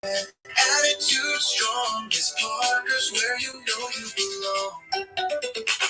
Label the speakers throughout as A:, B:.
A: Attitude strong, Miss Parker's where you know you belong.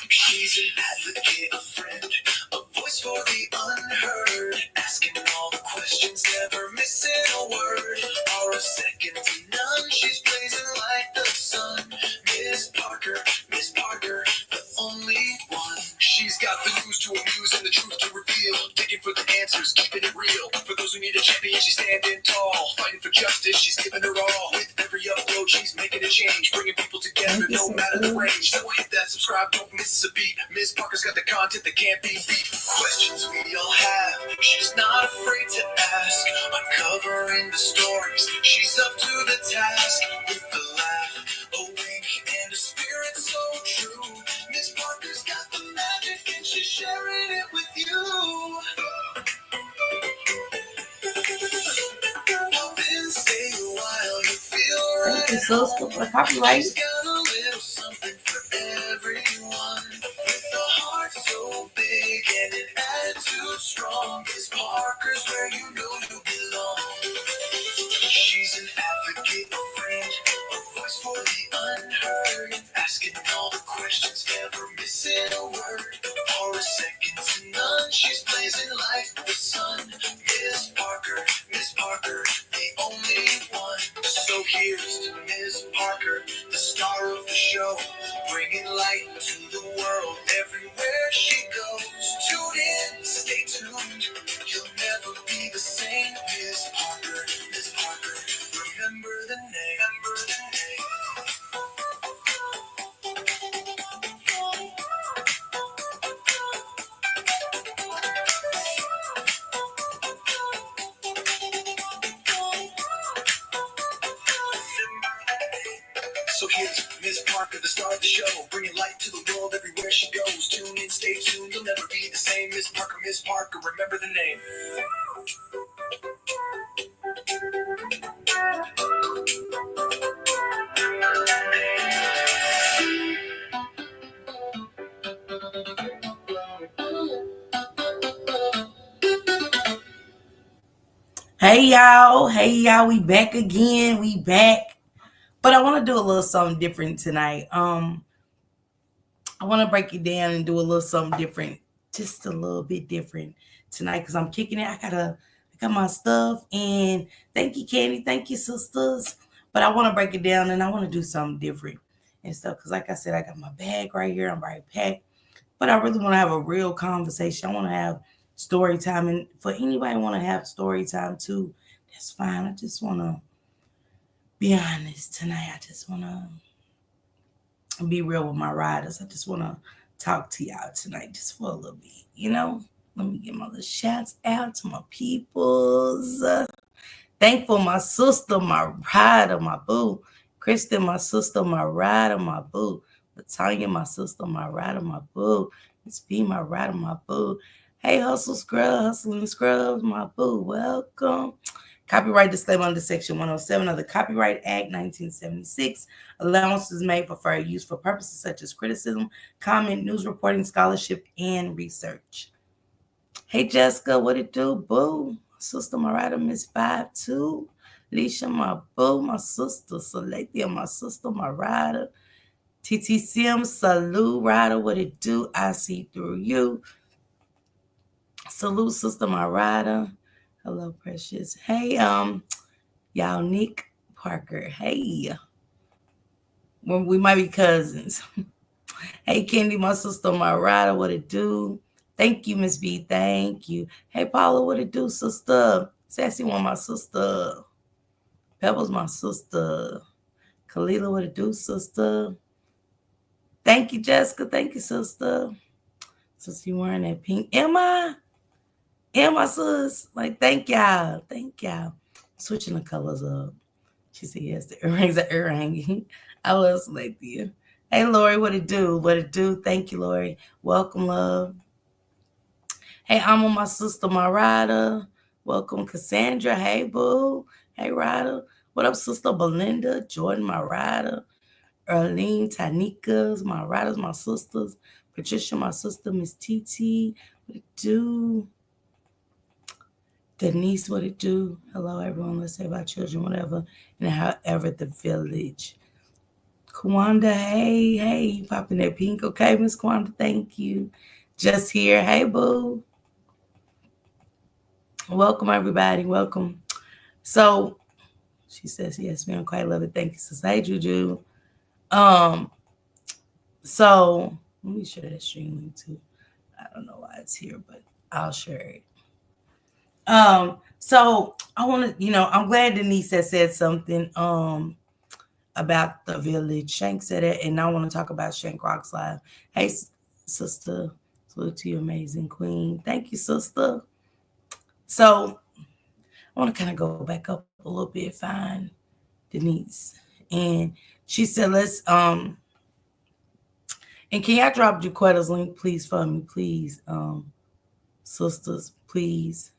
A: She's an advocate, a friend, a voice for the unheard. Asking all the questions, never missing a word. Or a second to none, she's blazing like the sun. Miss Parker, the only one. She's got the news to amuse and the truth to reveal. Digging for the answers, keeping it real. For those who need a champion, she's standing tall. Fighting for justice, she's giving her all. With every upload, she's making a change. Bringing people together, no matter the range. So hit that subscribe, don't miss a beat. Miss Parker's got the content that can't be beat. Questions we all have, she's not afraid to ask. Uncovering the stories, she's up to the task. With a laugh, a wink, and a spirit so true. Miss Parker's got the magic and she's sharing it with you. Then stay a while, you feel right.
B: Thank you, sister, for copyright.
A: She's got a little something for everyone. With a heart so big and an attitude strong. Miss Parker's where you know you belong. She's an advocate, a friend, a voice for the unheard. Asking all the questions, never missing a word. Or a second to none, she's blazing like the sun. Miss Parker, the only one. So here's to Miss Parker, the star of the show. Bringing light to the world everywhere she goes. Tune in, stay tuned, you'll never be the same. Miss Parker, remember the name. So here's Miss Parker, the star of the show, bringing light to the world everywhere she goes. Tune in, stay tuned, you'll never be the same. Miss Parker, remember the name.
B: Hey y'all, we back again. We back. But I want to do a little something different tonight. I want to break it down and do a little something different, just a little bit different tonight because I'm kicking it. I got my stuff, and thank you, Candy. Thank you, sisters. But I want to break it down and I want to do something different and stuff because, like I said, I got my bag right here. I'm right packed. But I really want to have a real conversation. I want to have story time, and for anybody want to have story time too, that's fine. I just want to be honest tonight. I just want to be real with my riders. I just want to talk to y'all tonight just for a little bit. Let me get my little shouts out to my peoples. Thankful my sister, my rider, my boo. Kristen, my sister, my rider, my boo. Latanya, my sister, my rider, my boo. Miss B, my rider, my boo. Hey, Hustling Scrubs, my boo. Welcome. Copyright disclaimer under Section 107 of the Copyright Act 1976. Allowances made for fair use for purposes such as criticism, comment, news reporting, scholarship, and research. Hey, Jessica, what it do, boo? Sister, my rider, Miss 52. Leisha, my boo, my sister. Salathia, my sister, my rider. TT Sims, salute, rider, what it do? I see through you. Salute, sister, my rider. Hello, precious. Hey, y'all, Nick Parker. Hey. Well, we might be cousins. Hey, Candy, my sister, my rider, what it do? Thank you, Miss B. Thank you. Hey, Paula, what it do, sister? Sassy one, my sister. Pebbles, my sister. Kalila, what it do, sister? Thank you, Jessica. Thank you, sister. Sister, you wearing that pink. Am I, sis? Like, thank y'all. Thank y'all. Switching the colors up. She said, yes, the earrings are earring. I love Salathia. Hey, Lori, what it do? What it do? Thank you, Lori. Welcome, love. Hey, I'm on my sister, my rider. Welcome, Cassandra. Hey, boo. Hey, rider. What up, sister Belinda? Jordan, my rider. Erlene, Tanikas, my riders, my sisters. Patricia, my sister. Miss TT. What it do? Denise, what it do? Hello, everyone. Let's say about children, whatever, and however the village. Kwanda, hey, you popping that pink? Okay, Miss Kwanda, thank you. Just here, hey, boo. Welcome, everybody. Welcome. So she says, yes, ma'am, quite love it. Thank you, sis. Hey, Juju. Um, so let me share that stream link too. I don't know why it's here, but I'll share it. So I want to, I'm glad Denise has said something about the village. Shank said it, and I want to talk about Shank Rocks Live. Hey, sister, salute to you, amazing queen. Thank you, sister. So I want to kind of go back up a little bit, find Denise, and she said, and can y'all drop Jaquetta's link, please, for me, please, sisters, please.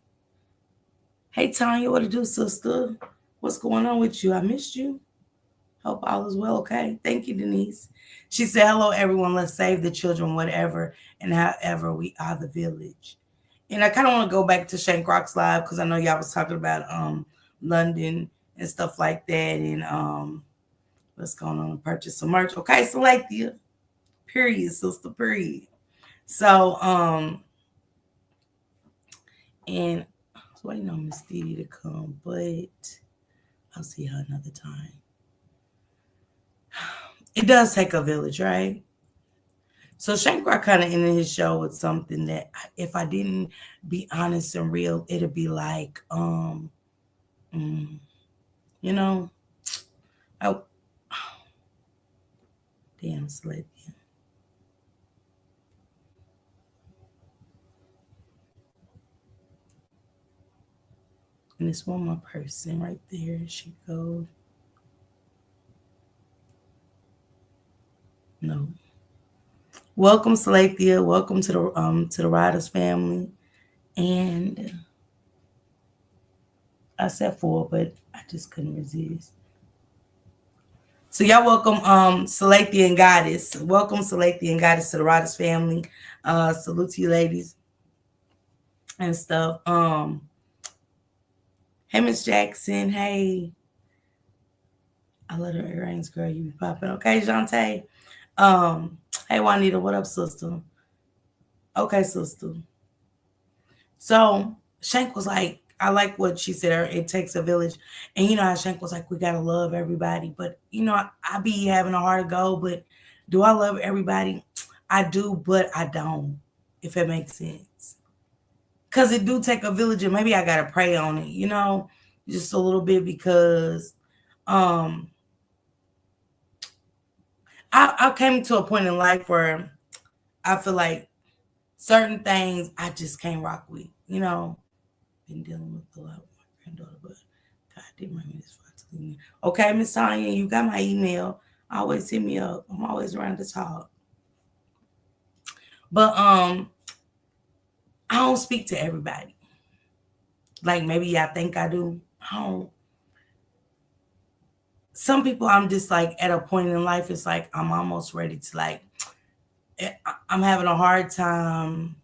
B: Hey, Tanya, what to do, sister? What's going on with you? I missed you. Hope all is well, okay? Thank you, Denise. She said, hello, everyone. Let's save the children, whatever and however we are the village. And I kind of want to go back to Shank Rocks Live because I know y'all was talking about London and stuff like that. And what's going on? Purchase some merch. Okay, select you. Period, sister, period. So, and I was waiting on Miss Didi to come, but I'll see her another time. It does take a village, right? So Shank Rock kind of ended his show with something that, if I didn't be honest and real, it'd be like, you know, oh, damn, Sylvia. And it's one more person right there. She goes. No. Welcome, Salathia. Welcome to the Riders family. And I said 4, but I just couldn't resist. So y'all welcome Salathia and Goddess. Welcome Salathia and Goddess to the Riders family. Salute to you ladies and stuff. Hey Miss Jackson. Hey. I love her earrings, girl. You be popping. Okay, Jante. Hey Juanita, what up, sister? Okay, sister. So Shank was like, I like what she said. It takes a village, and you know how Shank was like, we gotta love everybody. But you know, I be having a hard go. But do I love everybody? I do, but I don't. If it makes sense, because it do take a village, and maybe I gotta pray on it. You know, just a little bit because um I came to a point in life where I feel like certain things I just can't rock with. You know, been dealing with a lot with my granddaughter, but God didn't bring me this far to leave me. Okay, Miss Tanya, you got my email. Always hit me up. I'm always around to talk. But I don't speak to everybody. Like maybe I think I do. I don't. Some people I'm just like at a point in life, it's like I'm almost ready to like I'm having a hard time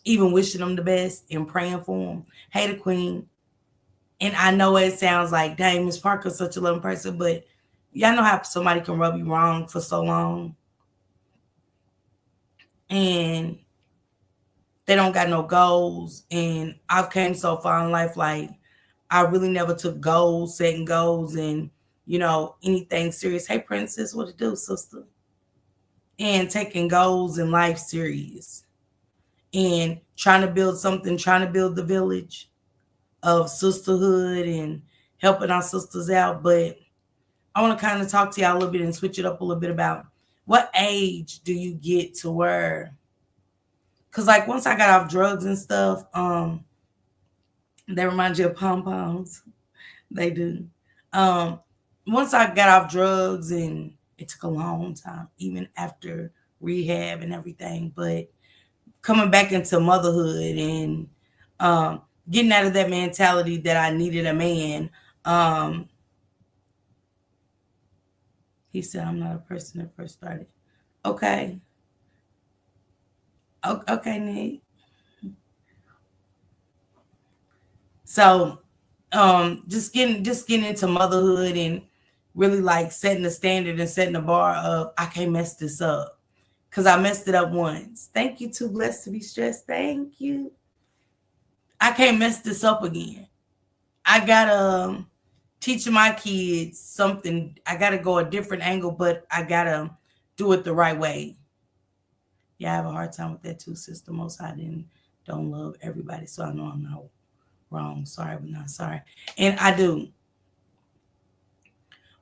B: even wishing them the best and praying for them. Hey, the queen. And I know it sounds like, dang, Miss Parker's such a loving person, but y'all know how somebody can rub you wrong for so long. And they don't got no goals. And I've came so far in life, like, I really never took goals, setting goals, and, anything serious. Hey, princess, what to do, sister? And taking goals in life serious. And trying to build something, trying to build the village of sisterhood and helping our sisters out. But I want to kind of talk to y'all a little bit and switch it up a little bit about what age do you get to where, because like once I got off drugs and stuff, they remind you of pom-poms. They do. Um, Once I got off drugs, and it took a long time, even after rehab and everything, but coming back into motherhood and getting out of that mentality that I needed a man. He said, I'm not a person that first started. Okay. Okay, Nick. So just getting into motherhood and really like setting the standard and setting the bar of I can't mess this up. Cause I messed it up once. Thank you, too blessed to be stressed. Thank you. I can't mess this up again. I gotta teach my kids something. I gotta go a different angle, but I gotta do it the right way. Yeah, I have a hard time with that too, sister. Most I didn't don't love everybody, so I know I'm not wrong. Sorry, but not sorry. And I do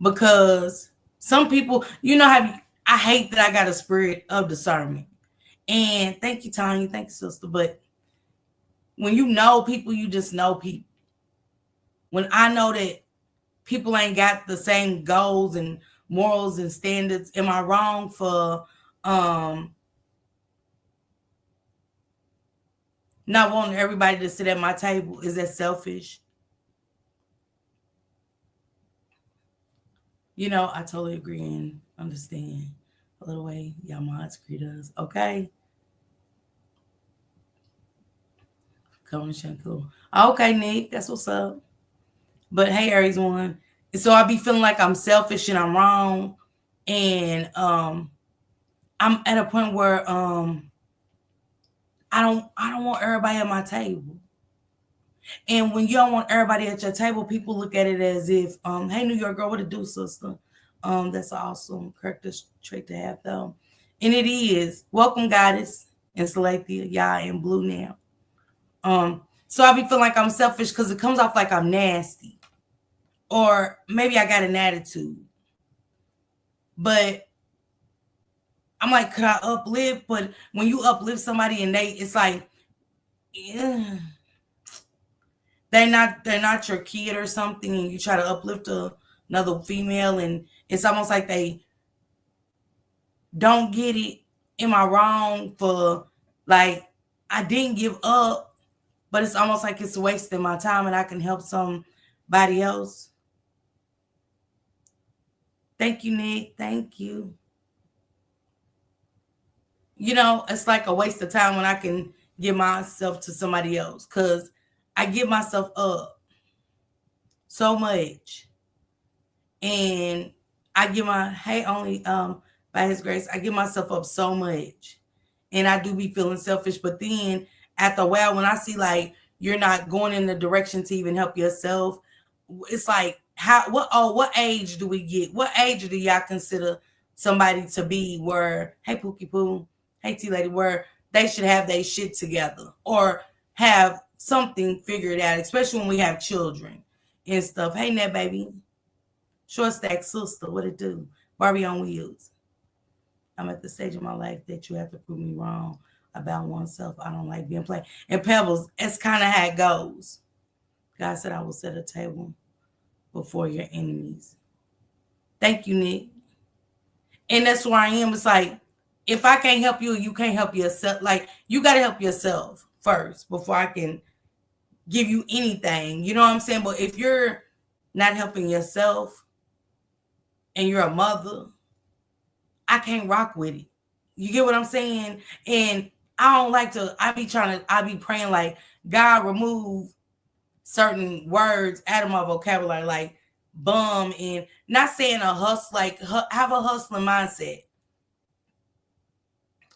B: because some people, I hate that I got a spirit of discernment. And thank you, Tanya. Thank you, sister. But when you know people, you just know people. When I know that people ain't got the same goals and morals and standards, am I wrong for um not wanting everybody to sit at my table? Is that selfish? I totally agree and understand a little way y'all mods greet us. Okay. Coming Shankle. Okay, Nick, that's what's up. But hey, Aries one. So I be feeling like I'm selfish and I'm wrong. And I'm at a point where I don't want everybody at my table. And when you don't want everybody at your table, people look at it as if, hey, New York girl, what to do, sister? That's an awesome character trait to have, though. And it is. Welcome, goddess, and Selethia. Y'all in blue now. So I be feeling like I'm selfish because it comes off like I'm nasty. Or maybe I got an attitude. But I'm like, could I uplift? But when you uplift somebody and it's like, yeah, they're not your kid or something, and you try to uplift another female, and it's almost like they don't get it. Am I wrong for like I didn't give up, but it's almost like it's wasting my time, and I can help somebody else. Thank you, Nick. Thank you. It's like a waste of time when I can give myself to somebody else because I give myself up so much. And I give my hey only by his grace, I give myself up so much. And I do be feeling selfish. But then after a while, when I see like you're not going in the direction to even help yourself, it's like what age do we get? What age do y'all consider somebody to be where, hey Pookie Poo, hey T Lady, where they should have their shit together or have something figured out, especially when we have children and stuff. Hey Net baby. Short stack sister, what it do? Barbie on wheels. I'm at the stage of my life that you have to prove me wrong about oneself. I don't like being played. And Pebbles, it's kind of how it goes. God said I will set a table before your enemies. Thank you, Nick. And that's where I am. It's like, if I can't help you, you can't help yourself. Like, you got to help yourself first before I can give you anything. You know what I'm saying? But if you're not helping yourself and you're a mother, I can't rock with it. You get what I'm saying? And I don't like to, I be praying like, God remove certain words out of my vocabulary, like bum, and not saying a hustle, like have a hustling mindset.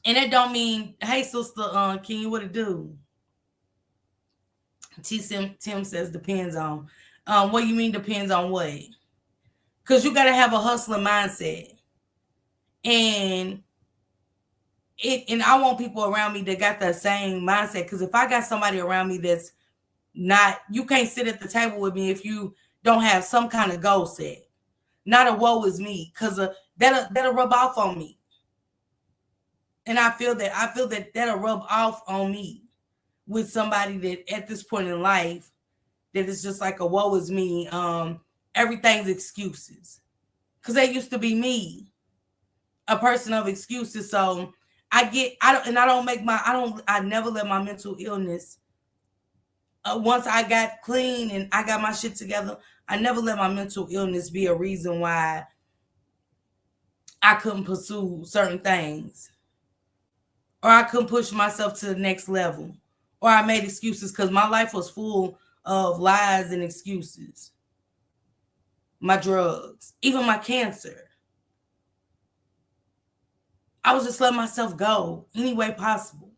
B: And that don't mean, hey sister, can you what it do? Tim says depends on. What you mean depends on what? Because you gotta have a hustling mindset. And I want people around me that got that same mindset. Because if I got somebody around me that's not, you can't sit at the table with me if you don't have some kind of goal set. Not a woe is me, because that'll rub off on me. And I feel that that'll rub off on me with somebody that at this point in life that is just like a woe is me. Everything's excuses. Because that used to be me, a person of excuses. So I never let my mental illness, once I got clean and I got my shit together, I never let my mental illness be a reason why I couldn't pursue certain things, or I couldn't push myself to the next level, or I made excuses because my life was full of lies and excuses. My drugs, even my cancer. I was just letting myself go any way possible.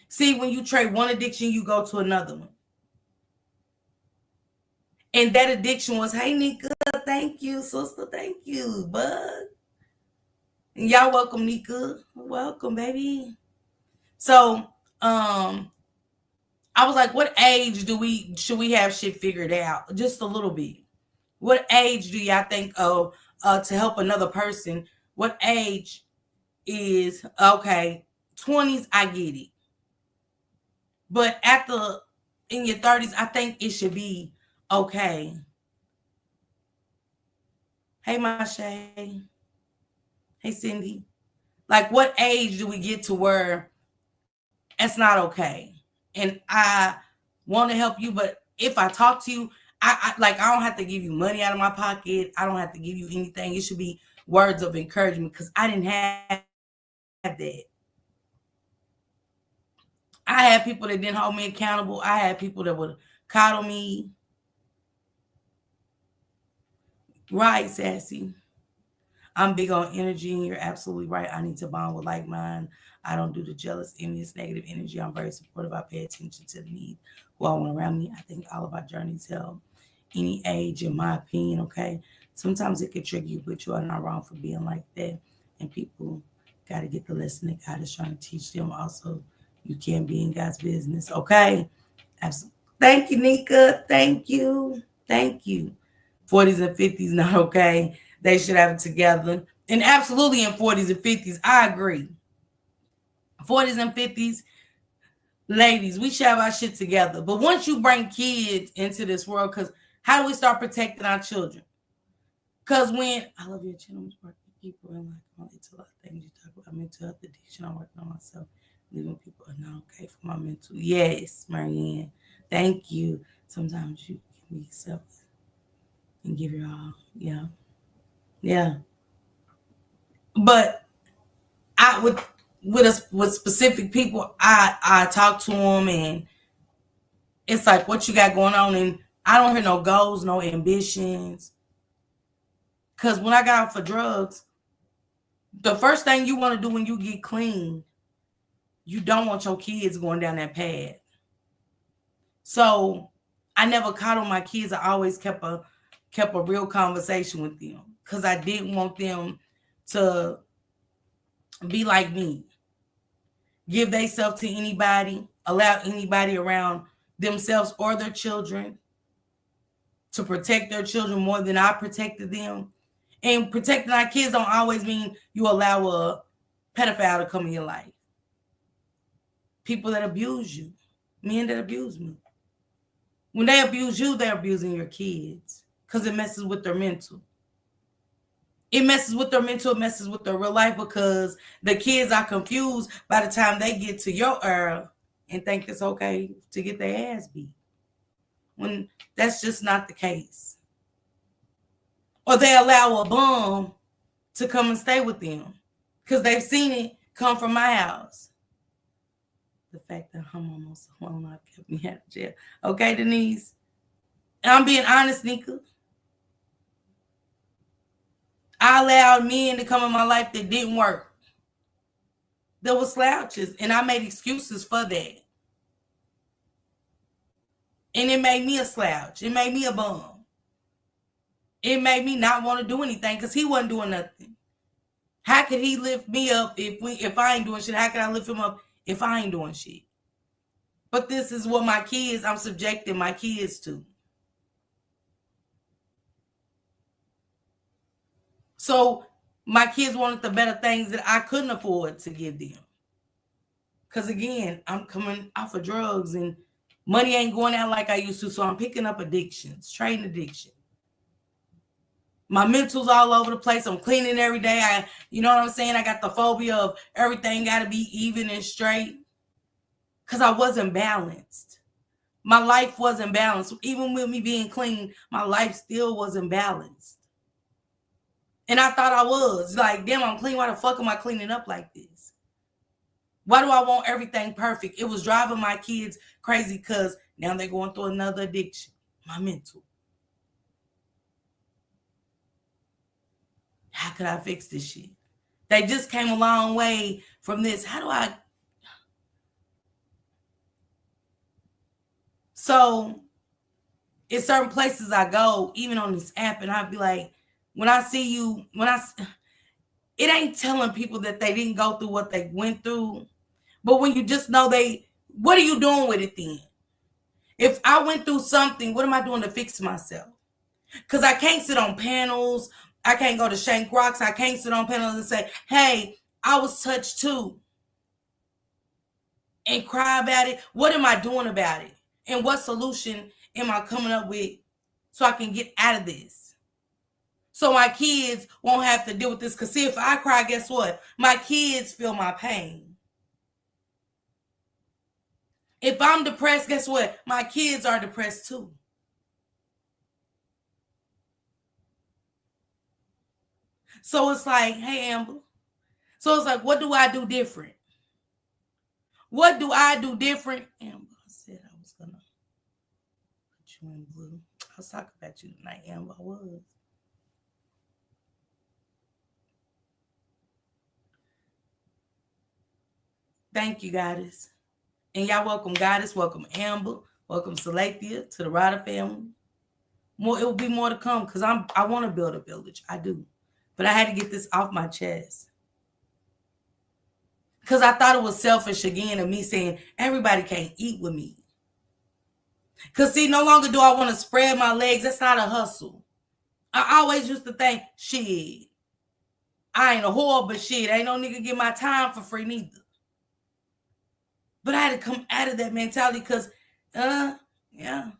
B: See, when you trade one addiction, you go to another one. And that addiction was, hey, Nika, thank you, sister, thank you, bud. And y'all welcome, Nika. Welcome, baby. So, I was like, what age should we have shit figured out? Just a little bit. What age do y'all think of to help another person? What age is okay? 20s, I get it. But in your 30s, I think it should be okay. Hey, Mashay. Hey, Cindy. Like, what age do we get to where it's not okay? And I want to help you, but if I talk to you, I don't have to give you money out of my pocket. I don't have to give you anything. It should be words of encouragement because I didn't have that. I had people that didn't hold me accountable. I had people that would coddle me. Right, Sassy. I'm big on energy, and you're absolutely right. I need to bond with like mind. I don't do the jealous, envious, negative energy. I'm very supportive. I pay attention to the needs who I want around me. I think all of our journeys help any age, in my opinion. Okay, sometimes it can trigger you, but you are not wrong for being like that. And people got to get the lesson that God is trying to teach them. Also, you can't be in God's business. Okay, absolutely. Thank you, Nika. Thank you. Thank you. 40s and 50s not okay. They should have it together. And absolutely in 40s and 50s, I agree. 40s and 50s, ladies, we should have our shit together. But once you bring kids into this world, because how do we start protecting our children? Because when I love your channel, people and like I relate to a lot of things you talk about mental health addiction. I'm working on myself. Leaving people are not okay for my mental. Yes, Marianne. Thank you. Sometimes you can be selfish and give your all. Yeah. Yeah. But I with specific people, I talk to them and it's like, what you got going on? And I don't hear no goals, no ambitions. Because when I got off for drugs, the first thing you want to do when you get clean, you don't want your kids going down that path. So I never coddled my kids. I always kept a real conversation with them because I didn't want them to be like me. Give themselves to anybody, allow anybody around themselves or their children to protect their children more than I protected them. And protecting our kids don't always mean you allow a pedophile to come in your life. People that abuse you, men that abuse me. When they abuse you, they're abusing your kids because it messes with their mental. It messes with their mental, it messes with their real life because the kids are confused by the time they get to your era and think it's okay to get their ass beat. When that's just not the case. Or they allow a bum to come and stay with them because they've seen it come from my house. The fact that I'm almost alone, I've kept me out of jail. Okay, Denise? And I'm being honest, Nika. I allowed men to come in my life that didn't work. There were slouches, and I made excuses for that. And it made me a slouch. It made me a bum. It made me not want to do anything because he wasn't doing nothing. How could he lift me up if I ain't doing shit? How can I lift him up if I ain't doing shit? But this is what I'm subjecting my kids to. So my kids wanted the better things that I couldn't afford to give them. Because again, I'm coming off of drugs and money ain't going out like I used to. So I'm picking up addictions, trading addiction. My mental's all over the place. I'm cleaning every day. You know what I'm saying? I got the phobia of everything got to be even and straight. Because I wasn't balanced. My life wasn't balanced. Even with me being clean, my life still wasn't balanced. And I thought I was. Like, damn, I'm clean. Why the fuck am I cleaning up like this? Why do I want everything perfect? It was driving my kids crazy because now they're going through another addiction. my mental. How could I fix this shit? They just came a long way from this. How do I? So, in certain places I go, even on this app, and I'd be like, when I see you, it ain't telling people that they didn't go through what they went through. But when you just know what are you doing with it then? If I went through something, what am I doing to fix myself? Because I can't sit on panels. I can't go to Shank Rocks. I can't sit on panels and say, hey, I was touched too. And cry about it. What am I doing about it? And what solution am I coming up with so I can get out of this? So my kids won't have to deal with this. Because see, if I cry, guess what? My kids feel my pain. If I'm depressed, guess what? My kids are depressed too. So it's like, hey, Amber. So it's like, what do I do different? What do I do different? Amber, I said I was going to put you in blue. I was talking about you tonight, Amber. I was. Thank you, Goddess. And y'all welcome Goddess, welcome Amber, welcome Salathia to the Ryder family. More, it will be more to come because I want to build a village. I do. But I had to get this off my chest. Because I thought it was selfish again of me saying everybody can't eat with me. Because see, no longer do I want to spread my legs. That's not a hustle. I always used to think, shit, I ain't a whore, but shit, ain't no nigga get my time for free neither. But I had to come out of that mentality because, yeah,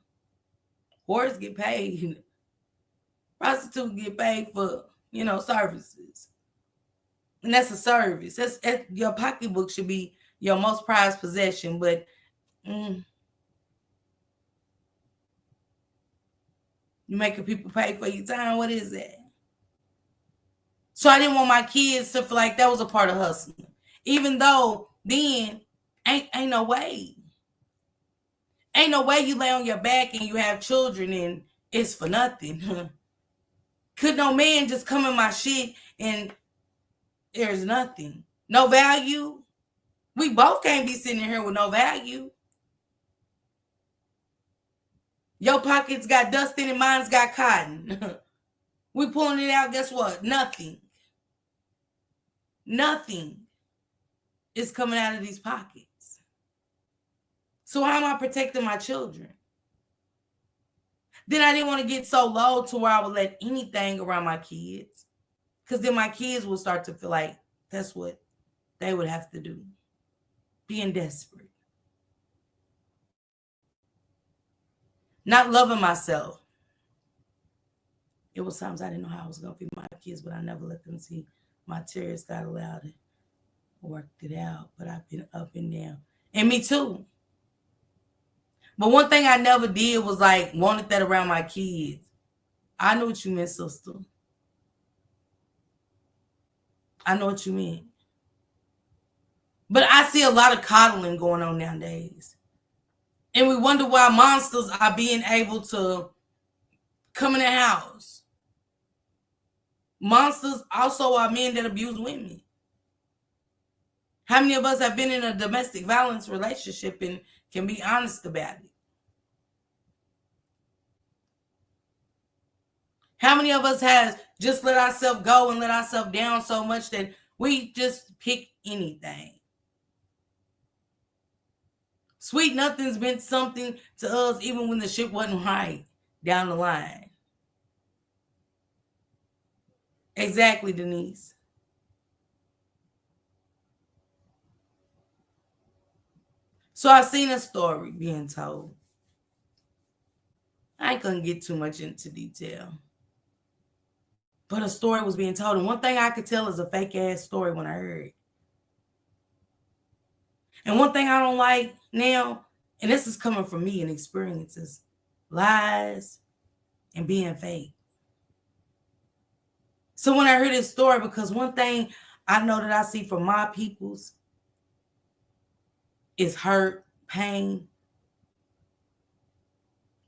B: whores get paid. Prostitutes get paid for, services. And that's a service. That's your pocketbook should be your most prized possession. But you making people pay for your time. What is that? So I didn't want my kids to feel like that was a part of hustling. Even though then ain't no way. Ain't no way you lay on your back and you have children and it's for nothing. Could no man just come in my shit and there's nothing? No value? We both can't be sitting here with no value. Your pockets got dust in it, mine's got cotton. We pulling it out, guess what? Nothing. Nothing is coming out of these pockets. So how am I protecting my children? Then I didn't want to get so low to where I would let anything around my kids. Because then my kids will start to feel like that's what they would have to do. Being desperate. Not loving myself. It was times I didn't know how I was going to feed my kids, but I never let them see my tears. Got allowed and worked it out. But I've been up and down. And me too. But one thing I never did was like wanted that around my kids. I know what you meant, sister. I know what you mean. But I see a lot of coddling going on nowadays. And we wonder why monsters are being able to come in the house. Monsters also are men that abuse women. How many of us have been in a domestic violence relationship and can be honest about it? How many of us has just let ourselves go and let ourselves down so much that we just pick anything? Sweet nothing's meant something to us even when the shit wasn't right down the line. Exactly, Denise. So I've seen a story being told. I ain't gonna get too much into detail. But a story was being told. And one thing I could tell is a fake ass story when I heard it. And one thing I don't like now, and this is coming from me and experiences, lies and being fake. So when I heard this story, because one thing I know that I see from my peoples is hurt, pain.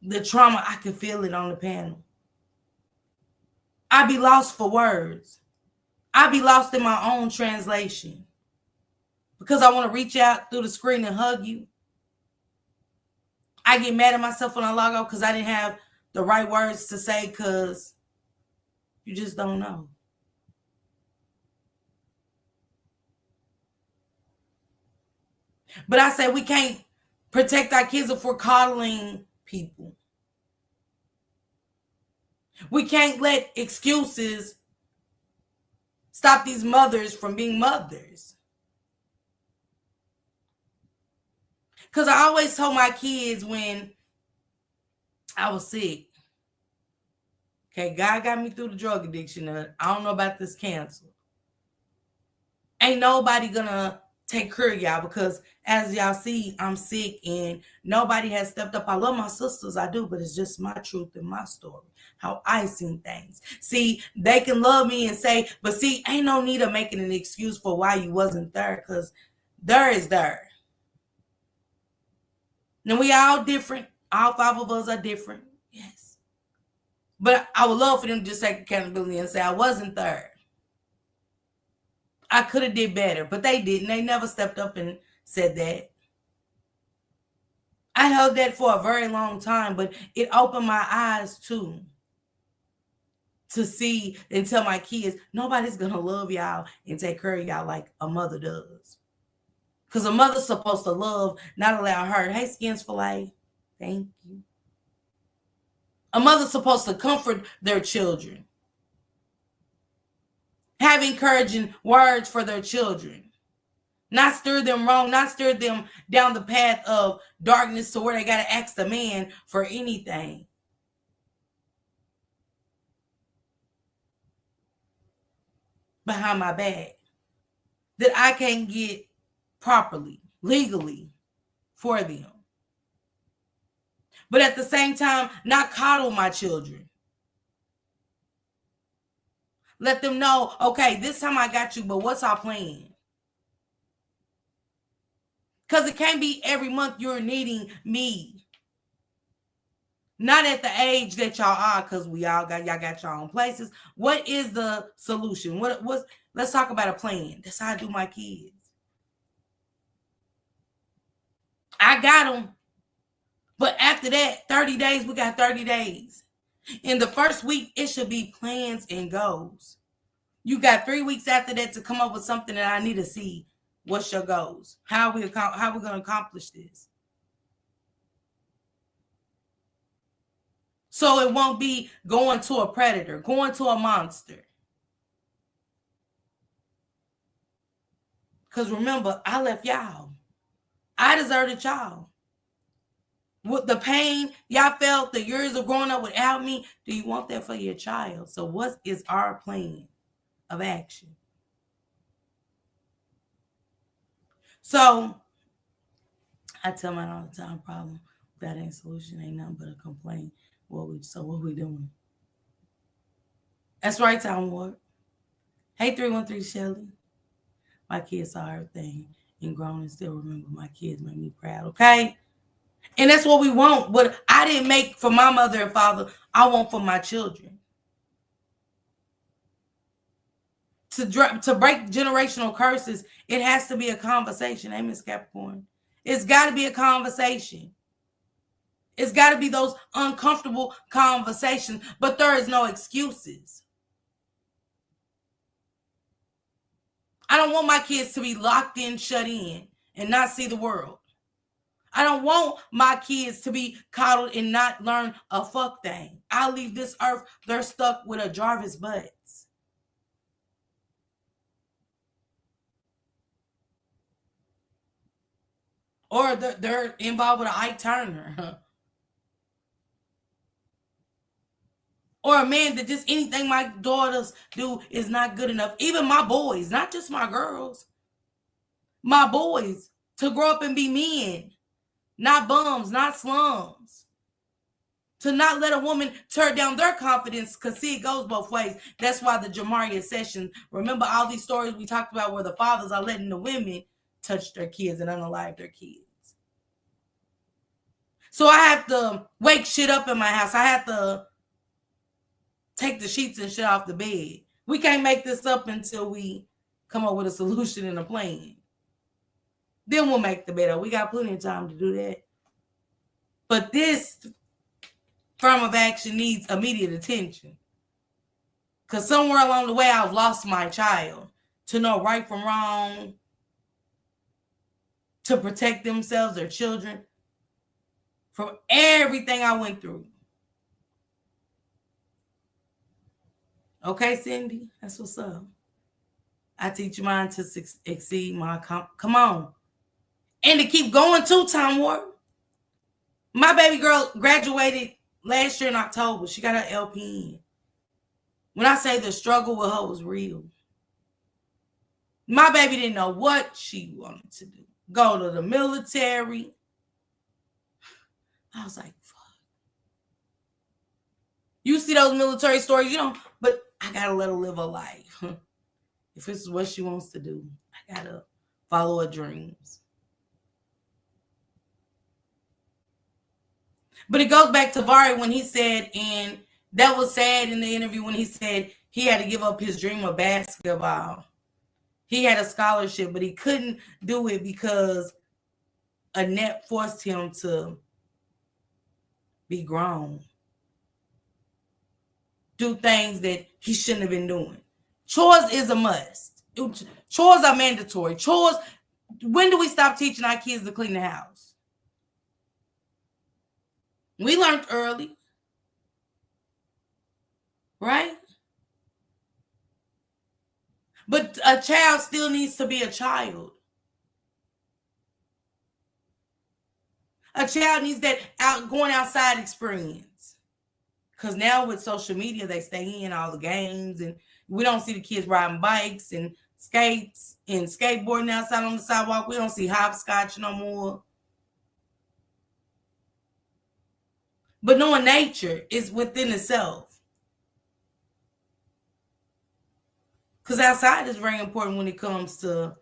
B: The trauma, I could feel it on the panel. I be lost for words. I be lost in my own translation because I want to reach out through the screen and hug you. I get mad at myself when I log out because I didn't have the right words to say because you just don't know. But I say we can't protect our kids if we're coddling people. We can't let excuses stop these mothers from being mothers. Because I always told my kids when I was sick, okay, God got me through the drug addiction. I don't know about this cancer. Ain't nobody gonna take care of y'all because as y'all see, I'm sick and nobody has stepped up. I love my sisters, I do, but it's just my truth and my story, how I seen things. See, they can love me and say, but see, ain't no need of making an excuse for why you wasn't there because there is there. Now we all different. All 5 of us are different. Yes. But I would love for them to just take accountability and say I wasn't there. I could have did better, but they didn't. They never stepped up and said that. I held that for a very long time, but it opened my eyes too. To see and tell my kids, nobody's going to love y'all and take care of y'all like a mother does. Because a mother's supposed to love, not allow her. Hey, Skins for Life. Thank you. A mother's supposed to comfort their children. Have encouraging words for their children. Not steer them wrong, not steer them down the path of darkness to where they got to ask the man for anything. Behind my back. That I can't get properly, legally for them. But at the same time, not coddle my children. Let them know, okay, this time I got you, but what's our plan? Because it can't be every month you're needing me. Not at the age that y'all are, because y'all got your own places. What is the solution? Let's talk about a plan. That's how I do my kids. I got them. But after that, 30 days, we got 30 days. In the first week, it should be plans and goals. You got 3 weeks after that to come up with something that I need to see. What's your goals? How we going to accomplish this? So it won't be going to a predator, going to a monster. Because remember, I left y'all. I deserted y'all. With the pain y'all felt the years of growing up without me, do you want that for your child? So what is our plan of action? So I tell mine all the time, problem, that ain't solution, ain't nothing but a complaint. What we doing? That's right, Time Ward. Hey, 313 Shelly. My kids saw everything and grown and still remember my kids make me proud, okay? And that's what we want. What I didn't make for my mother and father, I want for my children. To break generational curses, it has to be a conversation. Hey, Miss Capricorn. It's got to be a conversation. It's got to be those uncomfortable conversations, but there is no excuses. I don't want my kids to be locked in, shut in, and not see the world. I don't want my kids to be coddled and not learn a fuck thing. I leave this earth, they're stuck with a Jarvis Butts. Or they're involved with an Ike Turner. Or a man that just anything my daughters do is not good enough. Even my boys, not just my girls. My boys, to grow up and be men. Not bums, not slums. To not let a woman tear down their confidence, because see, it goes both ways. That's why the Jamaria session, remember all these stories we talked about where the fathers are letting the women touch their kids and unalive their kids. So I have to wake shit up in my house. I have to take the sheets and shit off the bed. We can't make this up until we come up with a solution and a plan. Then we'll make the bed up. We got plenty of time to do that. But this form of action needs immediate attention. Because somewhere along the way, I've lost my child to know right from wrong, to protect themselves, their children, from everything I went through. Okay, Cindy, that's what's up. I teach mine to exceed my come on. And to keep going too, Tom Ward. My baby girl graduated last year in October. She got her LPN. When I say the struggle with her was real. My baby didn't know what she wanted to do. Go to the military. I was like, fuck. You see those military stories, you know, but I gotta let her live her life. If it's what she wants to do, I gotta follow her dreams. But it goes back to Vari when he said, and that was sad in the interview when he said he had to give up his dream of basketball. He had a scholarship, but he couldn't do it because Annette forced him to be grown. Do things that he shouldn't have been doing. Chores is a must. Chores are mandatory. Chores, when do we stop teaching our kids to clean the house? We learned early. Right? But a child still needs to be a child. A child needs that going outside experience. Because now with social media, they stay in all the games, and we don't see the kids riding bikes and skates and skateboarding outside on the sidewalk. We don't see hopscotch no more. But knowing nature is within itself. Because outside is very important when it comes to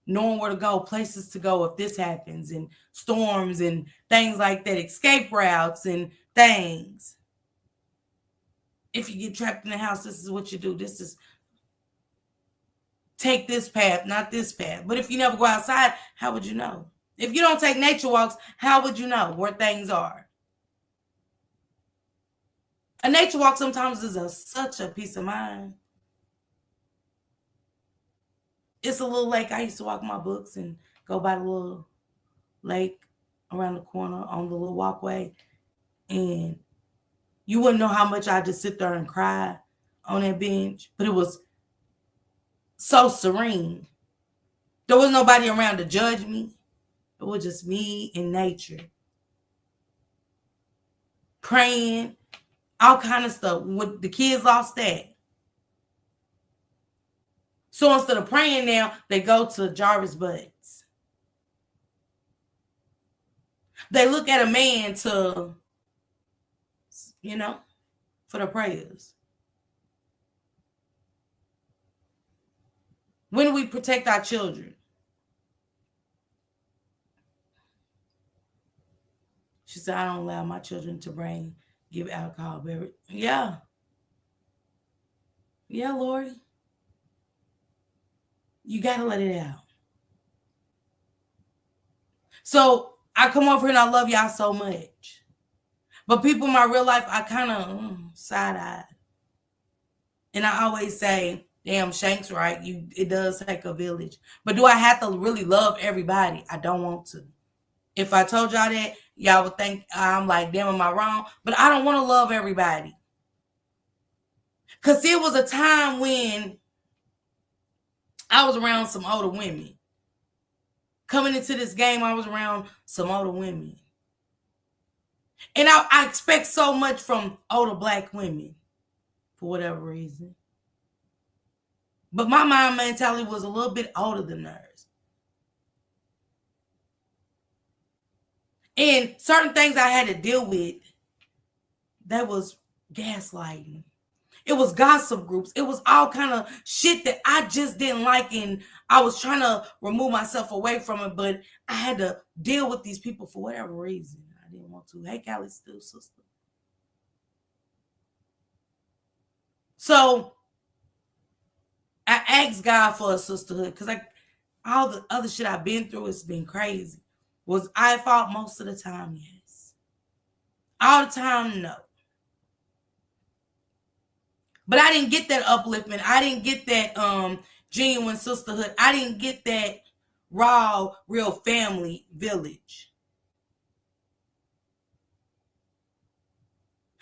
B: knowing where to go, places to go if this happens, and storms and things like that, escape routes and things. If you get trapped in the house, this is what you do. This is take this path, not this path. But if you never go outside, how would you know? If you don't take nature walks, how would you know where things are? A nature walk sometimes is such a peace of mind. It's a little lake. I used to walk my books and go by the little lake around the corner on the little walkway. And you wouldn't know how much I just sit there and cry on that bench. But it was so serene. There was nobody around to judge me. It was just me and nature. Praying, all kind of stuff. With the kids lost that. So instead of praying now, they go to Jarvis Butts. They look at a man to, for the prayers. When do we protect our children? She said, I don't allow my children to give alcohol. Yeah. Yeah, Lori. You got to let it out. So I come over here and I love y'all so much. But people in my real life, I kind of side-eyed. And I always say, damn, Shank's right. It does take a village. But do I have to really love everybody? I don't want to. If I told y'all that, y'all would think I'm like, damn, am I wrong? But I don't want to love everybody. Because there was a time when I was around some older women. Coming into this game, I was around some older women. And I expect so much from older Black women for whatever reason. But my mind mentality was a little bit older than theirs. And certain things I had to deal with, that was gaslighting. It was gossip groups. It was all kind of shit that I just didn't like. And I was trying to remove myself away from it. But I had to deal with these people for whatever reason. I didn't want to. Hey, Callie Stu, sister. So I asked God for a sisterhood because all the other shit I've been through has been crazy. Was I at fault most of the time? Yes. All the time, no. But I didn't get that upliftment. I didn't get that genuine sisterhood. I didn't get that raw, real family village.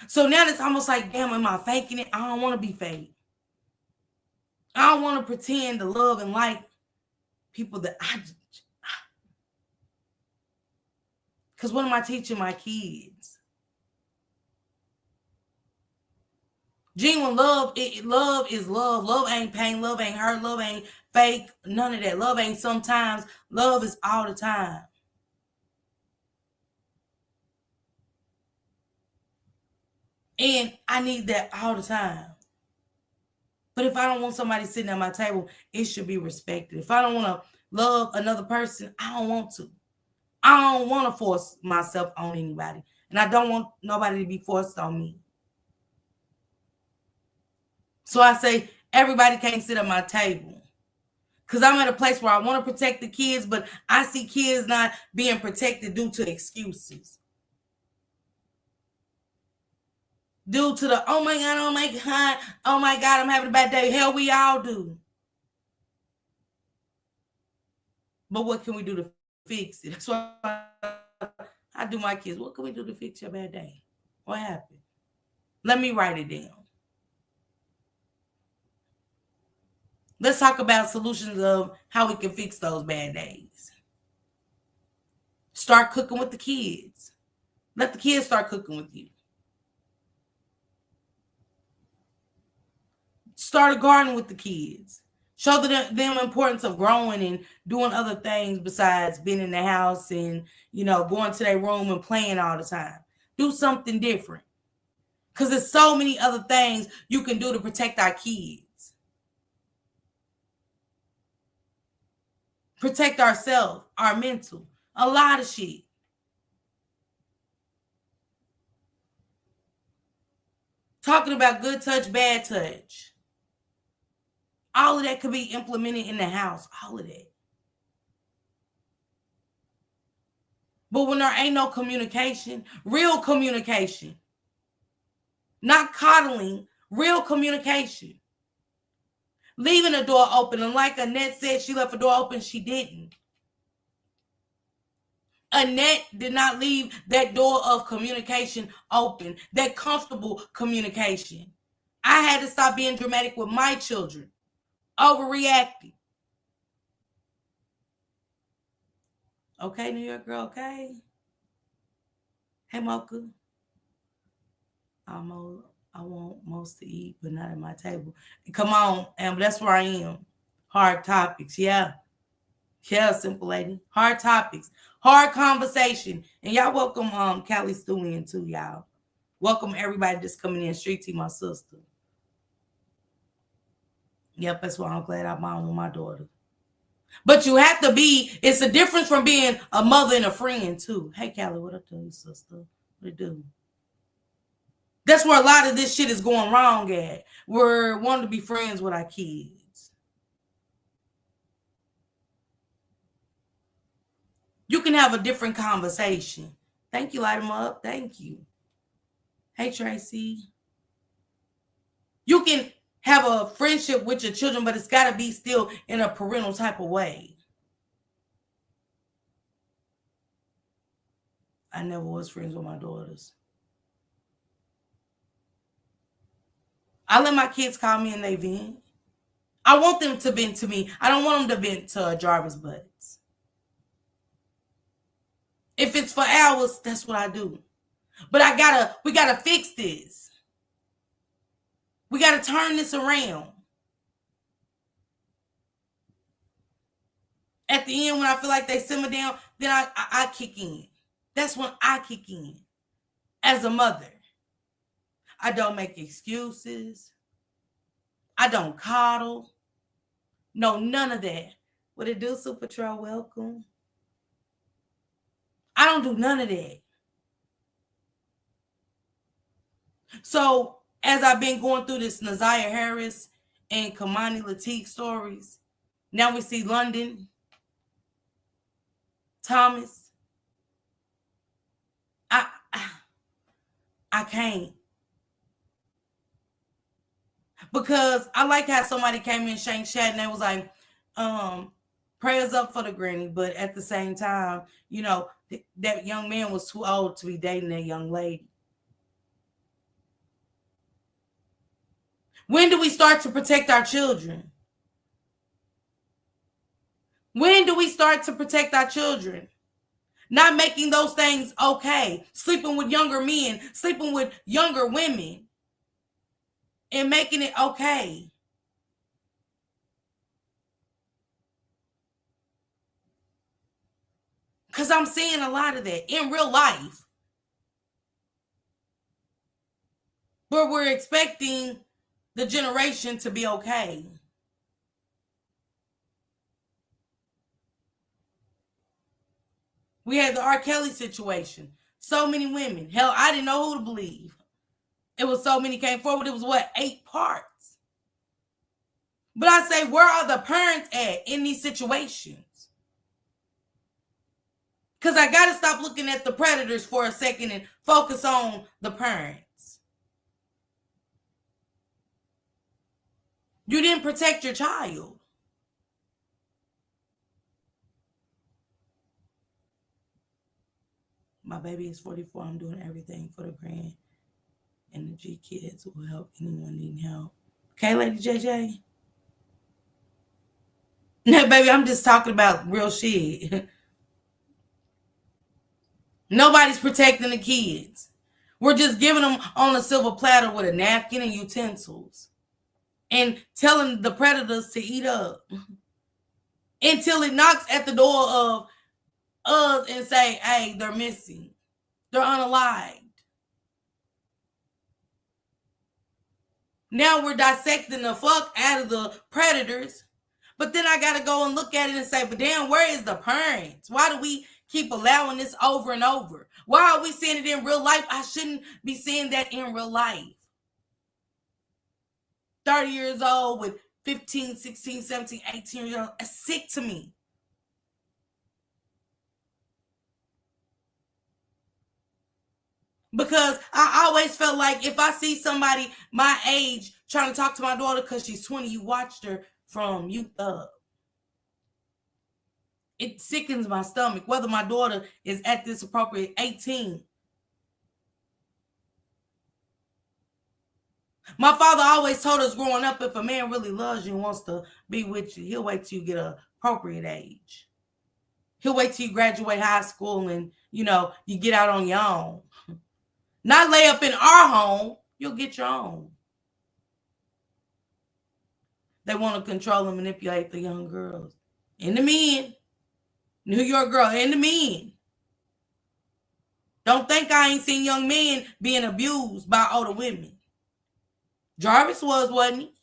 B: So now it's almost like, damn, am I faking it? I don't want to be fake. I don't want to pretend to love and like people that because what am I teaching my kids? Genuine love, love is love. Love ain't pain. Love ain't hurt. Love ain't fake. None of that. Love ain't sometimes. Love is all the time. And I need that all the time. But if I don't want somebody sitting at my table, it should be respected. If I don't want to love another person, I don't want to. I don't want to force myself on anybody. And I don't want nobody to be forced on me. So I say, everybody can't sit at my table. Because I'm at a place where I want to protect the kids, but I see kids not being protected due to excuses. Due to the, oh my God, I'm having a bad day. Hell, we all do. But what can we do to fix it? That's why I do my kids. What can we do to fix your bad day? What happened? Let me write it down. Let's talk about solutions of how we can fix those bad days. Start cooking with the kids. Let the kids start cooking with you. Start a garden with the kids. Show them importance of growing and doing other things besides being in the house and, going to their room and playing all the time. Do something different. Because there's so many other things you can do to protect our kids. Protect ourselves, our mental. A lot of shit. Talking about good touch, bad touch. All of that could be implemented in the house. All of that. But when there ain't no communication, real communication, not coddling, real communication, leaving the door open. And like Annette said, she left the door open. She didn't. Annette did not leave that door of communication open, that comfortable communication. I had to stop being dramatic with my children, overreacting. Okay, New York girl, okay? Hey, Mocha. I want most to eat, but not at my table. Come on, and that's where I am. Hard topics, yeah. Yeah, simple lady. Hard topics. Hard conversation. And y'all welcome Callie Stu in too, y'all. Welcome everybody that's coming in. Street T, my sister. Yep, that's why I'm glad I'm on with my daughter. But you have to be, it's a difference from being a mother and a friend too. Hey, Callie, what up to you, sister? What it do? That's where a lot of this shit is going wrong at. We're wanting to be friends with our kids. You can have a different conversation. Thank you, light them up. Thank you. Hey, Tracy. You can have a friendship with your children, but it's got to be still in a parental type of way. I never was friends with my daughters. I let my kids call me and they vent. I want them to vent to me. I don't want them to vent to Jarvis Butts. If it's for hours, that's what I do. But we gotta fix this. We gotta turn this around. At the end, when I feel like they simmer down, then I kick in. That's when I kick in. As a mother, I don't make excuses. I don't coddle. No, none of that. What it do, Super Troll? Welcome. I don't do none of that. So as I've been going through this Naziah Harris and Kamani Latique stories, now we see London Thomas. I can't. Because I like how somebody came in Shank Chat and they was like, prayers up for the granny, but at the same time, you know, that young man was too old to be dating that young lady. When do we start to protect our children? When do we start to protect our children? Not making those things okay. Sleeping with younger men, sleeping with younger women, and making it okay. Because I'm seeing a lot of that in real life. But we're expecting the generation to be okay. We had the R. Kelly situation. So many women. Hell, I didn't know who to believe. It was so many came forward. It was what, 8 parts. But I say, where are the parents at in these situations? Because I got to stop looking at the predators for a second and focus on the parents. You didn't protect your child. My baby is 44. I'm doing everything for the grand. And the G kids will help anyone needing help. Okay, Lady JJ? No, baby, I'm just talking about real shit. Nobody's protecting the kids. We're just giving them on a silver platter with a napkin and utensils. And telling the predators to eat up. Until it knocks at the door of us and say, hey, they're missing. They're unalived. Now we're dissecting the fuck out of the predators. But then I got to go and look at it and say, but damn, where is the parents? Why do we keep allowing this over and over? Why are we seeing it in real life? I shouldn't be seeing that in real life. 30 years old with 15, 16, 17, 18 years old. It's sick to me. Because I always felt like if I see somebody my age trying to talk to my daughter because she's 20, you watched her from youth up. It sickens my stomach, whether my daughter is at this appropriate 18. My father always told us growing up, if a man really loves you and wants to be with you, he'll wait till you get an appropriate age. He'll wait till you graduate high school and, you get out on your own. Not lay up in our home. You'll get your own. They want to control and manipulate the young girls. And the men. New York girl and the men. Don't think I ain't seen young men being abused by older women. Jarvis wasn't he?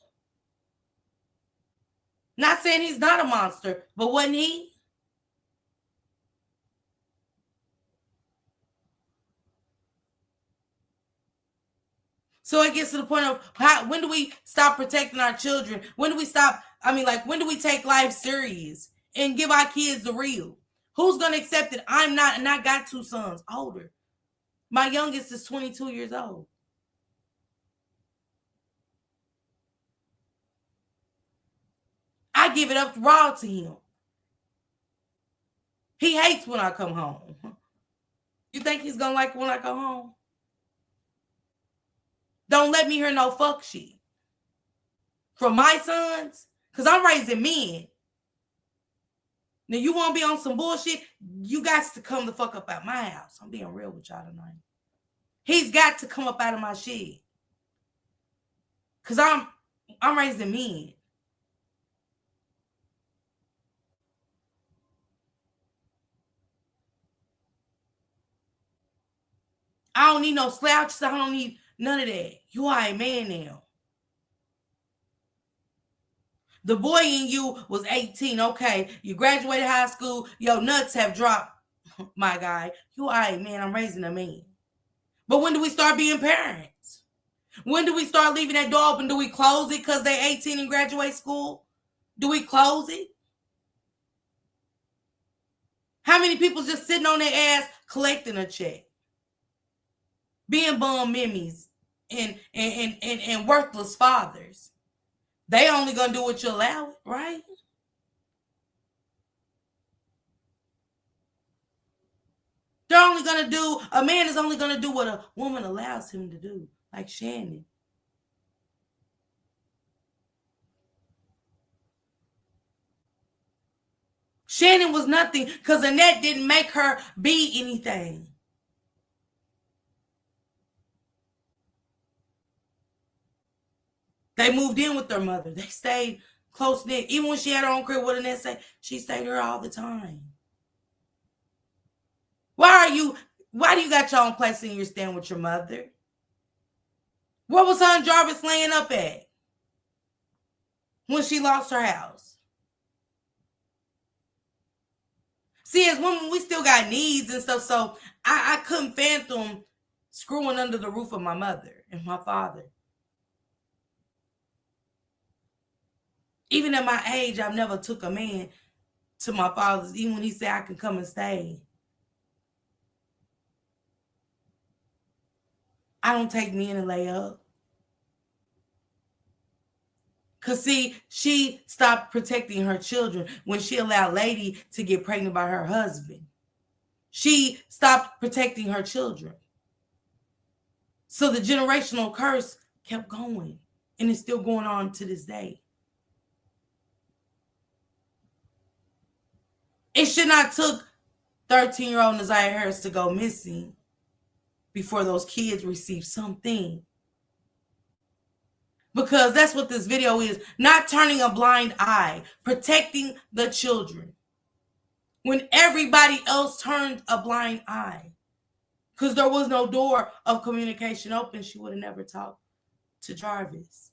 B: Not saying he's not a monster, but wasn't he? So it gets to the point of when do we stop protecting our children? When do we stop? When do we take life serious and give our kids the real? Who's going to accept it? I'm not, and I got 2 sons, older. My youngest is 22 years old. I give it up raw to him. He hates when I come home. You think he's going to like it when I come home? Don't let me hear no fuck shit from my sons, because I'm raising men. Now, you want to be on some bullshit? You got to come the fuck up out my house. I'm being real with y'all tonight. He's got to come up out of my shit. Because I'm raising men. I don't need no slouches. I don't need none of that. You are a man now. The boy in you was 18. Okay, you graduated high school. Your nuts have dropped, my guy. You are a man. I'm raising a man. But when do we start being parents? When do we start leaving that door open? Do we close it because they're 18 and graduate school? Do we close it? How many people just sitting on their ass collecting a check? Being bum mimmies and worthless fathers. They only gonna do what you allow it, right? A man is only gonna do what a woman allows him to do, like Shannon. Shannon was nothing because Annette didn't make her be anything. They moved in with their mother. They stayed close knit. Even when she had her own crib, what Annette say? She stayed here all the time. Why do you got your own place and you're staying with your mother? What was her and Jarvis laying up at when she lost her house? See, as women, we still got needs and stuff, so I couldn't fathom screwing under the roof of my mother and my father. Even at my age, I've never took a man to my father's, even when he said I can come and stay. I don't take men and lay up. Because, see, she stopped protecting her children when she allowed Lady to get pregnant by her husband. She stopped protecting her children. So the generational curse kept going, and it's still going on to this day. It should not took 13-year-old Nazaria Harris to go missing before those kids receive something. Because that's what this video is. Not turning a blind eye. Protecting the children. When everybody else turned a blind eye. Because there was no door of communication open, she would have never talked to Jarvis.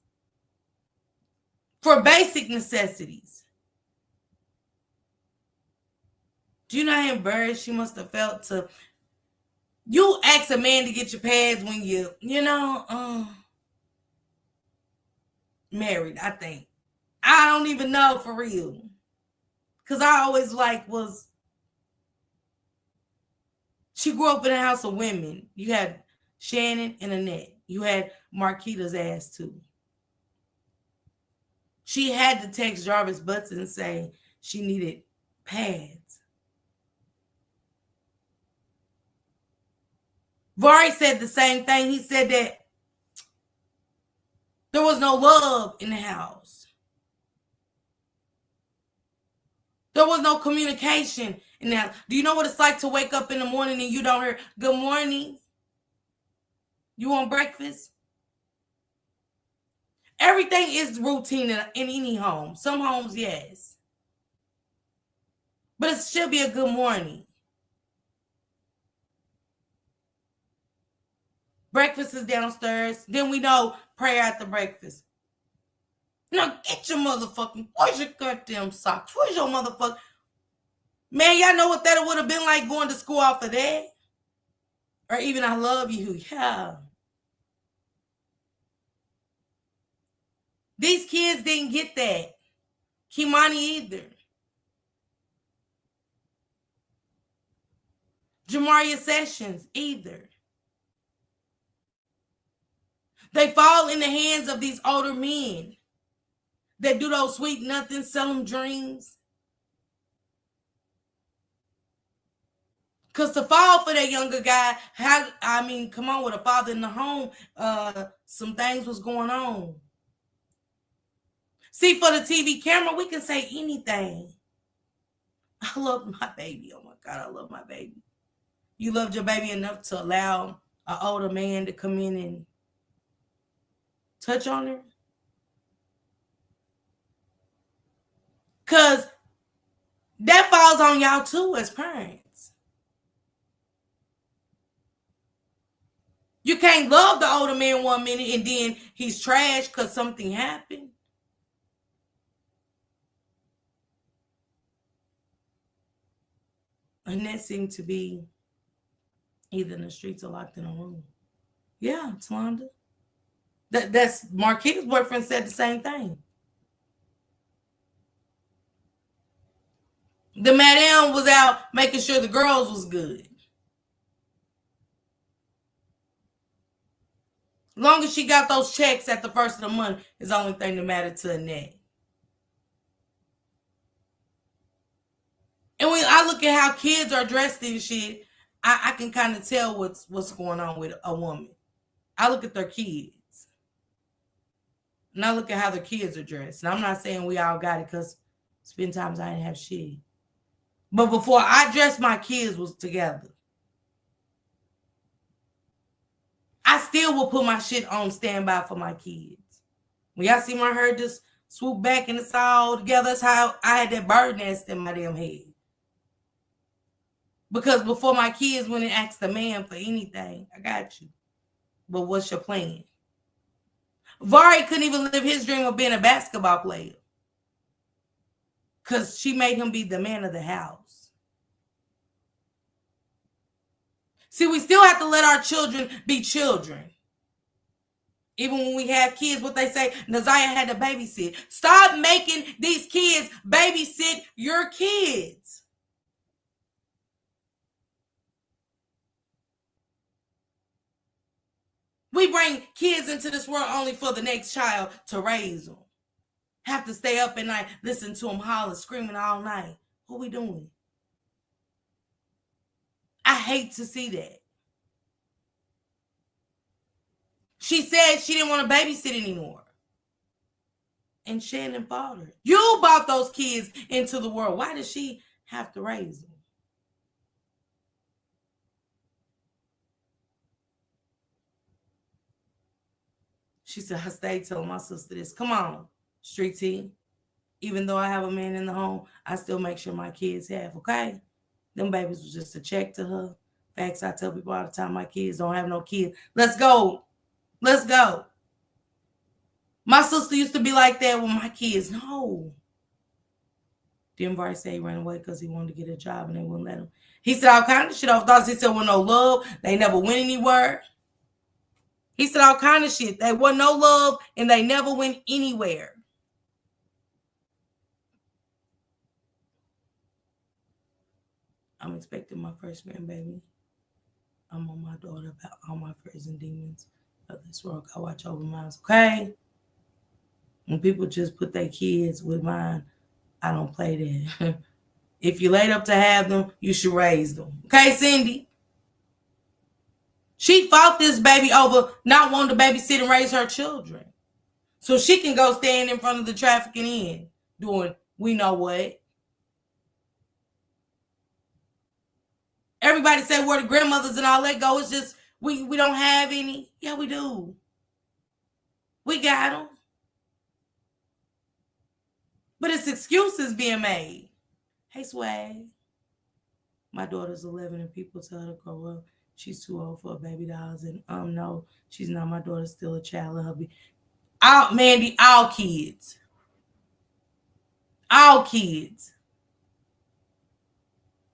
B: For basic necessities. Do you know how embarrassed she must have felt to... You ask a man to get your pads when married, I think. I don't even know for real. Because I always she grew up in a house of women. You had Shannon and Annette. You had Marquita's ass too. She had to text Jarvis Butts and say she needed pads. Vari said the same thing. He said that there was no love in the house. There was no communication in the house. Do you know what it's like to wake up in the morning and you don't hear, good morning? You want breakfast? Everything is routine in any home. Some homes, yes. But it should be a good morning. Breakfast is downstairs. Then we know prayer after breakfast. Now get your motherfucking, where's your goddamn socks? Where's your motherfucking... Man, y'all know what that would have been like going to school off of that? Or even I love you. Yeah. These kids didn't get that. Kimani either. Jamaria Sessions either. They fall in the hands of these older men that do those sweet nothings, sell them dreams. Because to fall for that younger guy, come on, with a father in the home, some things was going on. See, for the TV camera, we can say anything. I love my baby. Oh my God, I love my baby. You loved your baby enough to allow an older man to come in and touch on her? Because that falls on y'all too as parents. You can't love the older man 1 minute and then he's trash because something happened. And that seemed to be either in the streets or locked in a room. Yeah, Talonda. That's Marquita's boyfriend said the same thing. The madam was out making sure the girls was good. Long as she got those checks at the first of the month is the only thing that mattered to Annette. And when I look at how kids are dressed and shit, I can kind of tell what's going on with a woman. I look at their kids. And I look at how their kids are dressed. And I'm not saying we all got it because spend times I didn't have shit. But before I dressed, my kids was together. I still will put my shit on standby for my kids. When y'all see my hair just swoop back and it's all together, that's how I had that bird nest in my damn head. Because before my kids went and asked the man for anything, I got you. But what's your plan? Vari couldn't even live his dream of being a basketball player. Because she made him be the man of the house. See, we still have to let our children be children. Even when we have kids, what they say, Naziah had to babysit. Stop making these kids babysit your kids. We bring kids into this world only for the next child to raise them. Have to stay up at night, listen to them holler, screaming all night. What we doing? I hate to see that. She said she didn't want to babysit anymore. And Shannon fought her. You brought those kids into the world. Why does she have to raise them? She said, I stayed telling my sister this. Come on, Street T. Even though I have a man in the home, I still make sure my kids have, okay? Them babies was just a check to her. Facts, I tell people all the time, my kids don't have no kids. Let's go. Let's go. My sister used to be like that with my kids. No. Denver said he ran away because he wanted to get a job and they wouldn't let him. He said all kind of shit off thoughts. He said, well, no love. They never went anywhere. He said all kind of shit. There was no love and they never went anywhere. I'm expecting my first grandbaby. I'm on my daughter about all my fears and demons of this world. I watch over mine. Okay? When people just put their kids with mine, I don't play that. If you laid up to have them, you should raise them. Okay, Cindy? She fought this baby over not wanting to babysit and raise her children. So she can go stand in front of the trafficking end doing we know what. Everybody say where the grandmothers and all that go. It's just we don't have any. Yeah, we do. We got them. But it's excuses being made. Hey, Swag. My daughter's 11 and people tell her to grow up. She's too old for baby dolls. And no, she's not. My daughter's still a child of hubby. Mandy, all kids. All kids.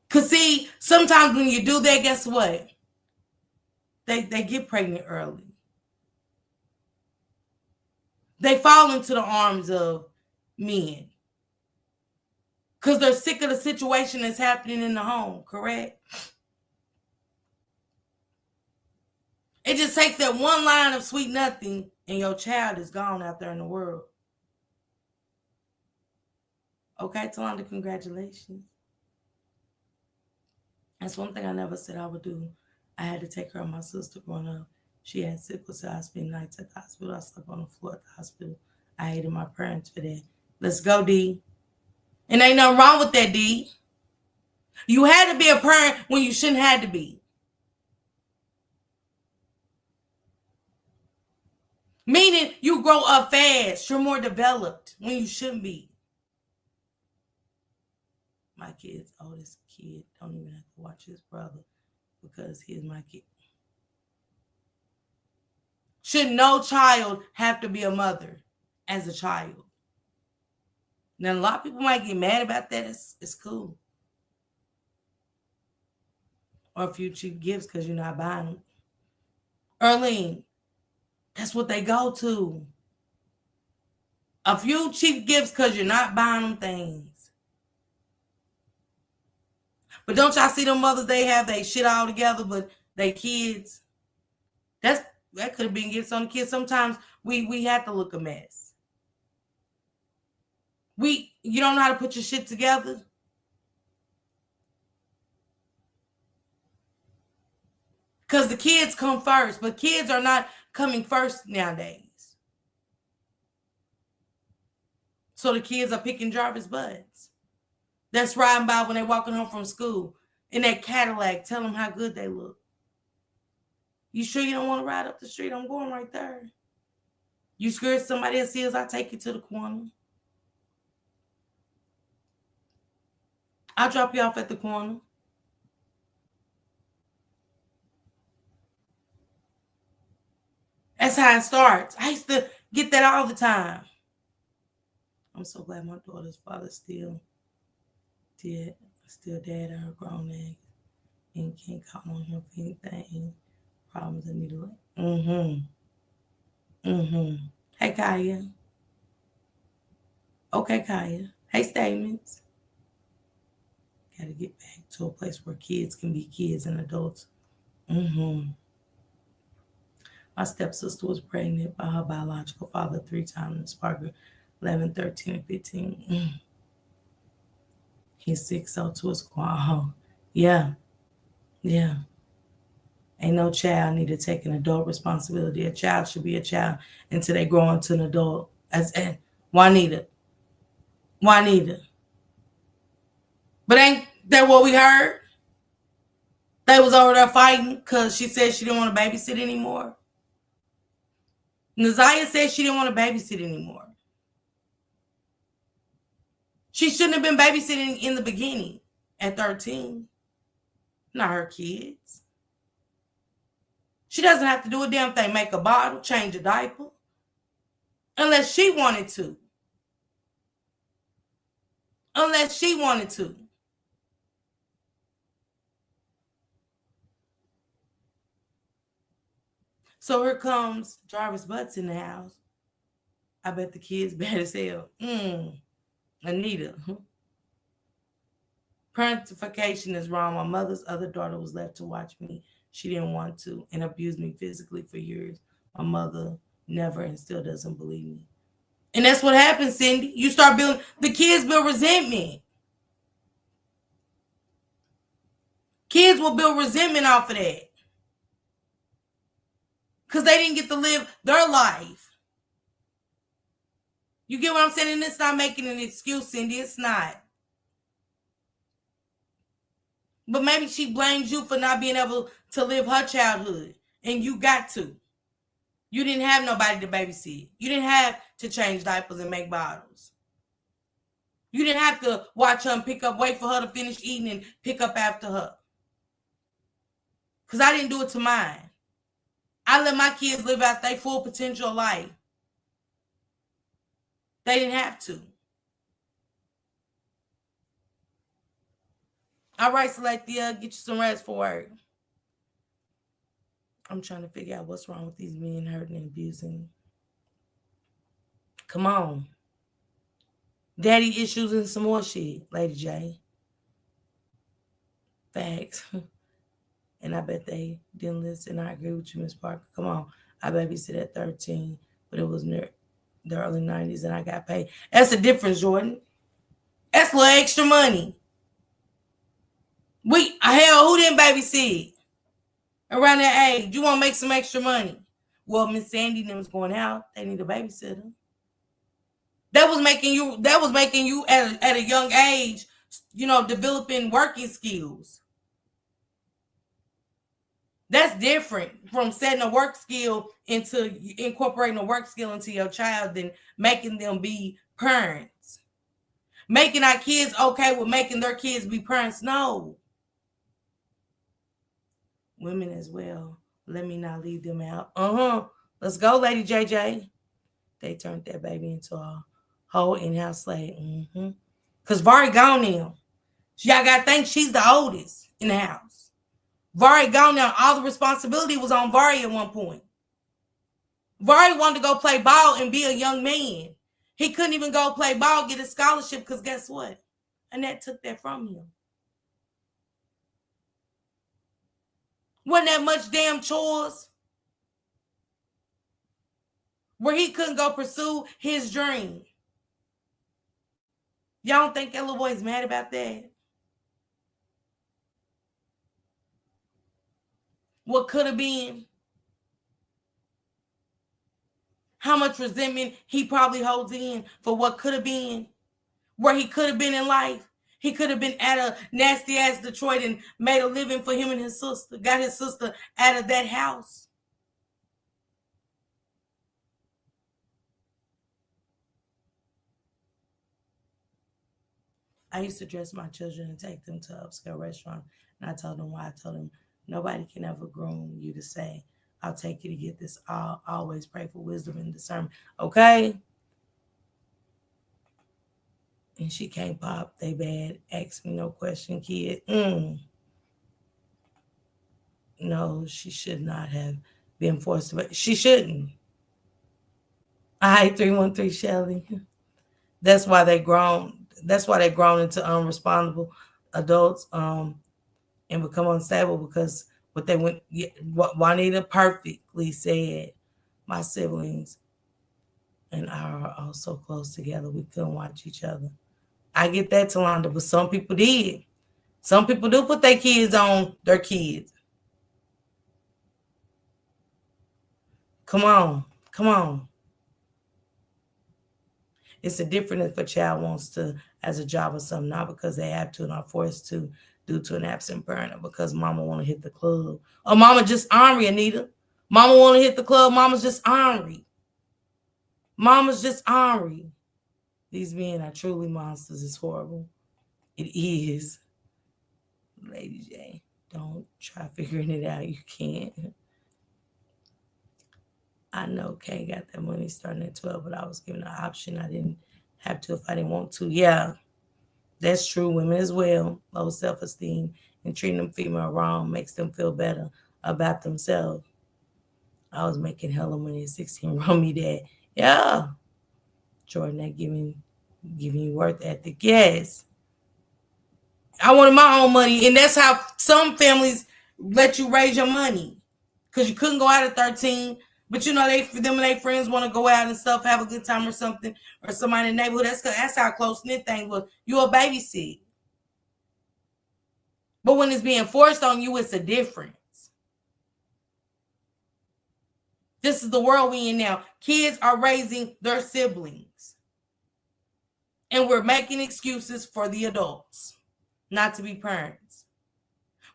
B: Because see, sometimes when you do that, guess what? They get pregnant early. They fall into the arms of men. Because they're sick of the situation that's happening in the home, correct? It just takes that one line of sweet nothing and your child is gone out there in the world. Okay, Talonda, congratulations. That's one thing I never said I would do. I had to take care of my sister growing up. She had sickle cell. I spent nights at the hospital. I slept on the floor at the hospital. I hated my parents for that. Let's go, D. And ain't nothing wrong with that, D. You had to be a parent when you shouldn't have to be. Meaning you grow up fast. You're more developed when you shouldn't be. My kid's oldest kid don't even have to watch his brother because he's my kid. Should no child have to be a mother as a child? Now, a lot of people might get mad about that. It's cool. Or a few cheap gifts because you're not buying them. Earlene, That's what they go to. A few cheap gifts because you're not buying them things. But don't y'all see them mothers, they have they shit all together, but they kids. That could have been gifts on the kids. Sometimes we have to look a mess. You don't know how to put your shit together. Because the kids come first, but kids are not coming first nowadays. So the kids are picking Jarvis butts. That's riding by when they're walking home from school in that Cadillac, tell them how good they look. You sure you don't want to ride up the street? I'm going right there. You scared somebody else sees, I'll take you to the corner. I'll drop you off at the corner. That's how it starts. I used to get that all the time. I'm so glad my daughter's father still dad at her grown age and can't count on him for anything. Problems that need to Hey, Kaya. Okay, Kaya. Hey, Statements. Got to get back to a place where kids can be kids and adults. My stepsister was pregnant by her biological father 3 times. Parker, 11, 13, and 15. He's 6, so to his squad. Yeah. Ain't no child need to take an adult responsibility. A child should be a child until they grow into an adult. Juanita. But ain't that what we heard? They was over there fighting because she said she didn't want to babysit anymore. Naziah said she didn't want to babysit anymore. She shouldn't have been babysitting in the beginning at 13. Not her kids. She doesn't have to do a damn thing. Make a bottle, change a diaper. Unless she wanted to. So here comes Jarvis Butts in the house. I bet the kids bad as hell. Anita. Parentification is wrong. My mother's other daughter was left to watch me. She didn't want to and abused me physically for years. My mother never and still doesn't believe me. And that's what happens, Cindy. You start building, the kids build resentment. Kids will build resentment off of that. Because they didn't get to live their life. You get what I'm saying? And it's not making an excuse, Cindy. It's not. But maybe she blames you for not being able to live her childhood. And you got to. You didn't have nobody to babysit. You didn't have to change diapers and make bottles. You didn't have to watch her and wait for her to finish eating and pick up after her. Because I didn't do it to mine. I let my kids live out their full potential life. They didn't have to. All right, Selectia, get you some rest for work. I'm trying to figure out what's wrong with these men hurting and abusing. Come on. Daddy issues and some more shit, Lady J. Facts. And I bet they didn't listen. I agree with you, Miss Parker. Come on. I babysit at 13, but it was near the early 90s and I got paid. That's the difference, Jordan. That's a little extra money. Hell, who didn't babysit around that age? You want to make some extra money? Well, Miss Sandy them was going out. They need a babysitter. That was making you at a young age, developing working skills. That's different from setting a work skill into incorporating a work skill into your child than making them be parents. Making our kids okay with making their kids be parents. No. Women as well. Let me not leave them out. Let's go, Lady JJ. They turned that baby into a whole in-house slave. Because Vari gone now. Y'all got to think she's the oldest in the house. Vari gone now. All the responsibility was on Vari at one point. Vari wanted to go play ball and be a young man. He couldn't even go play ball, get a scholarship, because guess what? Annette took that from him. Wasn't that much damn chores where he couldn't go pursue his dream? Y'all don't think that little boy's mad about that? What could have been? How much resentment he probably holds in for what could have been, where he could have been in life. He could have been at a nasty ass Detroit and made a living for him and his sister, got his sister out of that house. I used to dress my children and take them to upscale restaurants. And I told them why. I told them nobody can ever groom you to say, I'll take you to get this. I'll always pray for wisdom and discernment. Okay? And she can't pop. They bad. Ask me no question, kid. No, she should not have been forced to. She shouldn't. All right, 313 Shelly. That's why they grown. That's why they grown into unresponsible adults and become unstable, because what they went. What Juanita perfectly said. My siblings and I are all so close together. We couldn't watch each other. I get that, Talonda, but some people did. Some people do put their kids on their kids. Come on. Come on. It's a difference if a child wants to as a job or something, not because they have to and are forced to due to an absent parent, or because mama want to hit the club. Or mama just ornery, Anita. Mama want to hit the club. Mama's just ornery. Mama's just ornery. These men are truly monsters. It's horrible. It is. Lady J, don't try figuring it out. You can't. I know Kay got that money starting at 12, but I was given an option. I didn't have to if I didn't want to. Yeah, that's true. Women as well. Low self-esteem and treating them female wrong makes them feel better about themselves. I was making hella money at 16. Run me that. Yeah. Jordan, that giving you worth ethic. Yes. I wanted my own money. And that's how some families let you raise your money. Because you couldn't go out at 13. But them and their friends want to go out and stuff, have a good time or something, or somebody in the neighborhood. That's how close-knit thing was. You a babysit. But when it's being forced on you, it's a difference. This is the world we in now. Kids are raising their siblings. And we're making excuses for the adults not to be parents.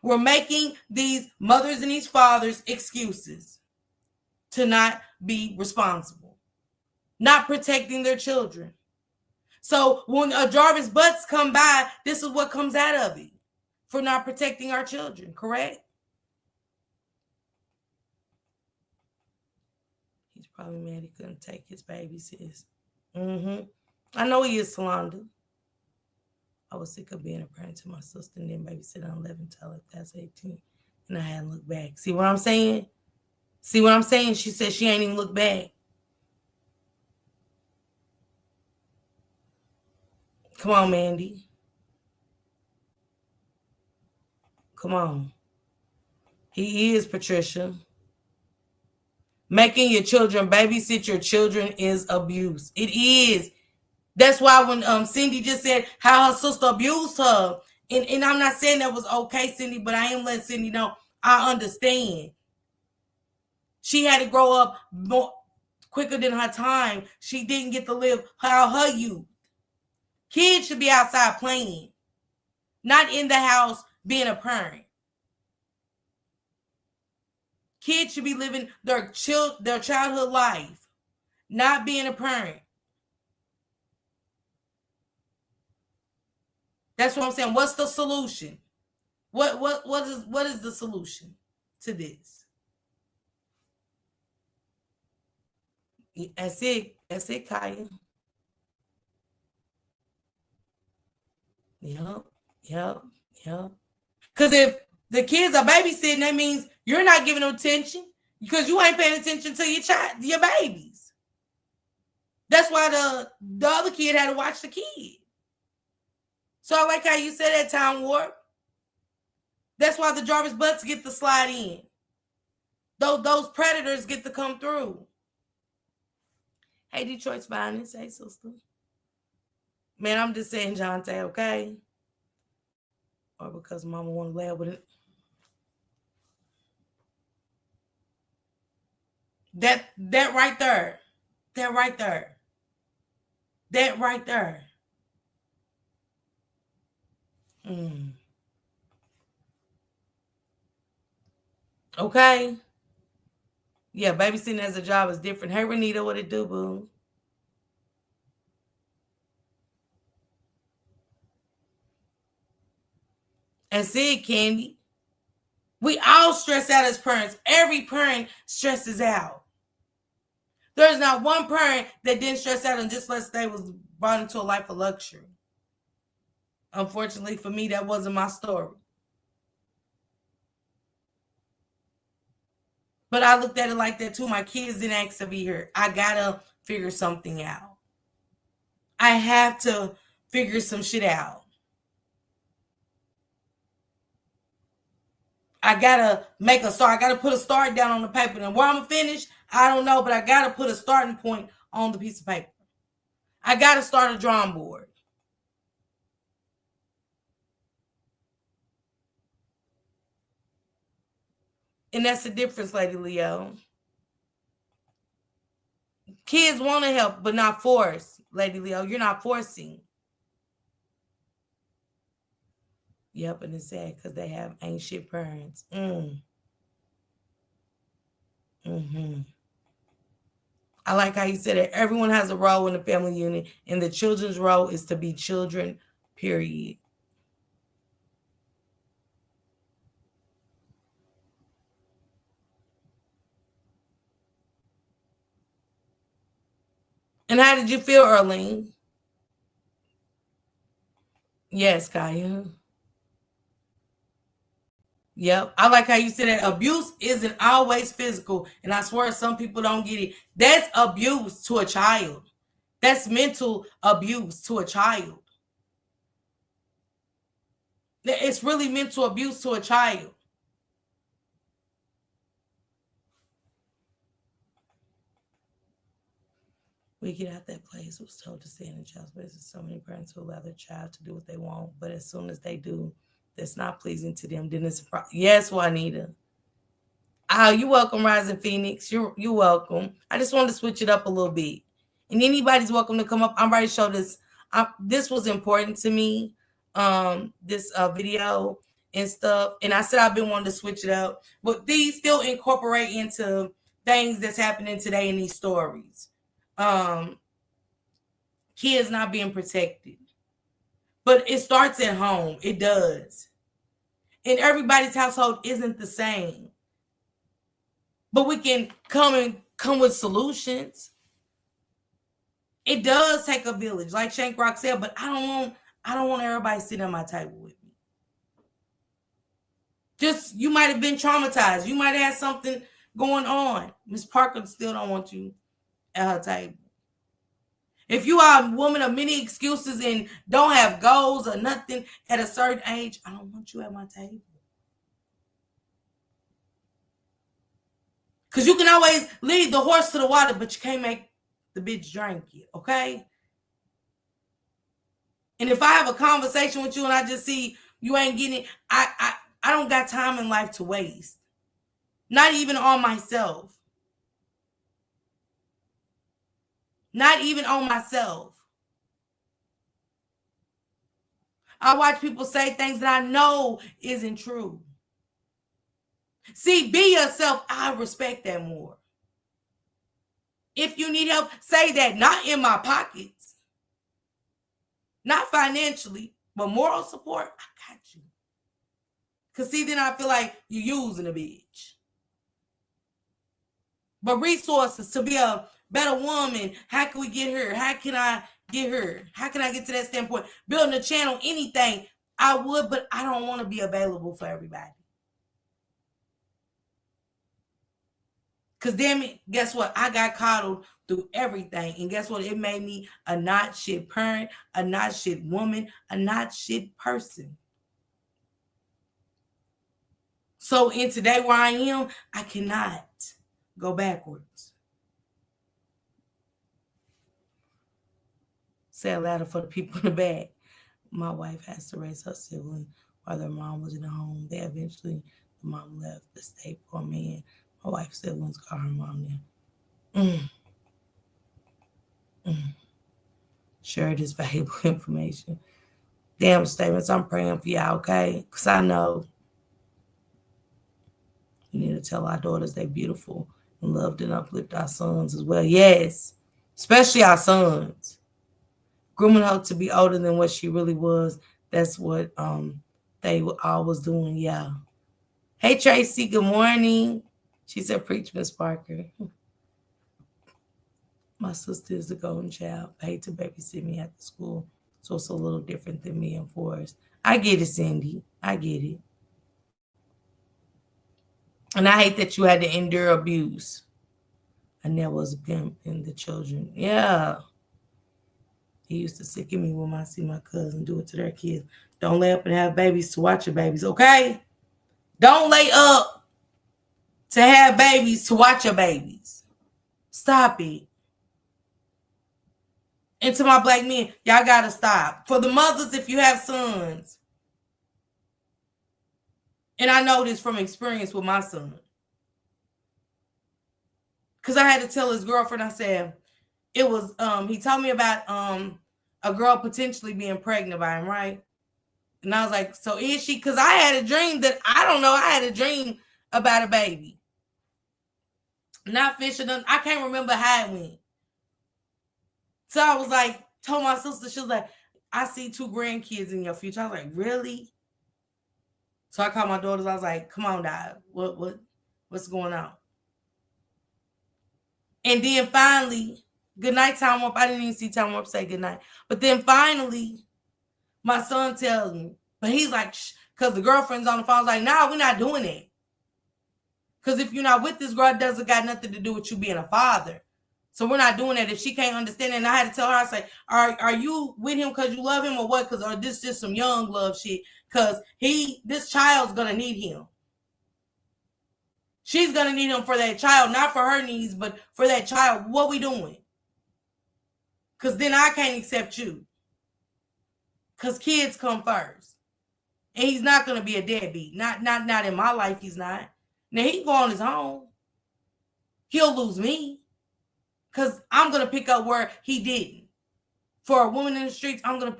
B: We're making these mothers and these fathers excuses to not be responsible, not protecting their children. So when a Jarvis Butts come by, this is what comes out of it for not protecting our children, correct? He's probably mad he couldn't take his baby, sis. I know he is, Solanda. I was sick of being a parent to my sister and then babysit on 11 till I was 18. And I hadn't looked back. See what I'm saying? She said she ain't even looked back. Come on, Mandy. Come on. He is, Patricia. Making your children babysit your children is abuse. It is. That's why when Cindy just said how her sister abused her, and I'm not saying that was okay, Cindy, but I am letting Cindy know I understand. She had to grow up more quicker than her time. She didn't get to live her youth. Kids should be outside playing, not in the house being a parent. Kids should be living their childhood life, not being a parent. That's what I'm saying. What's the solution? What is the solution to this? That's it, Kaya. Yep. Because if the kids are babysitting, that means you're not giving them attention. Because you ain't paying attention to your babies. That's why the other kid had to watch the kid. So I like how you said that, Time Warp. That's why the Jarvis Butts get to slide in. Those predators get to come through. Hey, Detroit's finest. Hey, sister. Man, I'm just saying, Jonte, okay? Or because mama want to laugh with it. That right there. That right there. That right there. Okay. Yeah, babysitting as a job is different. Hey, Renita, what it do, boo? And see it, Candy. We all stress out as parents. Every parent stresses out. There's not one parent that didn't stress out and just let's say was brought into a life of luxury. Unfortunately for me, that wasn't my story. But I looked at it like that too. My kids didn't ask to be here. I gotta figure something out. I have to figure some shit out. I gotta make a start. I gotta put a start down on the paper. And where I'm gonna finish, I don't know, but I gotta put a starting point on the piece of paper. I gotta start a drawing board. And that's the difference, Lady Leo. Kids want to help, but not force, Lady Leo. You're not forcing. Yep, and it's sad because they have ain't shit parents. I like how you said it. Everyone has a role in the family unit, and the children's role is to be children, period. And how did you feel, Earlene? Yes, Kaya. Yep. I like how you said that abuse isn't always physical. And I swear some people don't get it. That's abuse to a child. That's mental abuse to a child. It's really mental abuse to a child. We get out that place, was told to stay in the child's place. There's so many parents who allow their child to do what they want, but as soon as they do, that's not pleasing to them, then it's a problem. Yes, Juanita. Oh, you're welcome, Rising Phoenix. You're welcome. I just wanted to switch it up a little bit. And anybody's welcome to come up. I'm ready to show this. This was important to me, this video and stuff. And I said I've been wanting to switch it up. But these still incorporate into things that's happening today in these stories. Kids not being protected. But it starts at home. It does. And everybody's household isn't the same. But we can come with solutions. It does take a village, like Shank Rock said, but I don't want everybody sitting at my table with me. Just, you might have been traumatized. You might have had something going on. Miss Parker still don't want you at her table. If you are a woman of many excuses and don't have goals or nothing at a certain age, I don't want you at my table. Because you can always lead the horse to the water, but you can't make the bitch drink it, okay? And if I have a conversation with you and I just see you ain't getting it, I don't got time in life to waste. Not even on myself. Not even on myself. I watch people say things that I know isn't true. See, be yourself. I respect that more. If you need help, say that. Not in my pockets. Not financially, but moral support, I got you. Because see, then I feel like you're using a bitch. But resources to be a better woman, how can we get her? How can I get her? How can I get to that standpoint? Building a channel, anything, I would, but I don't want to be available for everybody. Because damn it, guess what? I got coddled through everything. And guess what? It made me a not shit parent, a not shit woman, a not shit person. So in today where I am, I cannot go backwards. Say it louder for the people in the back. My wife has to raise her sibling while their mom was in the home. They eventually, the mom left the state for a man. My wife's siblings call her mom now. Share this valuable information. Damn statements. I'm praying for y'all, okay? Because I know we need to tell our daughters they're beautiful and loved and uplift our sons as well. Yes, especially our sons. Grooming her to be older than what she really was. That's what they were always doing. Yeah. Hey Tracy, good morning. She said, "Preach, Miss Parker." My sister is the golden child, paid to babysit me at the school, so it's a little different than me and Forrest. I get it, Cindy. I get it. And I hate that you had to endure abuse. And there was a pimp in the children. Yeah. He used to sicken me when I see my cousin do it to their kids. Don't lay up and have babies to watch your babies, okay? Don't lay up to have babies to watch your babies. Stop it. And to my black men, y'all got to stop. For the mothers, if you have sons, and I know this from experience with my son, because I had to tell his girlfriend, I said, it was, he told me about a girl potentially being pregnant by him, right? And I was like, so is she? Because I had a dream that, I don't know, I had a dream about a baby. Not fishing, I can't remember how it went. So I was like, told my sister, she was like, I see 2 grandkids in your future. I was like, really? So I called my daughters. I was like, come on, Dad. What's going on? And then finally, good night, Tom Up. I didn't even see Tom Up say good night. But then finally, my son tells me, but he's like, shh, because the girlfriend's on the phone. I was like, nah, we're not doing it. Because if you're not with this girl, it doesn't got nothing to do with you being a father. So we're not doing that. If she can't understand it, and I had to tell her, I say, are you with him because you love him or what? Because or this just some young love shit. Because this child's gonna need him. She's gonna need him for that child, not for her needs, but for that child. What we doing? Because then I can't accept you. Because kids come first. And he's not gonna be a deadbeat. Not in my life, he's not. Now he can go on his own. He'll lose me. Because I'm going to pick up where he didn't. For a woman in the streets, I'm going to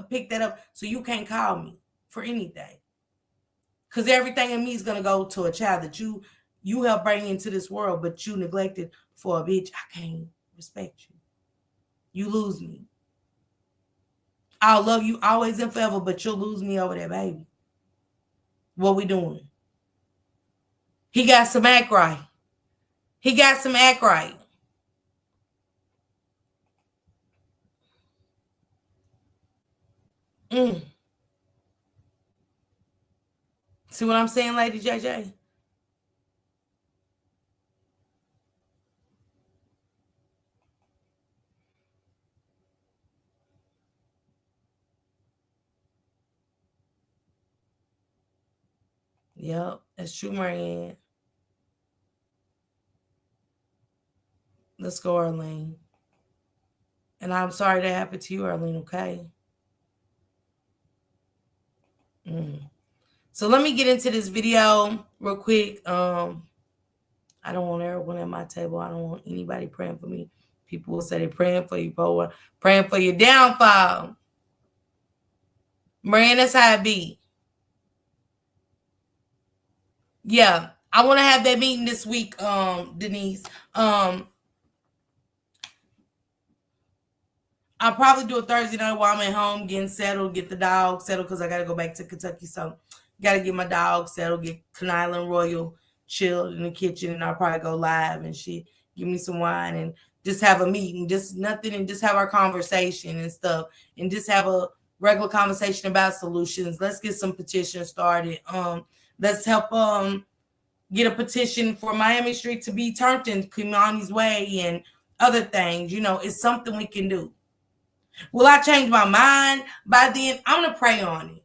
B: pick that up so you can't call me for anything. Because everything in me is going to go to a child that you helped bring into this world, but you neglected for a bitch. I can't respect you. You lose me. I'll love you always and forever, but you'll lose me over that baby. What we doing? He got some act right. He got some act right. See what I'm saying, Lady JJ? Yep, that's true, Marianne. Let's go, Arlene. And I'm sorry that happened to you, Arlene, okay? So let me get into this video real quick. I don't want everyone at my table. I don't want anybody praying for me. People will say they're praying for you, bro. Praying for your downfall. Marianne, that's how it be. Yeah, I want to have that meeting this week, Denise. I'll probably do a Thursday night while I'm at home getting settled, get the dog settled because I got to go back to Kentucky. So got to get my dog settled, get Island Royal chilled in the kitchen, and I'll probably go live and shit, give me some wine and just have a meeting, just nothing, and just have our conversation and stuff, and just have a regular conversation about solutions. Let's get some petitions started. Let's help get a petition for Miami Street to be turned in Kimani's Way and other things. You know, it's something we can do. Will I change my mind by then? I'm going to pray on it.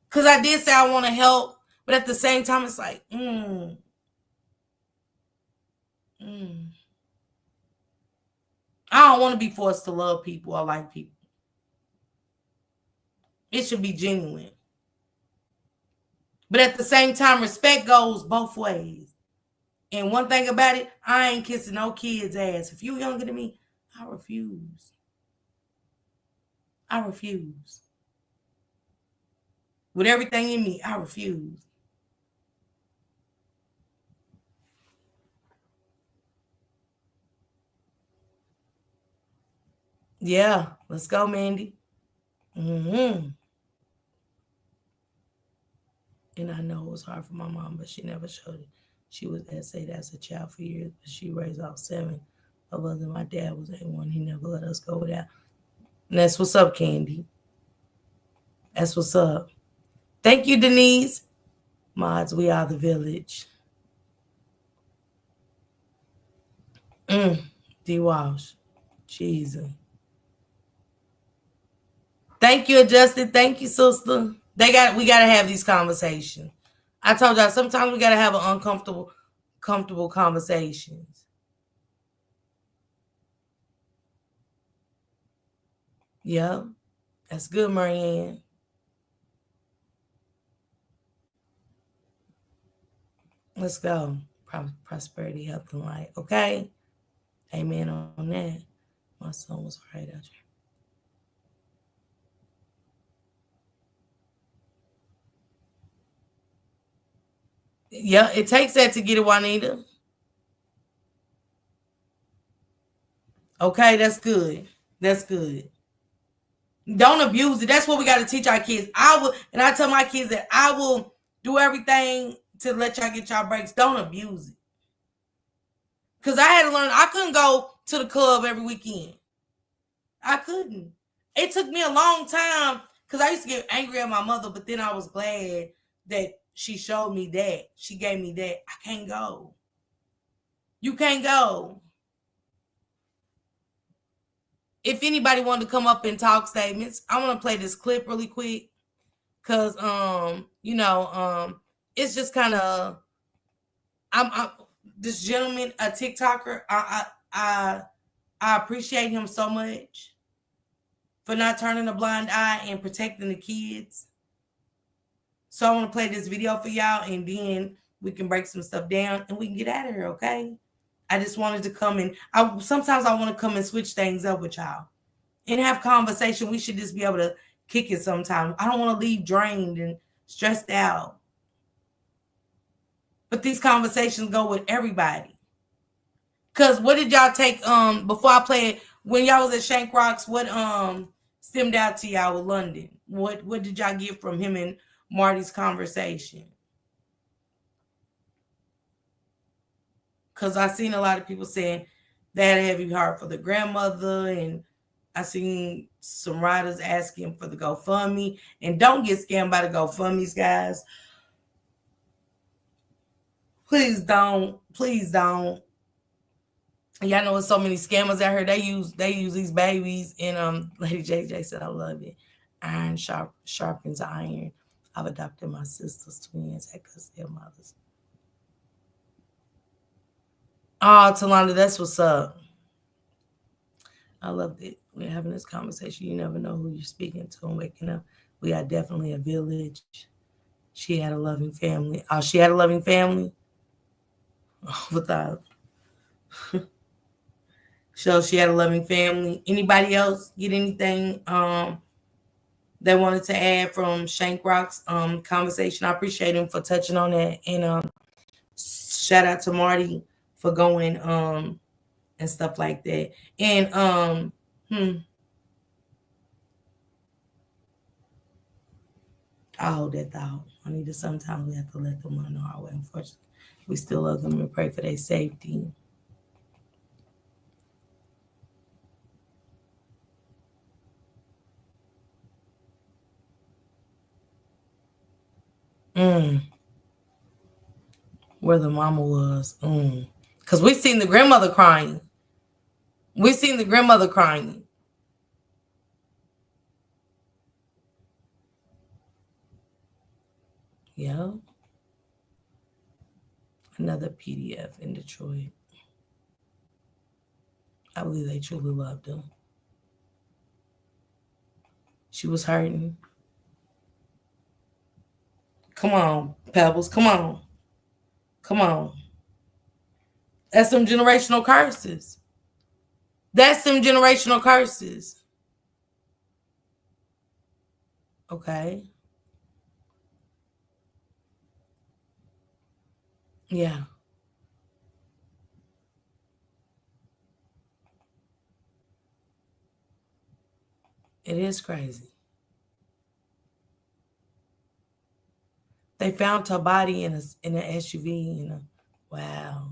B: Because I did say I want to help, but at the same time, it's like, I don't want to be forced to love people or like people. It should be genuine. But at the same time, respect goes both ways. And one thing about it, I ain't kissing no kid's ass. If you younger than me, I refuse. I refuse. With everything in me, I refuse. Yeah, let's go, Mandy. And I know it was hard for my mom, but she never showed it. She was essayed as a child for years, but she raised all 7 of us, and my dad was A1. He never let us go without. And that's what's up, Candy. That's what's up. Thank you, Denise. Mods, we are the village. D. Walsh. Jesus. Thank you, Justin. Thank you, sister. We gotta have these conversations. I told y'all sometimes we gotta have an comfortable conversations. Yeah, that's good, Marianne. Let's go. Prosperity, health, and light. Okay. Amen on that. My son was right out there. Yeah, it takes that to get it, Juanita. Okay, that's good. That's good. Don't abuse it. That's what we got to teach our kids. I tell my kids that I will do everything to let y'all get y'all breaks. Don't abuse it. Because I had to learn, I couldn't go to the club every weekend. I couldn't. It took me a long time because I used to get angry at my mother, but then I was glad that she showed me that. She gave me that. I can't go. You can't go. If anybody wanted to come up and talk statements, I want to play this clip really quick. Cause it's just kind of I'm this gentleman, a TikToker. I appreciate him so much for not turning a blind eye and protecting the kids. So I want to play this video for y'all, and then we can break some stuff down and we can get out of here, okay? I just wanted to come and sometimes I want to come and switch things up with y'all and have conversation. We should just be able to kick it sometime. I don't want to leave drained and stressed out. But these conversations go with everybody. Cause what did y'all take before I play it? When y'all was at Shank Rocks, what stemmed out to y'all with London? What did y'all get from him and Marty's conversation? Cause I seen a lot of people saying they had a heavy heart for the grandmother, and I seen some writers asking for the GoFundMe. And don't get scammed by the GoFundMes, guys. Please don't. Please don't. Y'all know there's so many scammers out here. They use these babies. And Lady JJ said, I love it. Iron sharpens iron. I've adopted my sister's twins because they're mothers. Oh, Talanda, that's what's up. I loved it. We're having this conversation. You never know who you're speaking to and waking up. We are definitely a village. She had a loving family. Oh, she had a loving family? Oh, without. So she had a loving family. Anybody else get anything they wanted to add from Shank Rock's conversation? I appreciate him for touching on that. And shout out to Marty for going and stuff like that. And I hold that thought. I need to sometimes we have to let them run the hard way. Unfortunately, we still love them and pray for their safety. where the mama was. Because we seen the grandmother crying. We seen the grandmother crying. Yeah. Another PDF in Detroit. I believe they truly loved him. She was hurting. Come on, Pebbles. Come on. Come on. That's some generational curses. That's some generational curses. Okay. Yeah. It is crazy. They found her body in an SUV. Wow.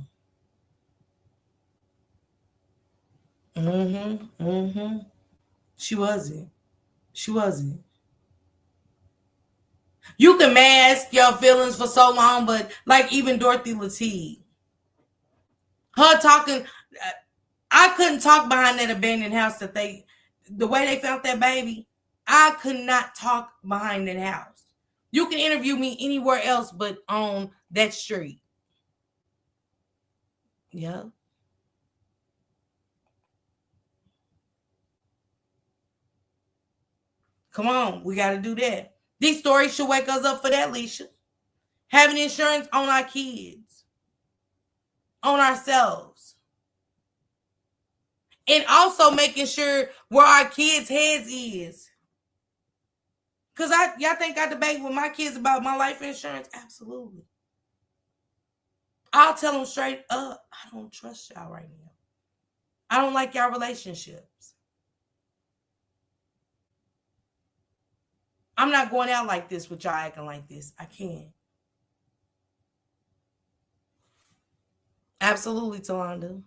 B: Mm-hmm. Mm-hmm. She wasn't. She wasn't. You can mask your feelings for so long, but like even Dorothy Lateef, her talking, I couldn't talk behind that abandoned house the way they found that baby. I could not talk behind that house. You can interview me anywhere else but on that street. Yeah. Come on, we got to do that. These stories should wake us up for that, Leisha. Having insurance on our kids, on ourselves, and also making sure where our kids' heads is. Cause y'all think I debate with my kids about my life insurance? Absolutely. I'll tell them straight up, I don't trust y'all right now. I don't like y'all relationships. I'm not going out like this with y'all acting like this. I can't. Absolutely, Talonda.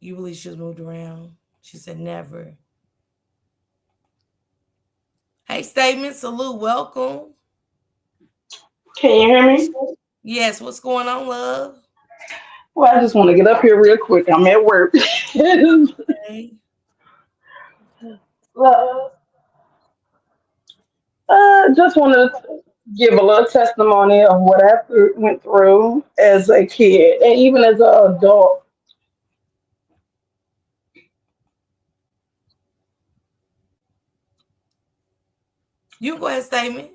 B: You believe she's moved around? She said never. Hey, statement, salute, welcome.
C: Can you hear me?
B: Yes, what's going on, love?
C: Well, I just want to get up here real quick. I'm at work.
B: Hey.
C: uh, just want to give a little testimony of what I went through as a kid and even as an adult.
B: You go ahead, statement.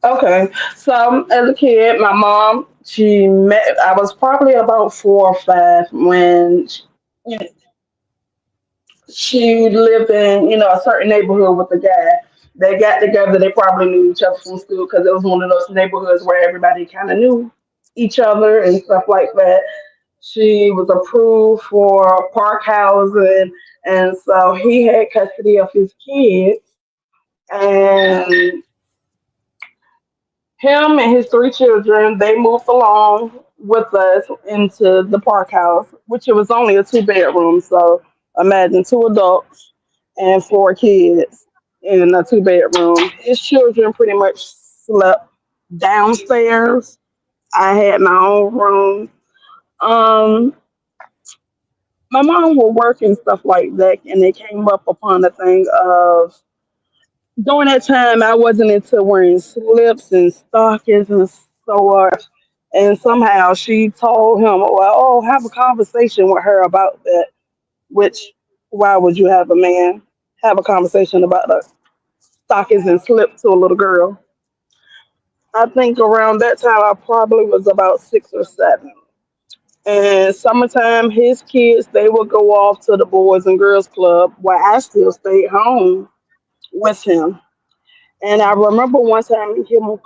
C: Okay, so as a kid, my mom, she met, I was probably about 4 or 5 when she lived in, a certain neighborhood with a guy. They got together. They probably knew each other from school because it was one of those neighborhoods where everybody kind of knew each other and stuff like that. She was approved for park housing, and so he had custody of his kids. And him and his 3 children, they moved along with us into the park house, which it was only a 2 bedroom. So imagine 2 adults and 4 kids in a 2 bedroom. His children pretty much slept downstairs. I had my own room. Um, my mom would work and stuff like that, and they came up upon the thing of during that time I wasn't into wearing slips and stockings and so on. And somehow she told him, well, oh, have a conversation with her about that. Which, why would you have a man have a conversation about the stockings and slips to a little girl? I think around that time I probably was about 6 or 7. And summertime, his kids, they would go off to the Boys and Girls Club while I still stayed home with him. And I remember one time him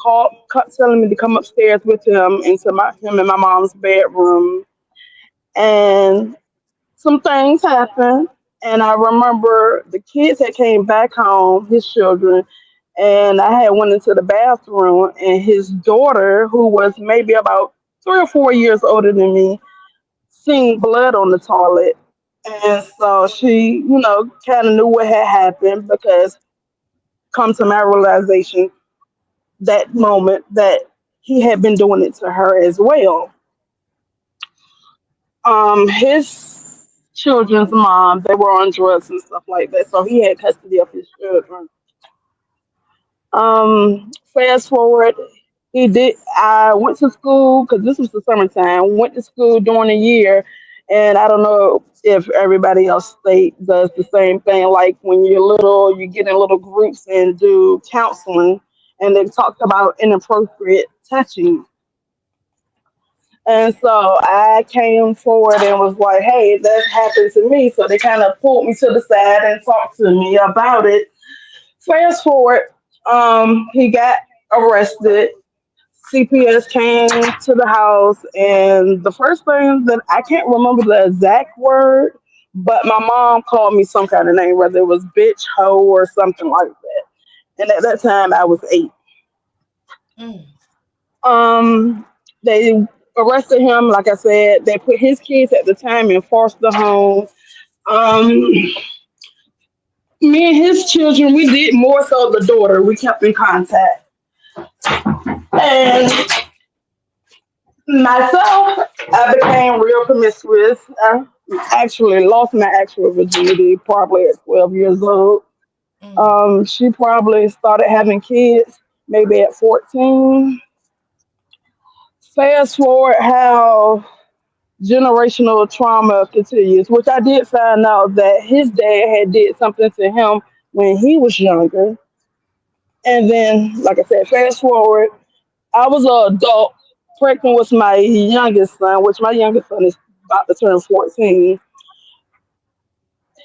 C: telling me to come upstairs with him into him and my mom's bedroom. And some things happened. And I remember the kids that came back home, his children, and I had went into the bathroom, and his daughter, who was maybe about 3 or 4 years older than me, seen blood on the toilet. And so she, kind of knew what had happened because come to my realization, that moment that he had been doing it to her as well. His children's mom, they were on drugs and stuff like that, so he had custody of his children. Fast forward, he did. I went to school because this was the summertime. Went to school during the year, and I don't know if everybody else state does the same thing. Like when you're little, you get in little groups and do counseling, and they talked about inappropriate touching. And so I came forward and was like, "Hey, that happened to me." So they kind of pulled me to the side and talked to me about it. Fast forward, he got arrested. CPS came to the house, and the first thing that I can't remember the exact word, but my mom called me some kind of name, whether it was bitch, hoe, or something like that. And at that time, I was 8.
B: Mm.
C: They arrested him. Like I said, they put his kids at the time in foster home. Um, Me and his children, we did more so the daughter. We kept in contact. And myself, I became real promiscuous. I actually lost my actual virginity probably at 12 years old.
B: Mm.
C: She probably started having kids maybe at 14. Fast forward how generational trauma continues, which I did find out that his dad had did something to him when he was younger. And then, like I said, fast forward, I was an adult, pregnant with my youngest son, which my youngest son is about to turn 14.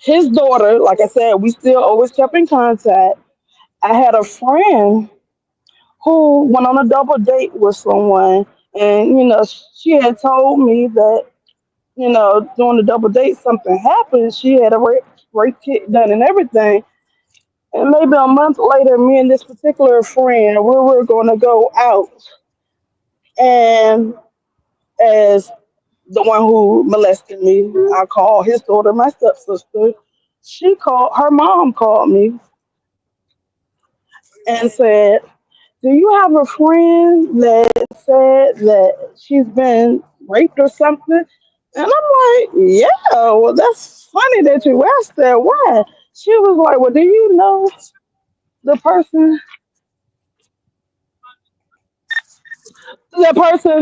C: His daughter, like I said, we still always kept in contact. I had a friend who went on a double date with someone, and she had told me that during the double date something happened. She had a rape kit done and everything. And maybe a month later, me and this particular friend, we were going to go out, and as the one who molested me, I called his daughter my stepsister. Her mom called me and said, "Do you have a friend that said that she's been raped or something?" And I'm like, "Yeah, well, that's funny that you asked that. Why?" She was like, "Well, do you know the person,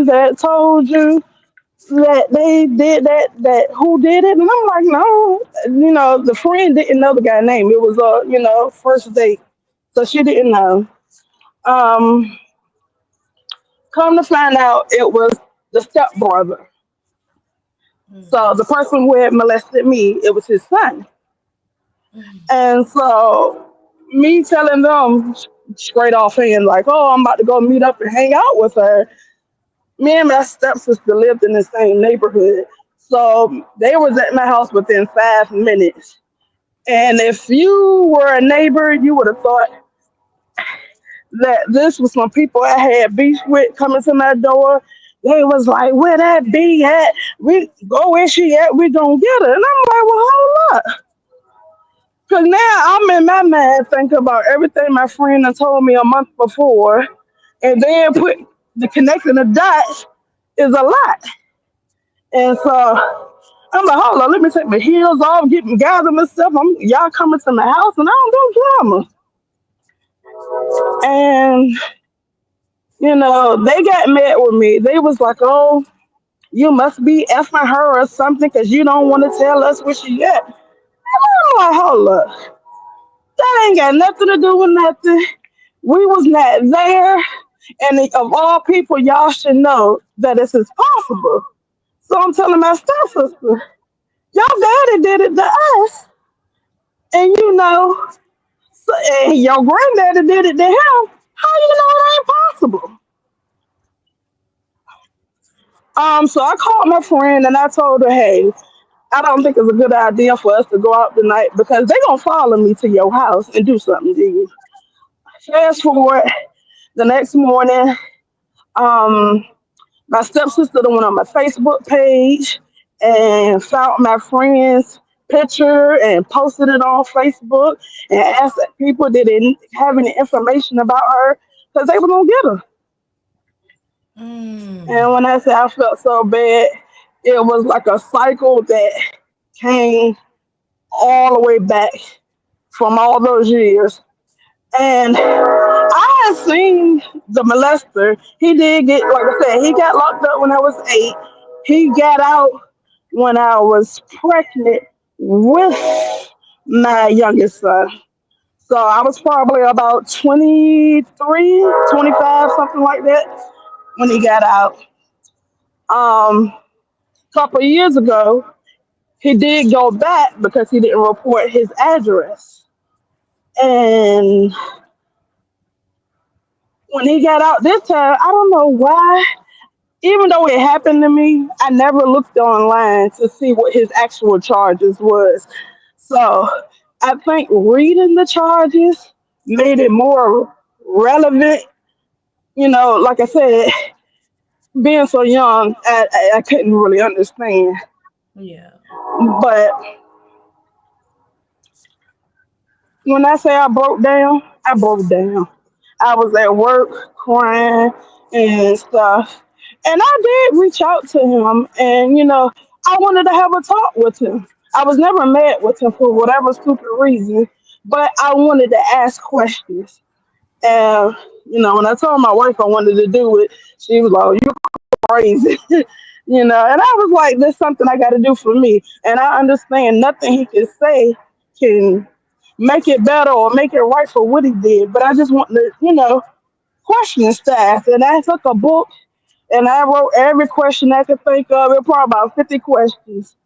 C: that told you that they did that who did it?" And I'm like, "No, the friend didn't know the guy's name. It was a first date, so she didn't know." Um, Come to find out, it was the stepbrother. So
B: Mm.
C: the person who had molested me, it was his son.
B: Mm.
C: And so me telling them straight off hand, like, "Oh, I'm about to go meet up and hang out with her." Me and my stepsister lived in the same neighborhood. So they was at my house within 5 minutes. And if you were a neighbor, you would have thought that this was some people I had beef with coming to my door. They was like, "Where that be at? We go where she at, we gonna get her." And I'm like, "Well, hold up." Cause now I'm in my mind thinking about everything my friend had told me a month before, and then put the connecting the dots is a lot. And so I'm like, "Hold on, let me take my heels off, gather myself. Y'all coming to my house, and I don't do drama." And they got mad with me. They was like, "Oh, you must be effing her or something because you don't want to tell us where she at." And I'm like, "Hold up, that ain't got nothing to do with nothing. We was not there, and of all people, y'all should know that this is possible." So I'm telling my stepsister, "Y'all daddy did it to us, and so, and your granddaddy did it to him. How you know it ain't possible?" So I called my friend and I told her, "Hey, I don't think it's a good idea for us to go out tonight because they gonna follow me to your house and do something to you." Fast forward the next morning, um, my stepsister went on my Facebook page and found my friend's picture and posted it on Facebook and asked that people did not have any information about her. because they was gonna get her.
B: Mm.
C: And when I say I felt so bad, it was like a cycle that came all the way back from all those years. And I had seen the molester. He did get, like I said, he got locked up when I was 8. He got out when I was pregnant with my youngest son. So I was probably about 23, 25, something like that when he got out. Couple of years ago, he did go back because he didn't report his address. And when he got out this time, I don't know why. Even though it happened to me, I never looked online to see what his actual charges was. So I think reading the charges made it more relevant. Like I said, being so young, I couldn't really understand.
B: Yeah.
C: But when I say I broke down. I was at work crying and stuff. And I did reach out to him and, I wanted to have a talk with him. I was never mad with him for whatever stupid reason, but I wanted to ask questions. And, when I told my wife I wanted to do it, she was like, "You crazy." And I was like, "There's something I got to do for me." And I understand nothing he can say can make it better or make it right for what he did. But I just want to, question staff. And I took a book and I wrote every question I could think of. It probably about 50 questions.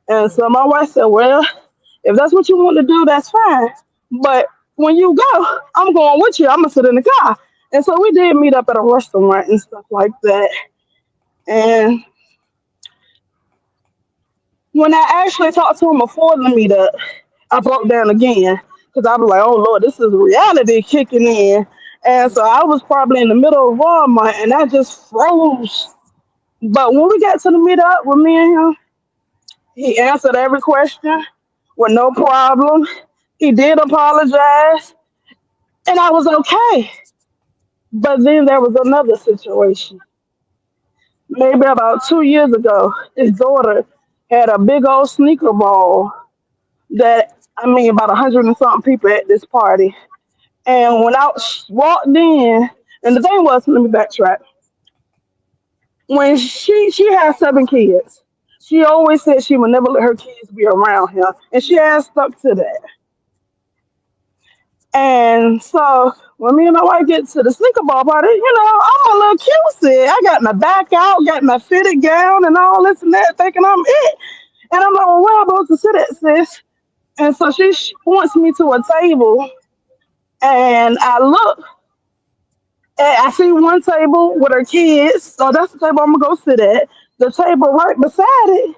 C: And so my wife said, "Well, if that's what you want to do, that's fine. But when you go, I'm going with you. I'm gonna sit in the car." And so we did meet up at a restaurant and stuff like that. And when I actually talked to him before the meetup, I broke down again because I was like, "Oh Lord, this is reality kicking in." And so I was probably in the middle of Walmart and I just froze. But when we got to the meetup with me and him, he answered every question with no problem. He did apologize and I was okay. But then there was another situation. Maybe about 2 years ago, his daughter had a big old sneaker ball that, I mean, about 100 and something people at this party. And when I walked in, and the thing was, let me backtrack. When she has 7 kids, she always said she would never let her kids be around him, and she has stuck to that. And so when me and my wife get to the sneaker ball party, I'm a little cutesy. I got my back out, got my fitted gown, and all this and that, thinking I'm it. And I'm like, "Well, where am I supposed to sit at, sis?" And so she points me to a table, and I see one table with her kids, so that's the table I'm gonna go sit at. The table right beside it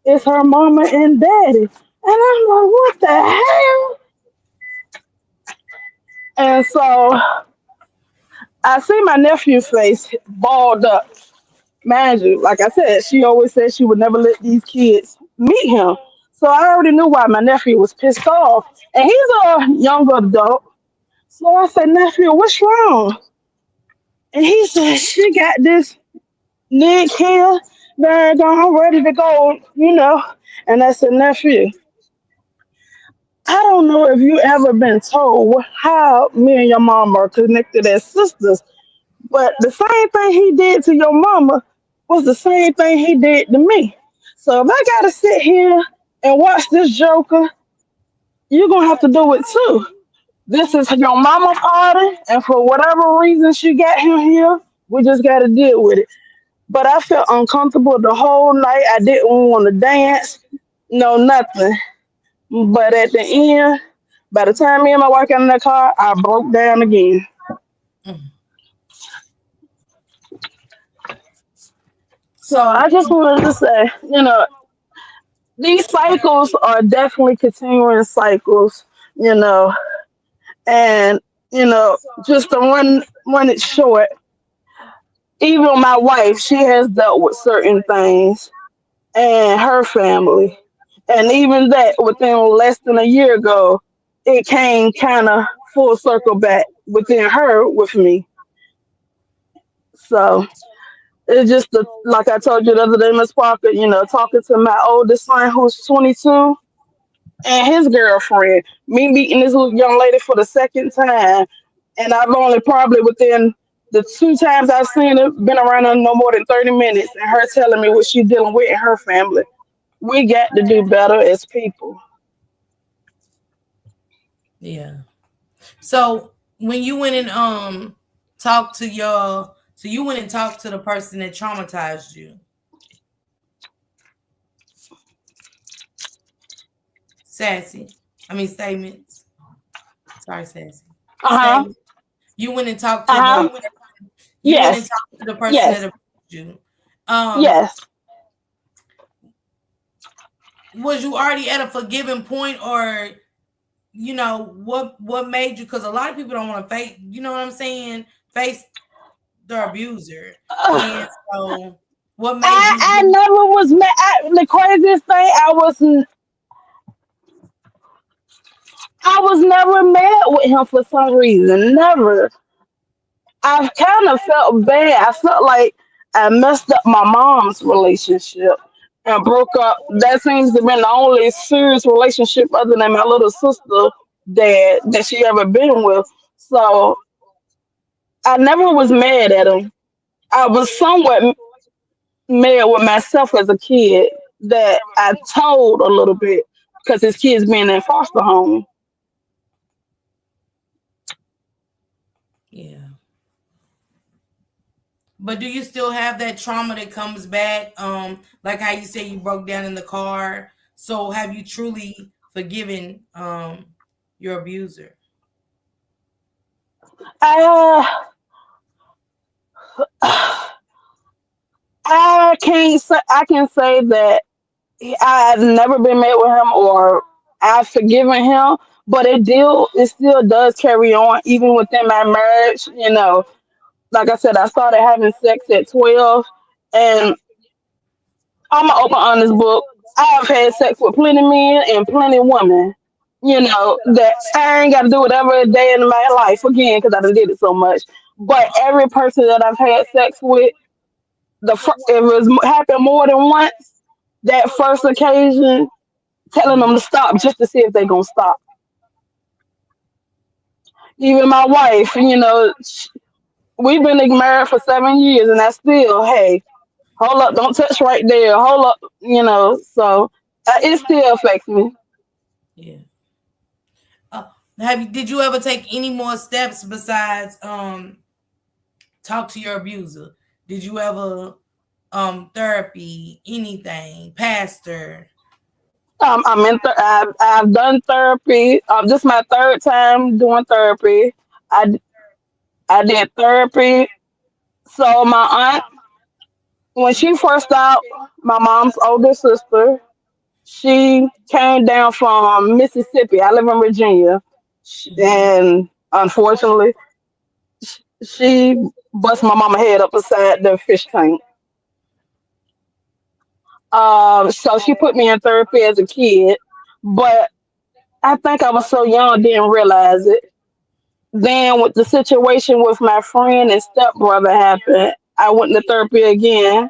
C: is her mama and daddy. And I'm like, "What the hell?" And so I see my nephew's face balled up. Mind you, like I said, she always said she would never let these kids meet him. So I already knew why my nephew was pissed off. And he's a younger adult. So I said, "Nephew, what's wrong?" And he said, "She got this Nick here, they're gone, ready to go. And I said, "Nephew, I don't know if you ever been told how me and your mom are connected as sisters, but the same thing he did to your mama was the same thing he did to me. So if I gotta sit here and watch this joker, you're gonna have to do it too. This is your mama party, and for whatever reason she got him here, we just gotta deal with it." But I felt uncomfortable the whole night. I didn't want to dance, no nothing. But at the end, by the time me and my wife got in the car, I broke down again.
B: Mm.
C: So
B: So,
C: I just wanted to say, these cycles are definitely continuing cycles, you know, and just to run it short, even my wife, she has dealt with certain things and her family. And even that within less than a year ago, it came kind of full circle back within her with me. So it's just like I told you the other day, Miss Parker. Talking to my oldest son who's 22 and his girlfriend. Me meeting this little young lady for the second time, and I've only probably within the two times I've seen her been around her no more than 30 minutes, and her telling me what she's dealing with in her family. We got to do better as people.
B: Yeah. So when you went and talked to your so you went and talked to the person that traumatized you. Sassy. I mean statements. Sorry, Sassy.
C: Uh huh.
B: Statement. You went and talked to
C: Uh
B: the
C: huh.
B: you went and
C: Yes.
B: talked to the person that
C: Yes.
B: abused you. Um,
C: Yes.
B: was you already at a forgiving point, or what made you? Because a lot of people don't want to face. You know what I'm saying? Face the abuser, and
C: Ugh.
B: so what made you
C: I
B: really?
C: never was mad. The craziest thing, I was never mad with him for some reason. Never. I kind of felt bad. I felt like I messed up my mom's relationship and broke up. That seems to have been the only serious relationship other than my little sister that she ever been with. So I never was mad at him. I was somewhat mad with myself as a kid that I told a little bit because his kids being in foster home.
B: Yeah, but do you still have that trauma that comes back? Like how you say you broke down in the car. So have you truly forgiven your abuser?
C: I I can't say I can say that I've never been mad with him or I've forgiven him, but it still does carry on even within my marriage. Like I said, I started having sex at 12, and I'm an open, honest book. I've had sex with plenty men and plenty women. That I ain't got to do it every day in my life again because I done did it so much. But every person that I've had sex with, it was happened more than once. That first occasion, telling them to stop just to see if they gonna stop. Even my wife, we've been married for 7 years, and I still, hey, hold up, don't touch right there, hold up, So it still affects me.
B: Yeah. Uh, did you ever take any more steps besides talk to your abuser? Did you ever therapy, anything, pastor?
C: I've done therapy. This is my third time doing therapy. I I did therapy. So my aunt, when she first out, my mom's older sister, she came down from Mississippi. I live in Virginia,
B: Mhm.
C: and unfortunately, she bust my mama head up beside the fish tank. So she put me in therapy as a kid, but I think I was so young, didn't realize it. Then, with the situation with my friend and stepbrother happened, I went to therapy again,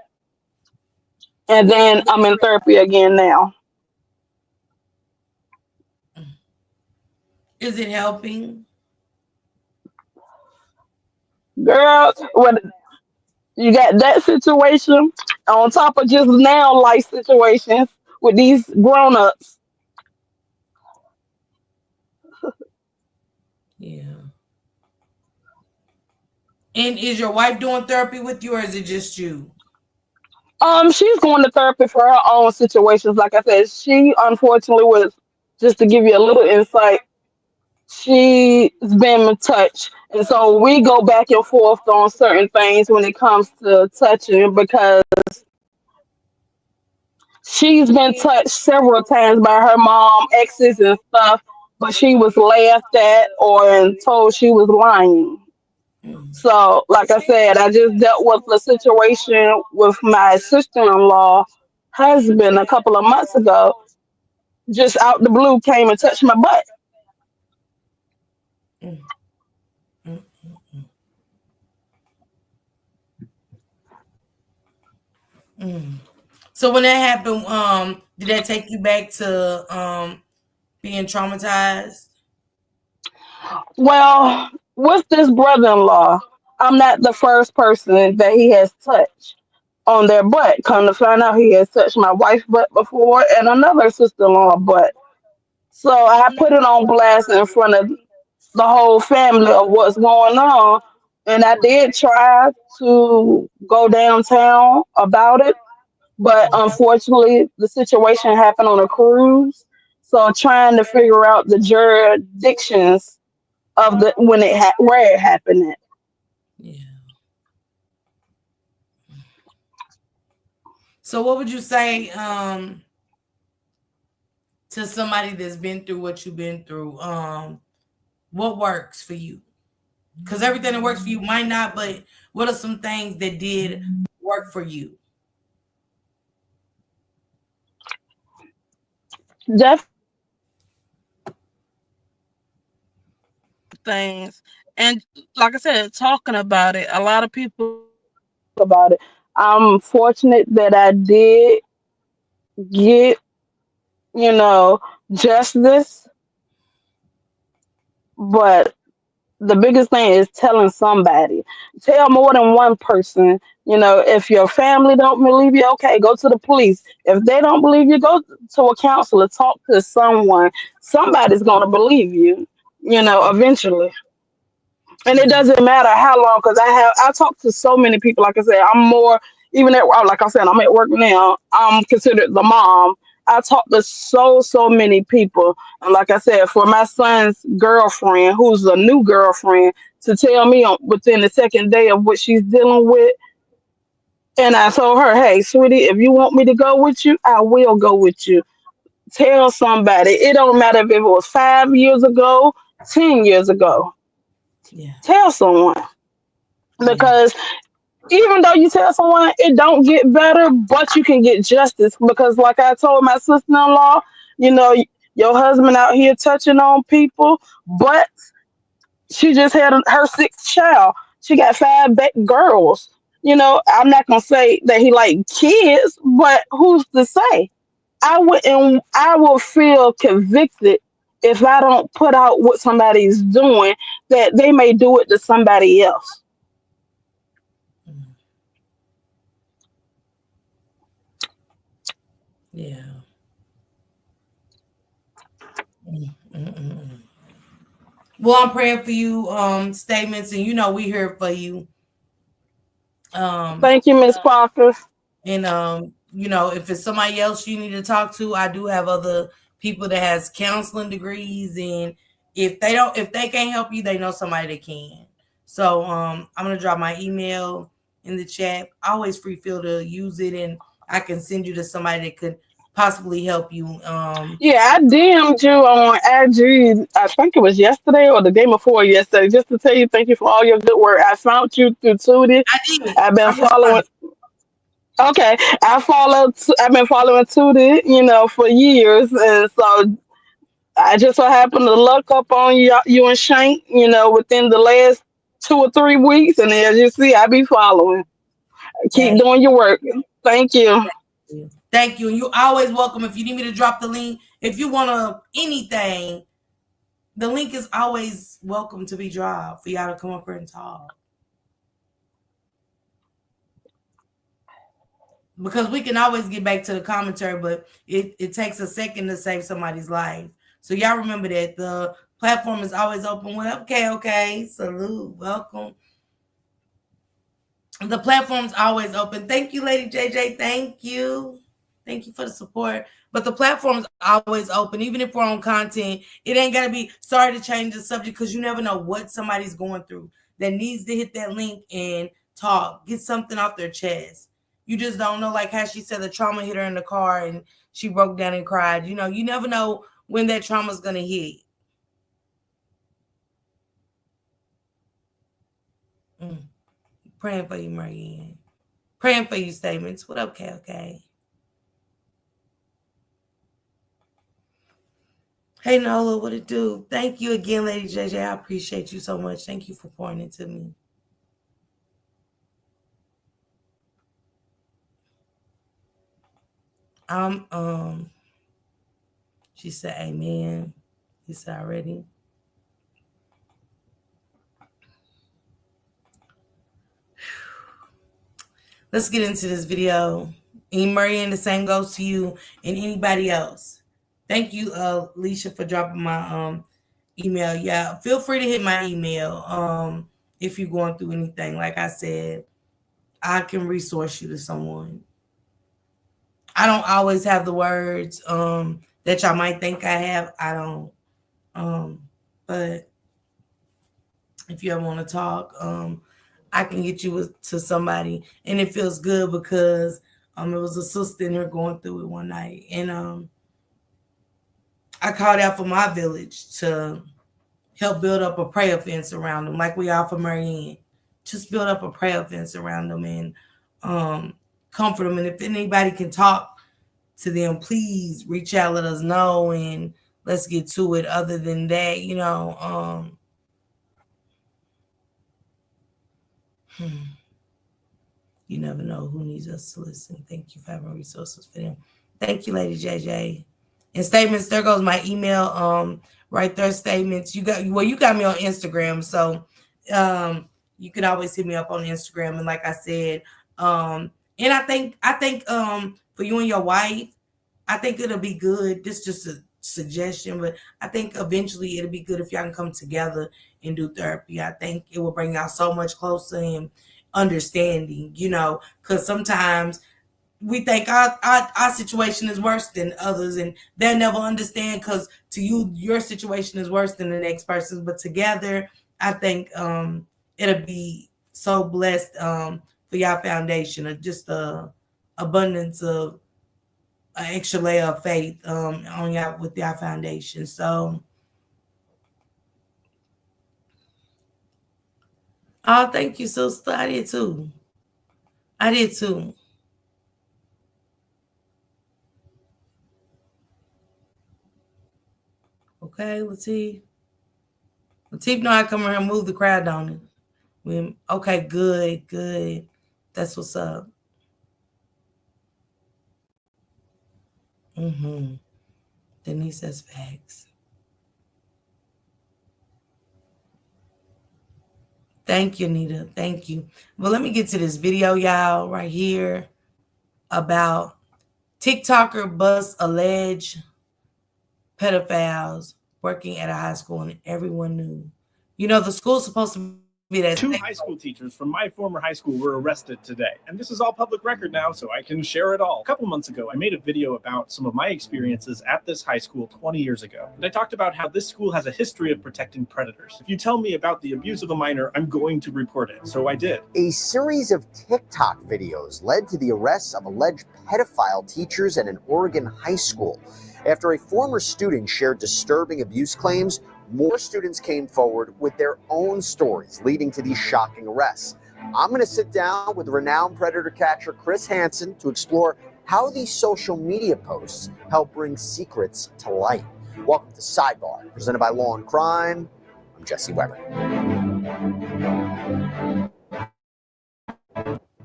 C: and then I'm in therapy again now.
B: Is it helping?
C: Girl, when you got that situation on top of just now life situations with these grown ups,
B: Yeah. And is your wife doing therapy with you, or is it just you?
C: she's going to therapy for her own situations. Like I said, she unfortunately was, just to give you a little insight, she's been touched. And so we go back and forth on certain things when it comes to touching because she's been touched several times by her mom, exes, and stuff, but she was laughed at or told she was lying.
B: Mm.
C: So, like I said, I just dealt with the situation with my sister in law husband a couple of months ago. Just out the blue came and touched my butt.
B: Mm, mm, mm, mm. So when that happened, did that take you back to being traumatized?
C: Well, with this brother-in-law, I'm not the first person that he has touched on their butt. Come to find out, he has touched my wife's butt before and another sister-in-law butt. So I put it on blast in front of the whole family of what's going on. And I did try to go downtown about it, but unfortunately, the situation happened on a cruise. So trying to figure out the jurisdictions of the when where it happened at.
B: Yeah. So what would you say to somebody that's been through what you've been through? What works for you? Because everything that works for you might not, but what are some things that did work for you?
C: Def things, and like I said, talking about it. A lot of people about it. I'm fortunate that I did get, you know, justice, but the biggest thing is telling somebody. Tell more than one person. You know, if your family don't believe you, okay, go to the police. If they don't believe you, go to a counselor. Talk to someone. Somebody's gonna believe you. You know, eventually. And it
B: Yeah.
C: doesn't matter how long, because I talk to so many people. Like I said, I'm more even at like I said, I'm at work now. I'm considered the mom. I talk to so many people, and like I said, for my son's girlfriend, who's a new girlfriend, to tell me within the second day of what she's dealing with, and I told her, "Hey, sweetie, if you want me to go with you, I will go with you. Tell somebody. It don't matter if it was 5 years ago, 10 years ago.
B: Yeah.
C: Tell someone."
B: Yeah.
C: Because even though you tell someone, it don't get better, but you can get justice. Because like I told my sister-in-law, you know, your husband out here touching on people, but she just had her sixth child. She got five girls. You know, I'm not gonna say that he like kids, but who's to say? I will feel convicted if I don't put out what somebody's doing, that they may do it to somebody else.
B: Mm, yeah. Mm, mm, mm, mm. Well, I'm praying for you, statements, and we here for you. Um,
C: Thank you, Miss Parker.
B: and if it's somebody else you need to talk to, I do have other people that has counseling degrees, and if they can't help you, they know somebody that can. So I'm gonna drop my email in the chat. Always free feel to use it, and I can send you to somebody that could possibly help you.
C: Yeah, I DM'd you on IG. I think it was yesterday or the day before yesterday, just to tell you thank you for all your good work. I found you through Tootie.
B: I did.
C: I've been
B: I
C: following.
B: responded.
C: Okay, I've been following Tootie, for years, and so I just so happened to look up on you and Shank, within the last 2 or 3 weeks, and as you see, I be following. Keep
B: Thank
C: doing your work. Thank you.
B: you. Thank you. And you always welcome. If you need me to drop the link, if you want to anything, the link is always welcome to be dropped for y'all to come up here and talk. Because we can always get back to the commentary, but it takes a second to save somebody's life. So y'all remember that the platform is always open. What up, okay. Salute. Welcome. The platform's always open. Thank you, Lady JJ. Thank you. Thank you for the support. But the platform is always open, even if we're on content. It ain't gotta be sorry to change the subject because you never know what somebody's going through that needs to hit that link and talk, get something off their chest. You just don't know, like how she said the trauma hit her in the car and she broke down and cried. You never know when that trauma's gonna hit. Mm. Praying for you, Marianne. Praying for you, statements. What up, okay. Hey Nola, what it do? Thank you again, Lady JJ. I appreciate you so much. Thank you for pouring into me. She said amen. He said already. Let's get into this video. E. Marianne, the same goes to you and anybody else. Thank you, Alicia, for dropping my email. Yeah, feel free to hit my email if you're going through anything. Like I said, I can resource you to someone. I don't always have the words that y'all might think I have. I don't. But if you ever want to talk, I can get you to somebody, and it feels good because it was a sister in here going through it one night, and I called out for my village to help build up a prayer fence around them, like we are for Marianne. Just build up a prayer fence around them and comfort them. And if anybody can talk to them, please reach out, let us know, and let's get to it. Other than that, you never know who needs us to listen. Thank you for having resources for them. Thank you, Lady JJ. And statements, there goes my email. Right there, statements. You got me on Instagram, so you can always hit me up on Instagram. And like I said, and I think for you and your wife, I think it'll be good. This is just a suggestion, but I think eventually it'll be good if y'all can come together and do therapy. I think it will bring y'all so much closer and understanding, because sometimes we think our situation is worse than others, and they'll never understand because to you, your situation is worse than the next person's. But together, I think it'll be so blessed for y'all foundation, of just the abundance of an extra layer of faith on y'all with y'all foundation. So, oh, thank you, sister. I did too. Okay, Latif. Latif know I come here and move the crowd, don't it? Okay, good. That's what's up. Denise says facts. Thank you, Nita. Thank you. Well, let me get to this video, y'all, right here about TikToker bust alleged pedophiles working at a high school, and everyone knew. The school's supposed to be that.
D: Two high school teachers from my former high school were arrested today, and this is all public record now, so I can share it all. A couple months ago, I made a video about some of my experiences at this high school 20 years ago, and I talked about how this school has a history of protecting predators. If you tell me about the abuse of a minor, I'm going to report it, so I did.
E: A series of TikTok videos led to the arrests of alleged pedophile teachers at an Oregon high school. After a former student shared disturbing abuse claims, more students came forward with their own stories leading to these shocking arrests. I'm going to sit down with renowned predator catcher Chris Hansen to explore how these social media posts help bring secrets to light. Welcome to Sidebar, presented by Law and Crime. I'm Jesse Weber.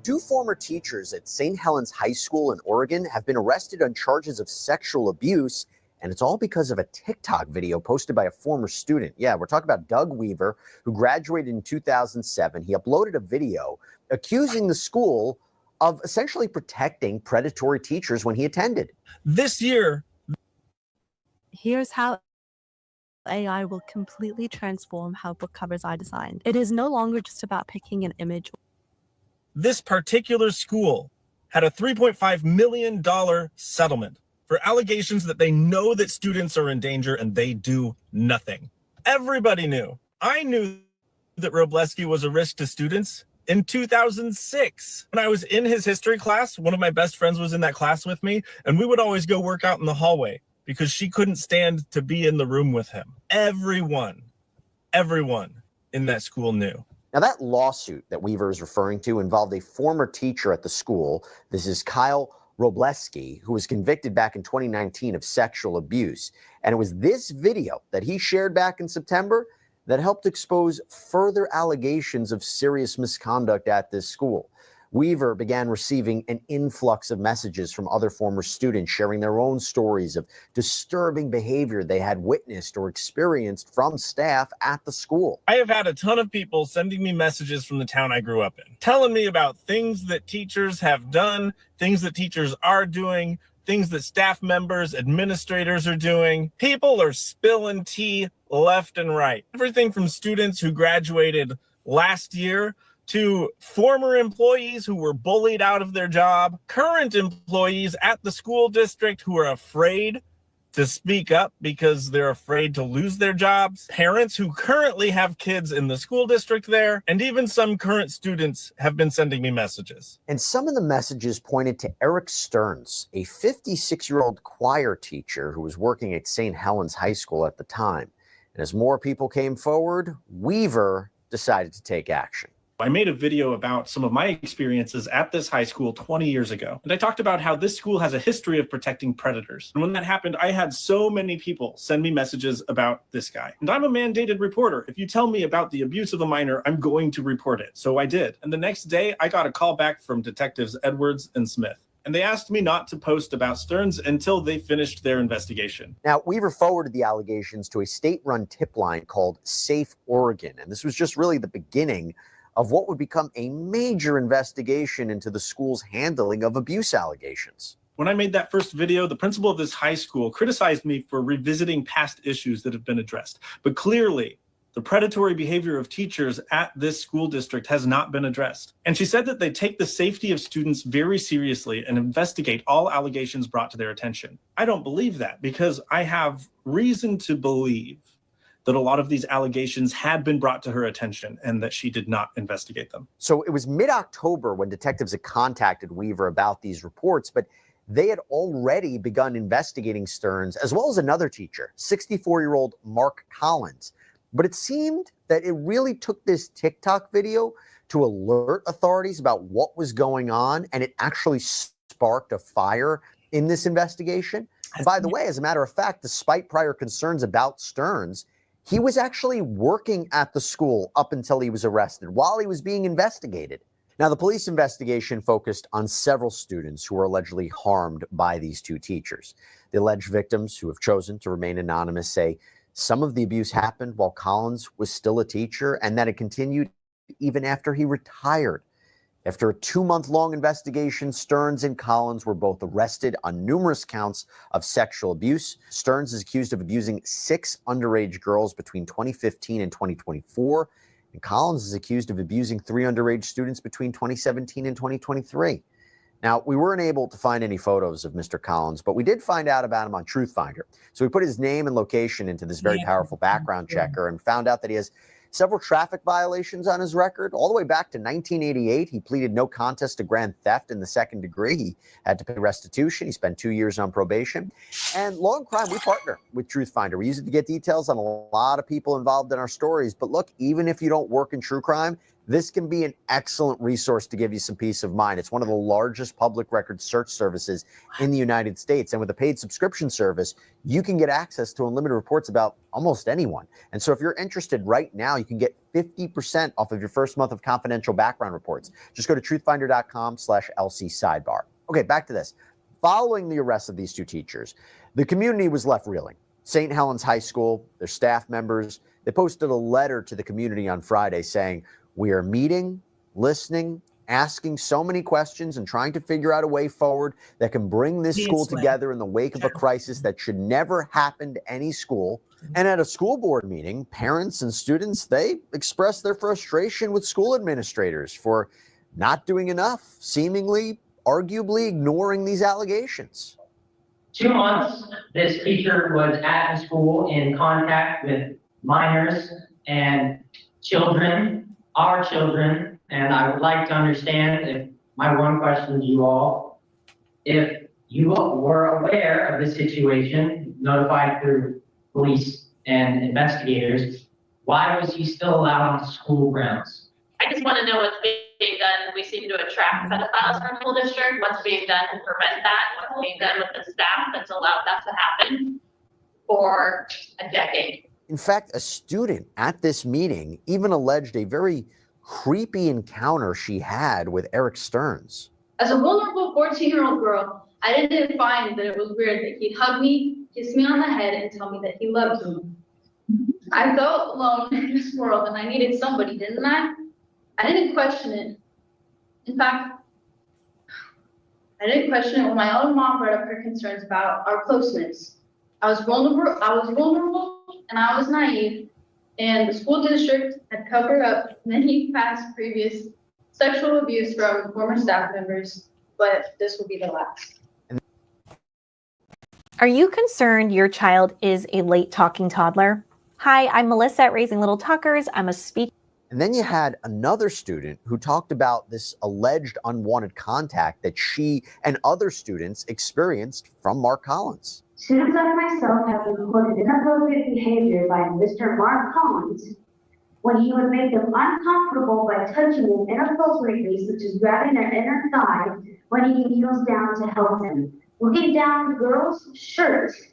E: Two former teachers at St. Helens High School in Oregon have been arrested on charges of sexual abuse, and it's all because of a TikTok video posted by a former student. Yeah, we're talking about Doug Weaver, who graduated in 2007. He uploaded a video accusing the school of essentially protecting predatory teachers when he attended.
D: This year,
F: here's how AI will completely transform how book covers are designed. It is no longer just about picking an image.
D: this particular school had a $3.5 million settlement for allegations that they know that students are in danger and they do nothing. Everybody knew. I knew that Robleski was a risk to students in 2006. When I was in his history class, one of my best friends was in that class with me, and we would always go work out in the hallway because she couldn't stand to be in the room with him. Everyone in that school knew.
E: Now, that lawsuit that Weaver is referring to involved a former teacher at the school. This is Kyle Robleski, who was convicted back in 2019 of sexual abuse. And it was this video that he shared back in September that helped expose further allegations of serious misconduct at this school. Weaver began receiving an influx of messages from other former students sharing their own stories of disturbing behavior they had witnessed or experienced from staff at the school.
D: I have had a ton of people sending me messages from the town I grew up in, telling me about things that teachers have done, things that teachers are doing, things that staff members, administrators are doing. People are spilling tea left and right. Everything from students who graduated last year to former employees who were bullied out of their job, current employees at the school district who are afraid to speak up because they're afraid to lose their jobs, parents who currently have kids in the school district there, and even some current students have been sending me messages.
E: And some of the messages pointed to Eric Stearns, a 56-year-old choir teacher who was working at St. Helens High School at the time. And as more people came forward, Weaver decided to take action.
D: I made a video about some of my experiences at this high school 20 years ago. And I talked about how this school has a history of protecting predators. And when that happened, I had so many people send me messages about this guy. And I'm a mandated reporter. If you tell me about the abuse of a minor, I'm going to report it. So I did. And the next day, I got a call back from Detectives Edwards and Smith. And they asked me not to post about Stearns until they finished their investigation.
E: Now, Weaver forwarded the allegations to a state-run tip line called Safe Oregon. And this was just really the beginning of what would become a major investigation into the school's handling of abuse allegations.
D: When I made that first video, the principal of this high school criticized me for revisiting past issues that have been addressed. But clearly, the predatory behavior of teachers at this school district has not been addressed. And she said that they take the safety of students very seriously and investigate all allegations brought to their attention. I don't believe that because I have reason to believe that a lot of these allegations had been brought to her attention and that she did not investigate them.
E: So it was mid-October when detectives had contacted Weaver about these reports, but they had already begun investigating Stearns, as well as another teacher, 64-year-old Mark Collins. But it seemed that it really took this TikTok video to alert authorities about what was going on, and it actually sparked a fire in this investigation. And by the way, as a matter of fact, despite prior concerns about Stearns, he was actually working at the school up until he was arrested while he was being investigated. Now, the police investigation focused on several students who were allegedly harmed by these two teachers. The alleged victims, who have chosen to remain anonymous, say some of the abuse happened while Collins was still a teacher and that it continued even after he retired. After a 2-month-long investigation, Stearns and Collins were both arrested on numerous counts of sexual abuse. Stearns is accused of abusing 6 underage girls between 2015 and 2024, and Collins is accused of abusing 3 underage students between 2017 and 2023. Now, we weren't able to find any photos of Mr. Collins, but we did find out about him on TruthFinder. So we put his name and location into this very powerful background checker and found out that he has several traffic violations on his record. All the way back to 1988, he pleaded no contest to grand theft in the 2nd degree. He had to pay restitution. He spent 2 years on probation. And Law and Crime, we partner with TruthFinder. We use it to get details on a lot of people involved in our stories. But look, even if you don't work in true crime, this can be an excellent resource to give you some peace of mind. It's one of the largest public record search services in the United States. And with a paid subscription service, you can get access to unlimited reports about almost anyone. And so if you're interested right now, you can get 50% off of your first month of confidential background reports. Just go to truthfinder.com/LC sidebar. Okay, back to this. Following the arrest of these two teachers, the community was left reeling. St. Helens High School, their staff members, they posted a letter to the community on Friday saying, "We are meeting, listening, asking so many questions and trying to figure out a way forward that can bring this school together in the wake of a crisis that should never happen to any school." And at a school board meeting, parents and students, they expressed their frustration with school administrators for not doing enough, seemingly, arguably ignoring these allegations.
G: 2 months, this teacher was at the school in contact with minors and children, our children, and I would like to understand, if my one question to you all, if you were aware of the situation, notified through police and investigators, why was he still allowed on school grounds?
H: I just want to know what's being done? We seem to attract pedophiles in our school district. What's being done to prevent that? What's being done with the staff that's allowed that to happen for a decade?
E: In fact, a student at this meeting even alleged a very creepy encounter she had with Eric Stearns.
I: As a vulnerable 14-year-old girl, I didn't find that it was weird that he'd hug me, kiss me on the head, and tell me that he loved me. I felt alone in this world and I needed somebody, didn't I? I didn't question it. In fact, I didn't question it when my own mom brought up her concerns about our closeness. I was vulnerable and I was naive, and the school district had covered up many past previous sexual abuse from former staff members, but this will be the last.
J: Are you concerned your child is a late talking toddler? Hi, I'm Melissa at Raising Little Talkers. I'm a speaker.
E: And then you had another student who talked about this alleged unwanted contact that she and other students experienced from Mark Collins.
K: Students like myself have reported inappropriate behavior by Mr. Mark Collins when he would make them uncomfortable by touching them inappropriately, such as grabbing their inner thigh when he kneels down to help them, looking down the girls' shirts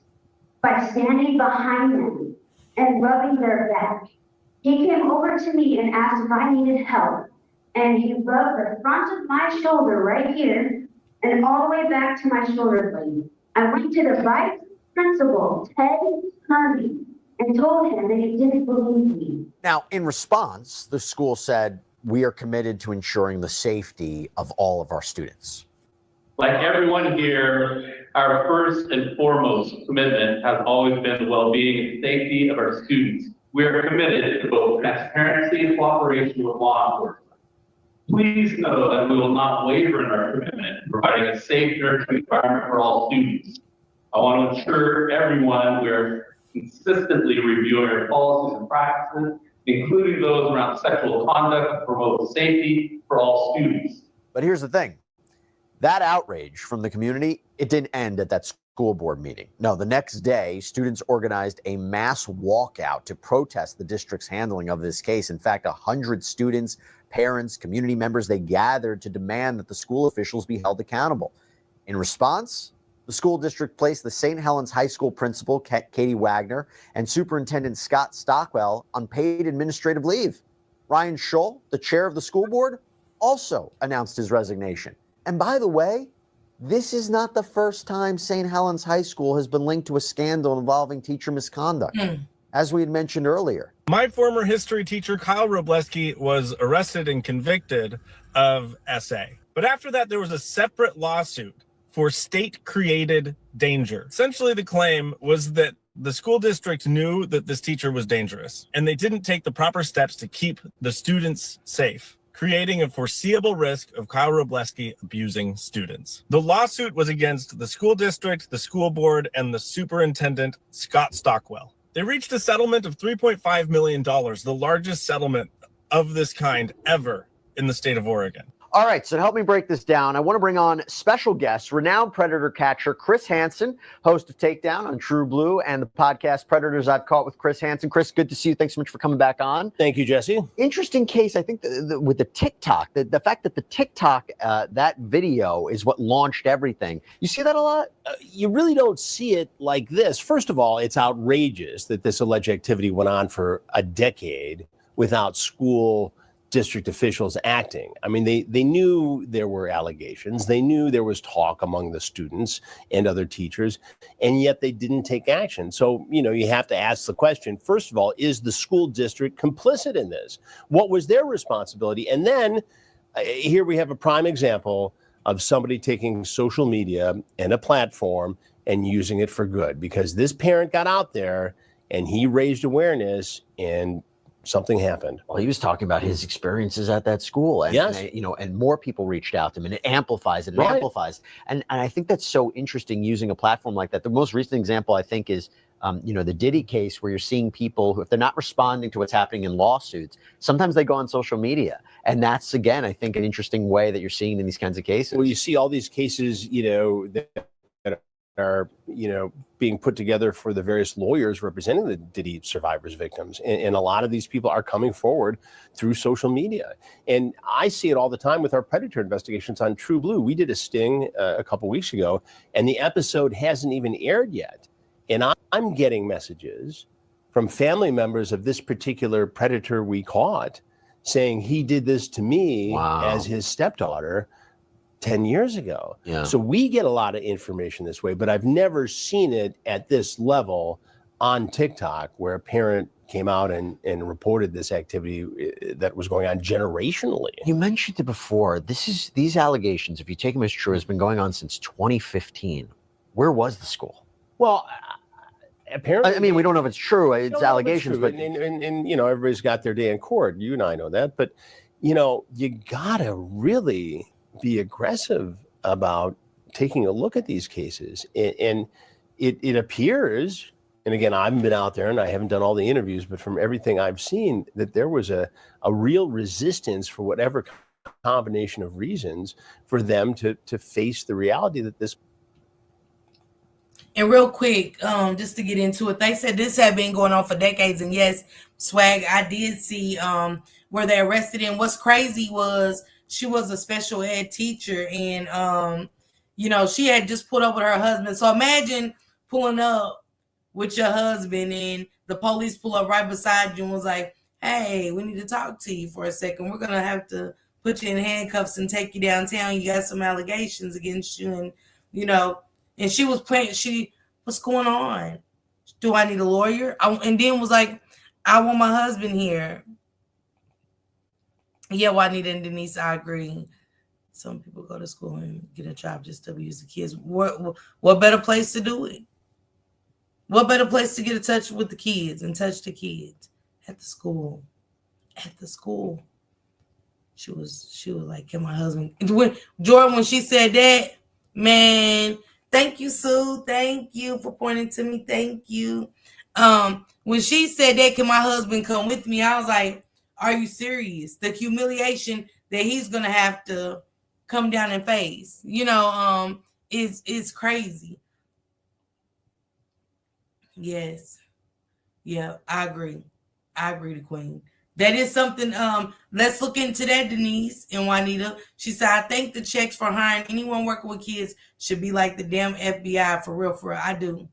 K: by standing behind them and rubbing their back. He came over to me and asked if I needed help, and he rubbed the front of my shoulder right here and all the way back to my shoulder blade. I went to the vice principal, Ted Kearney, and told him that he didn't believe me.
E: Now, in response, the school said, "We are committed to ensuring the safety of all of our students."
L: Like everyone here, our first and foremost commitment has always been the well-being and safety of our students. We are committed to both transparency and cooperation with law enforcement. Please know that we will not waver in our commitment to providing a safe, nurturing environment for all students. I want to ensure everyone we are consistently reviewing our policies and practices, including those around sexual conduct, to promote safety for all students.
E: But here's the thing. That outrage from the community, it didn't end at that school board meeting. No, the next day, students organized a mass walkout to protest the district's handling of this case. In fact, 100 students, parents, community members, they gathered to demand that the school officials be held accountable. In response, the school district placed the St. Helens High School principal, Katie Wagner, and Superintendent Scott Stockwell on paid administrative leave. Ryan Scholl, the chair of the school board, also announced his resignation. And by the way, this is not the first time St. Helens High School has been linked to a scandal involving teacher misconduct, as we had mentioned earlier.
D: My former history teacher, Kyle Robleski, was arrested and convicted of SA. But after that, there was a separate lawsuit for state-created danger. Essentially, the claim was that the school district knew that this teacher was dangerous, and they didn't take the proper steps to keep the students safe, creating a foreseeable risk of Kyle Robleski abusing students. The lawsuit was against the school district, the school board, and the superintendent, Scott Stockwell. They reached a settlement of $3.5 million, the largest settlement of this kind ever in the state of Oregon.
E: All right, so to help me break this down, I want to bring on special guest, renowned predator catcher Chris Hansen, host of Takedown on True Blue and the podcast Predators I've Caught with Chris Hansen. Chris, good to see you. Thanks so much for coming back on.
M: Thank you, Jesse.
E: Interesting case, I think, with the TikTok, the fact that the TikTok, that video is what launched everything. You see that a lot?
M: You really don't see it like this. First of all, it's outrageous that this alleged activity went on for a decade without school district officials acting. I mean, they knew there were allegations. They knew there was talk among the students and other teachers, and yet they didn't take action. So, you have to ask the question, first of all, is the school district complicit in this? What was their responsibility? And then here we have a prime example of somebody taking social media and a platform and using it for good, because this parent got out there and he raised awareness and something happened.
E: Well, he was talking about his experiences at that school, and,
M: yes.
E: and more people reached out to him, and it amplifies it and amplifies. And I think that's so interesting using a platform like that. The most recent example, I think, is the Diddy case, where you're seeing people who, if they're not responding to what's happening in lawsuits, sometimes they go on social media. And that's, again, I think, an interesting way that you're seeing in these kinds of cases.
M: Well, you see all these cases, that are, being put together for the various lawyers representing the Diddy survivors, victims. And a lot of these people are coming forward through social media. And I see it all the time with our predator investigations on True Blue. We did a sting a couple weeks ago, and the episode hasn't even aired yet. And I'm getting messages from family members of this particular predator we caught saying he did this to me as his stepdaughter 10 years ago.
E: Yeah.
M: So we get a lot of information this way, but I've never seen it at this level on TikTok where a parent came out and reported this activity that was going on generationally.
E: You mentioned it before. These allegations, if you take them as true, has been going on since 2015. Where was the school?
M: Well, apparently,
E: I mean, we don't know if it's true. It's allegations,
M: but
E: but
M: everybody's got their day in court. You and I know that, but you gotta really be aggressive about taking a look at these cases. And it appears, and again, I haven't been out there and I haven't done all the interviews, but from everything I've seen, that there was a real resistance for whatever combination of reasons for them to face the reality that this.
B: And real quick, just to get into it, they said this had been going on for decades. And yes, Swag, I did see where they arrested him. What's crazy was she was a special ed teacher, and she had just pulled up with her husband. So imagine pulling up with your husband and the police pull up right beside you and was like, hey, we need to talk to you for a second. We're gonna have to put you in handcuffs and take you downtown. You got some allegations against you. And and she was playing, what's going on? Do I need a lawyer? And then was like, I want my husband here. Yeah, Juanita and Denise, I agree. Some people go to school and get a job just to abuse the kids. What better place to do it? What better place to get in touch with the kids and touch the kids? At the school. At the school. She was like, can my husband... Jordan, when she said that, man, thank you, Sue. Thank you for pointing to me. Thank you. When she said that, can my husband come with me? I was like, are you serious? The humiliation that he's going to have to come down and face, is crazy. Yes. Yeah, I agree. I agree, the queen. That is something, let's look into that, Denise and Juanita. She said, I think the checks for hiring anyone working with kids should be like the damn FBI, for real, for real. I do.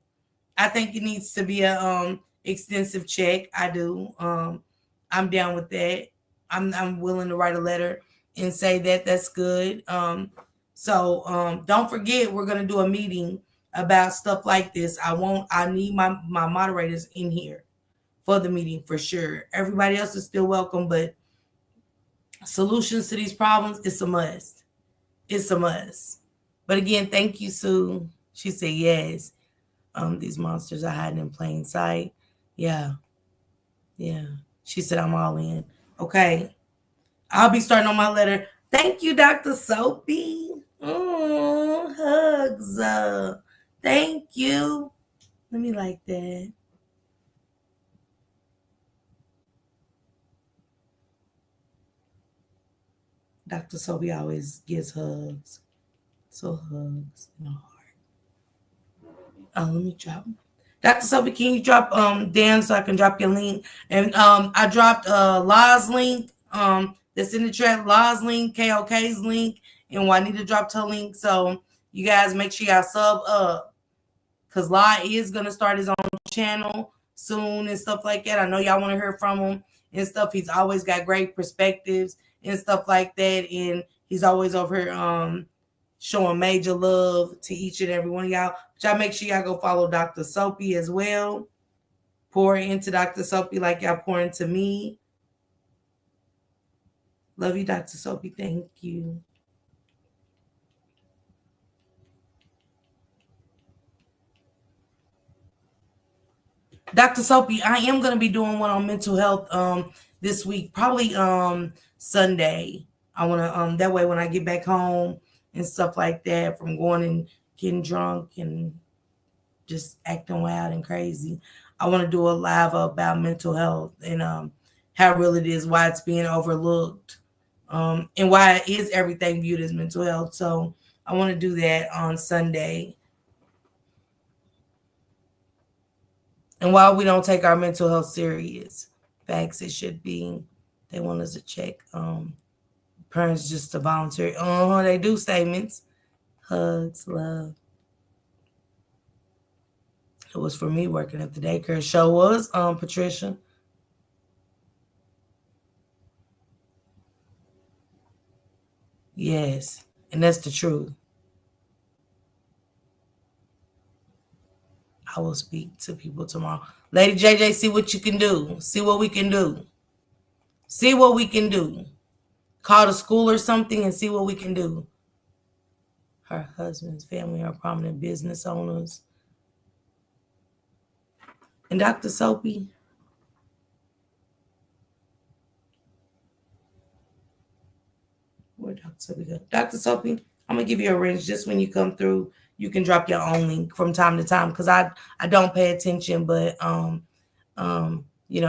B: I think it needs to be a extensive check. I do. I'm down with that. I'm willing to write a letter and say that that's good. So don't forget, we're gonna do a meeting about stuff like this. I need my moderators in here for the meeting for sure. Everybody else is still welcome, but solutions to these problems, it's a must. It's a must. But again, thank you, Sue. She said yes. These monsters are hiding in plain sight. Yeah. She said, I'm all in. Okay. I'll be starting on my letter. Thank you, Dr. Soapy. Hugs. Thank you. Let me like that. Dr. Soapy always gives hugs. So hugs in the heart. Let me drop. Dr. Soapy, can you drop Dan so I can drop your link? And I dropped La's link that's in the chat. La's link, KOK's link, and Juanita dropped her link. So you guys make sure y'all sub up, because La is gonna start his own channel soon and stuff like that. I know y'all want to hear from him and stuff. He's always got great perspectives and stuff like that, and he's always over here showing major love to each and every one of y'all. But y'all make sure y'all go follow Dr. Soapy as well. Pour into Dr. Soapy like y'all pour into me. Love you, Dr. Soapy. Thank you. Dr. Soapy, I am going to be doing one on mental health this week, probably Sunday. I want to, that way when I get back home and stuff like that, from going and getting drunk and just acting wild and crazy, I want to do a live about mental health and how real it is, why it's being overlooked, and why it is everything viewed as mental health. So I want to do that on Sunday. And while we don't take our mental health serious, facts, it should be. They want us to check parents just to volunteer. They do statements. Hugs, love. It was for me working at the daycare. Show was Patricia. Yes, and that's the truth. I will speak to people tomorrow. Lady JJ, see what you can do. See what we can do. See what we can do. Call the school or something and see what we can do. Her husband's family are prominent business owners. And Dr. Soapy, where Dr. Soapy go? Dr. Soapy, I'm gonna give you a wrench just when you come through. You can drop your own link from time to time because I don't pay attention, but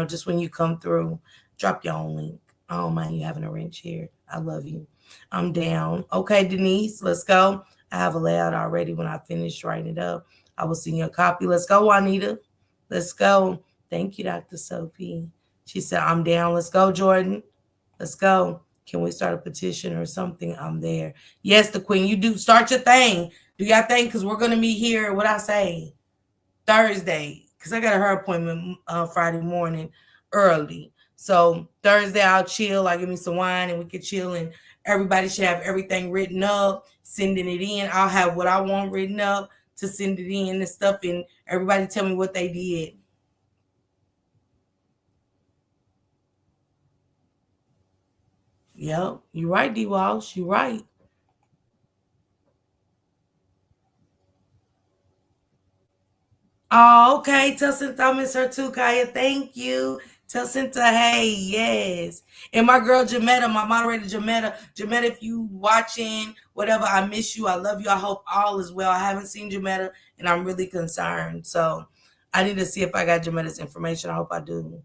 B: just when you come through, drop your own link. I don't mind you having a wrench here. I love you. I'm down. Okay, Denise, let's go. I have a layout already. When I finish writing it up, I will send you a copy. Let's go, Juanita. Let's go. Thank you, Dr. Sophie. She said, I'm down. Let's go, Jordan. Let's go. Can we start a petition or something? I'm there. Yes, the queen. You do start your thing. Do your thing because we're going to meet here, what I say, Thursday. Because I got a hair appointment Friday morning early. So Thursday, I'll chill. I'll give me some wine and we can chill. And everybody should have everything written up, sending it in. I'll have what I want written up to send it in and stuff. And everybody tell me what they did. Yep, you're right, D. Walsh. You're right. Oh, okay. Tell Cynthia I miss her too, Kaya. Thank you. Tell Cynthia, hey, yes. And my girl Jametta, my moderator Jametta. Jametta, if you watching, whatever, I miss you. I love you. I hope all is well. I haven't seen Jametta, and I'm really concerned. So I need to see if I got Jametta's information. I hope I do.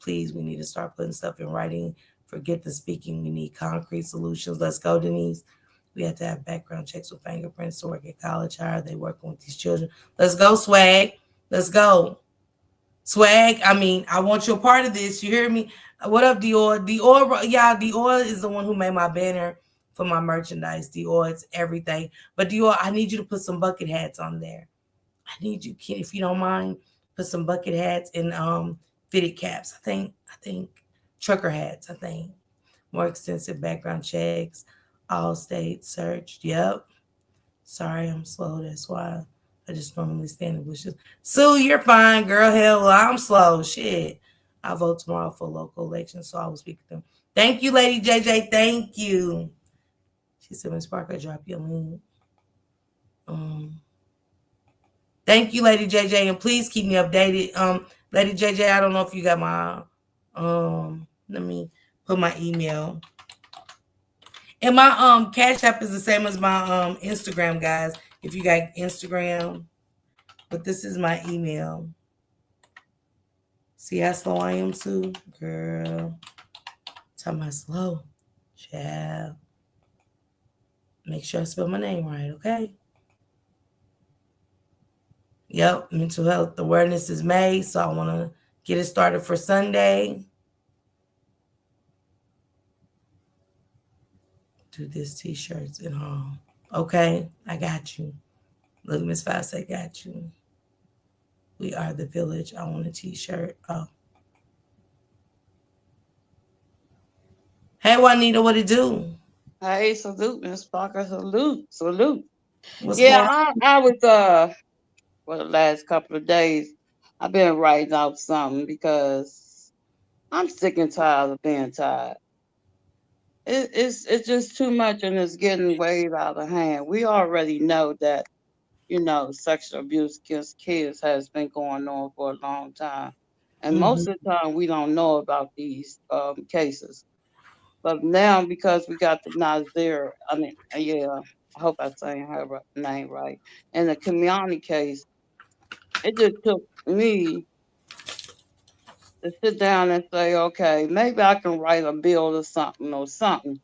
B: Please, we need to start putting stuff in writing. Forget the speaking. We need concrete solutions. Let's go, Denise. We have to have background checks with fingerprints to work at college. How are they working with these children? Let's go, Swag. Let's go. Swag, I want you a part of this. You hear me? What up, Dior? Dior, yeah, Dior is the one who made my banner for my merchandise. Dior, it's everything. But Dior, I need you to put some bucket hats on there. I need you, kid, if you don't mind, put some bucket hats and fitted caps. I think trucker hats, more extensive background checks, all states searched. Yep. Sorry, I'm slow. That's why I just normally stand in bushes. Sue, you're fine, girl. Hell, well, I'm slow. Shit. I vote tomorrow for local elections, so I will speak to them. Thank you, Lady JJ. Thank you. She said, Ms. Parker, drop your link. Thank you, Lady JJ, and please keep me updated. Lady JJ, I don't know if you got my let me put my email. And my Cash App is the same as my Instagram, guys. If you got Instagram, but this is my email. See how slow I am, Sue? Girl. Tell me slow. Child. Make sure I spell my name right, okay? Yep, mental health awareness is made, so I want to get it started for Sunday. Do this t-shirts and all. Okay, I got you. Look, Miss Fox, I got you. We are the village. I want a t-shirt. Oh. Hey, Juanita, what it do?
N: Hey, salute, Miss Parker. Salute.
B: What's
N: I was for the last couple of days, I've been writing out something because I'm sick and tired of being tired. It's just too much and it's getting way out of hand. We already know that, sexual abuse against kids has been going on for a long time. And most of the time we don't know about these cases. But now because we got the Nazir, I hope I'm saying her name right. In the Kimiani case, it just took me to sit down and say, okay, maybe I can write a bill or something.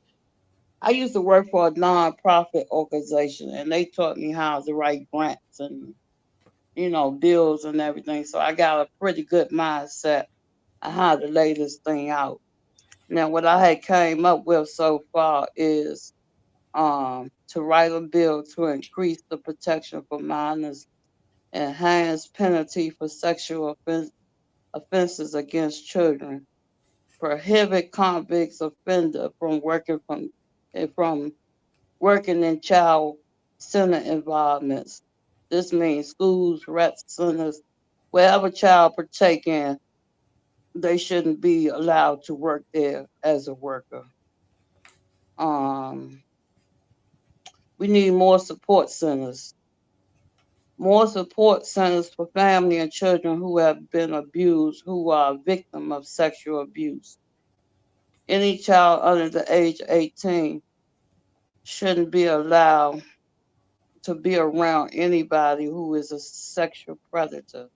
N: I used to work for a nonprofit organization and they taught me how to write grants and bills and everything. So I got a pretty good mindset on how to lay this thing out. Now, what I had came up with so far is to write a bill to increase the protection for minors, enhance penalty for sexual offenses against children, prohibit convicts offender from working in child center environments. This means schools, rec centers, wherever child partake in, they shouldn't be allowed to work there as a worker. We need more support centers. More support centers for family and children who have been abused, who are a victim of sexual abuse. Any child under the age of 18 shouldn't be allowed to be around anybody who is a sexual predator.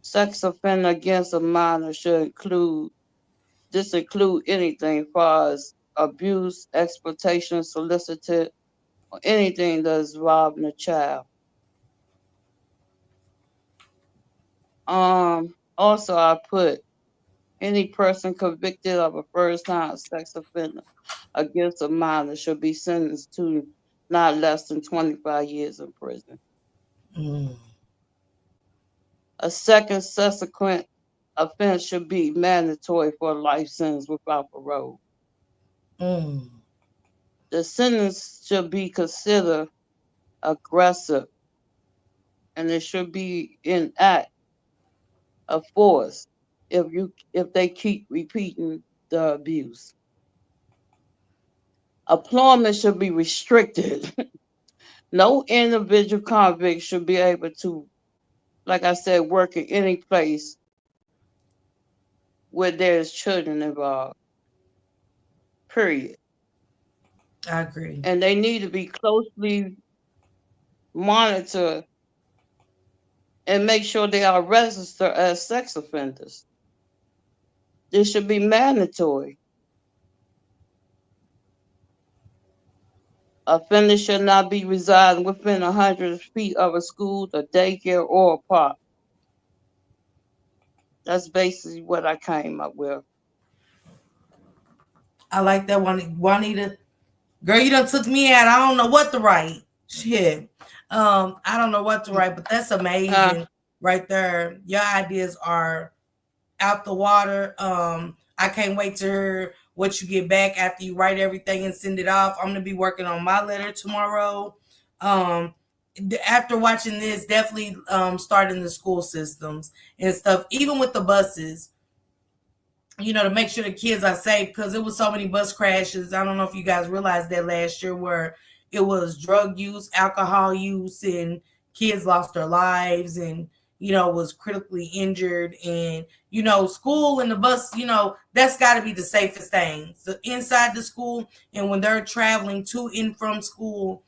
N: Sex offender against a minor should include anything as far as abuse, exploitation, solicited, or anything that is involving a child. Also, I put any person convicted of a first-time sex offender against a minor should be sentenced to not less than 25 years in prison. A second subsequent offense should be mandatory for a life sentence without parole. The sentence should be considered aggressive, and it should be an act of force if they keep repeating the abuse. Employment should be restricted. No individual convict should be able to, like I said, work in any place where there's children involved. Period.
B: I agree.
N: And they need to be closely monitored and make sure they are registered as sex offenders. This should be mandatory. Offenders should not be residing within 100 feet of a school, a daycare, or a park. That's basically what I came up with.
B: I like that one, Juanita. Girl, you done took me out. I don't know what to write. Shit. I don't know what to write, but that's amazing right there. Your ideas are out the water. I can't wait to hear what you get back after you write everything and send it off. I'm gonna be working on my letter tomorrow. After watching this, definitely starting the school systems and stuff, even with the buses, to make sure the kids are safe, because it was so many bus crashes. I don't know if you guys realized that last year, where it was drug use, alcohol use, and kids lost their lives and was critically injured. And school and the bus, that's got to be the safest thing. So inside the school and when they're traveling to and from school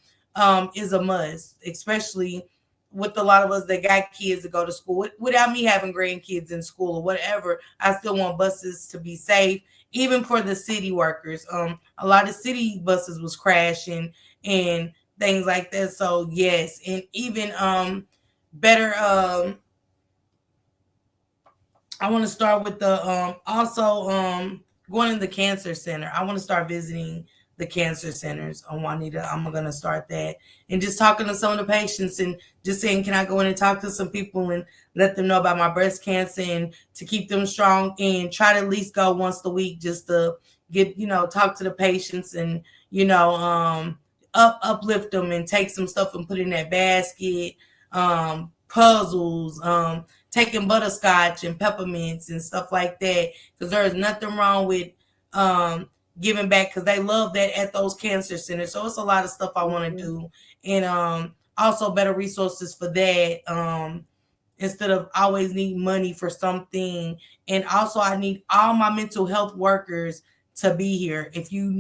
B: is a must, especially with a lot of us that got kids to go to school. Without me having grandkids in school or whatever, I still want buses to be safe, even for the city workers. A lot of city buses was crashing and things like that. So yes, and even better. I want to start with the also going to the cancer center. I want to start visiting the cancer centers on Juanita. I'm going to start that and just talking to some of the patients and just saying, can I go in and talk to some people and let them know about my breast cancer and to keep them strong, and try to at least go once a week just to get, talk to the patients and, uplift them and take some stuff and put in that basket, puzzles, taking butterscotch and peppermints and stuff like that, because there is nothing wrong with giving back, because they love that at those cancer centers. So it's a lot of stuff I want to do, and also better resources for that, instead of always need money for something. And also I need all my mental health workers to be here. If you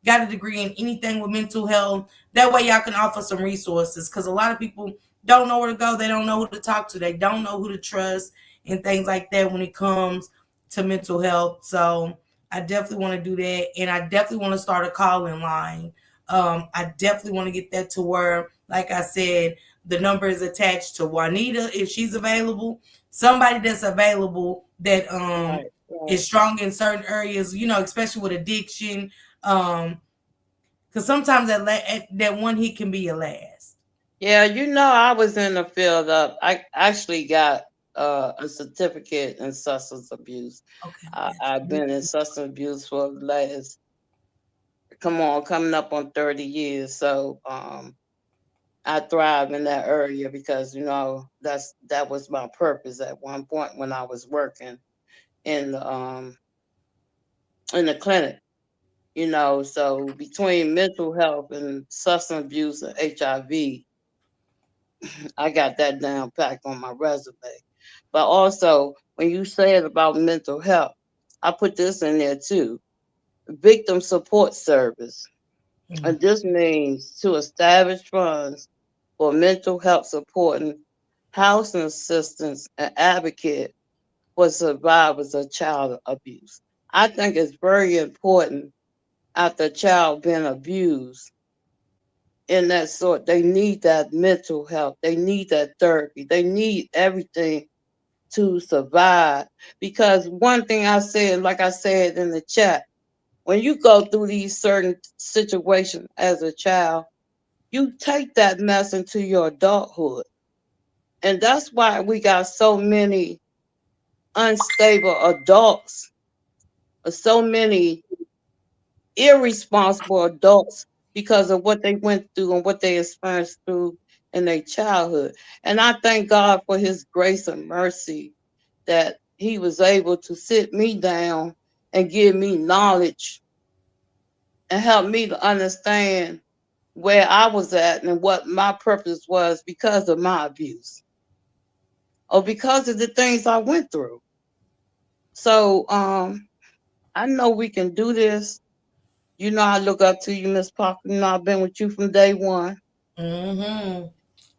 B: got a degree in anything with mental health, that way y'all can offer some resources, because a lot of people don't know where to go. They don't know who to talk to. They don't know who to trust and things like that when it comes to mental health. So I definitely want to do that. And I definitely want to start a call-in line. I definitely want to get that to where, like I said, the number is attached to Juanita if she's available. Somebody that's available that is strong in certain areas, you know, especially with addiction. Because sometimes that one hit can be your last.
N: Yeah, you know, I was in the field of, I actually got a certificate in substance abuse.
B: Okay.
N: I've been in substance abuse for the last, coming up on 30 years. So I thrive in that area because, you know, that was my purpose at one point when I was working in the clinic, you know. So between mental health and substance abuse and HIV, I got that down packed on my resume. But also, when you said about mental health, I put this in there too. Victim support service. And this means to establish funds for mental health support and housing assistance and advocate for survivors of child abuse. I think it's very important after a child being abused in that sort, they need that mental health. They need that therapy. They need everything to survive. Because one thing I said, like I said in the chat, when you go through these certain situations as a child, you take that mess into your adulthood. And that's why we got so many unstable adults, or so many irresponsible adults because of what they went through and what they experienced through in their childhood. And I thank God for his grace and mercy that he was able to sit me down and give me knowledge and help me to understand where I was at and what my purpose was because of my abuse or because of the things I went through. So I know we can do this. You know, I look up to you, Miss Parker. You know, I've been with you from day one.
B: Mm-hmm.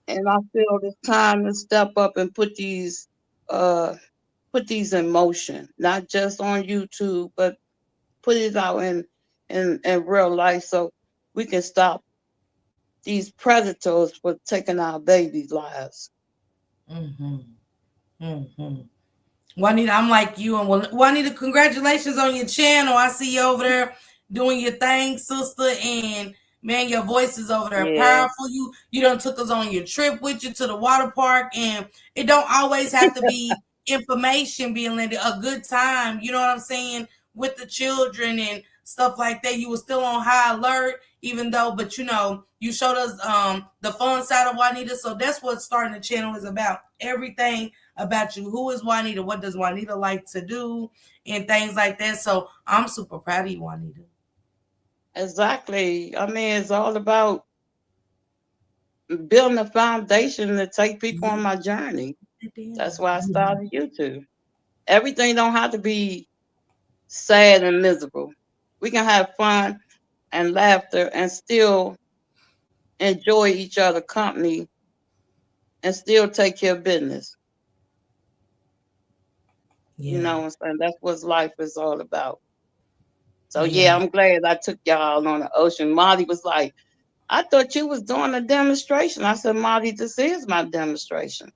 N: And I feel it's time to step up and put these in motion, not just on YouTube, but put it out in real life so we can stop these predators for taking our babies' lives.
B: Mm-hmm. Mm-hmm. Juanita, I'm like you. And Juanita, congratulations on your channel. I see you over there doing your thing, sister. And man, your voice is over there powerful. You done took us on your trip with you to the water park. And it don't always have to be information being landed, a good time, you know what I'm saying, with the children and stuff like that. You were still on high alert, even though, but you know, you showed us the fun side of Juanita. So that's what starting the channel is about. Everything about you. Who is Juanita? What does Juanita like to do? And things like that. So I'm super proud of you, Juanita.
N: Exactly. I mean, it's all about building a foundation to take people on my journey. That's why I started YouTube. Everything don't have to be sad and miserable. We can have fun and laughter and still enjoy each other's company and still take care of business. You know what I'm saying? That's what life is all about. So yeah, I'm glad I took y'all on the ocean. Marty was like, I thought you was doing a demonstration. I said, Marty, this is my demonstration.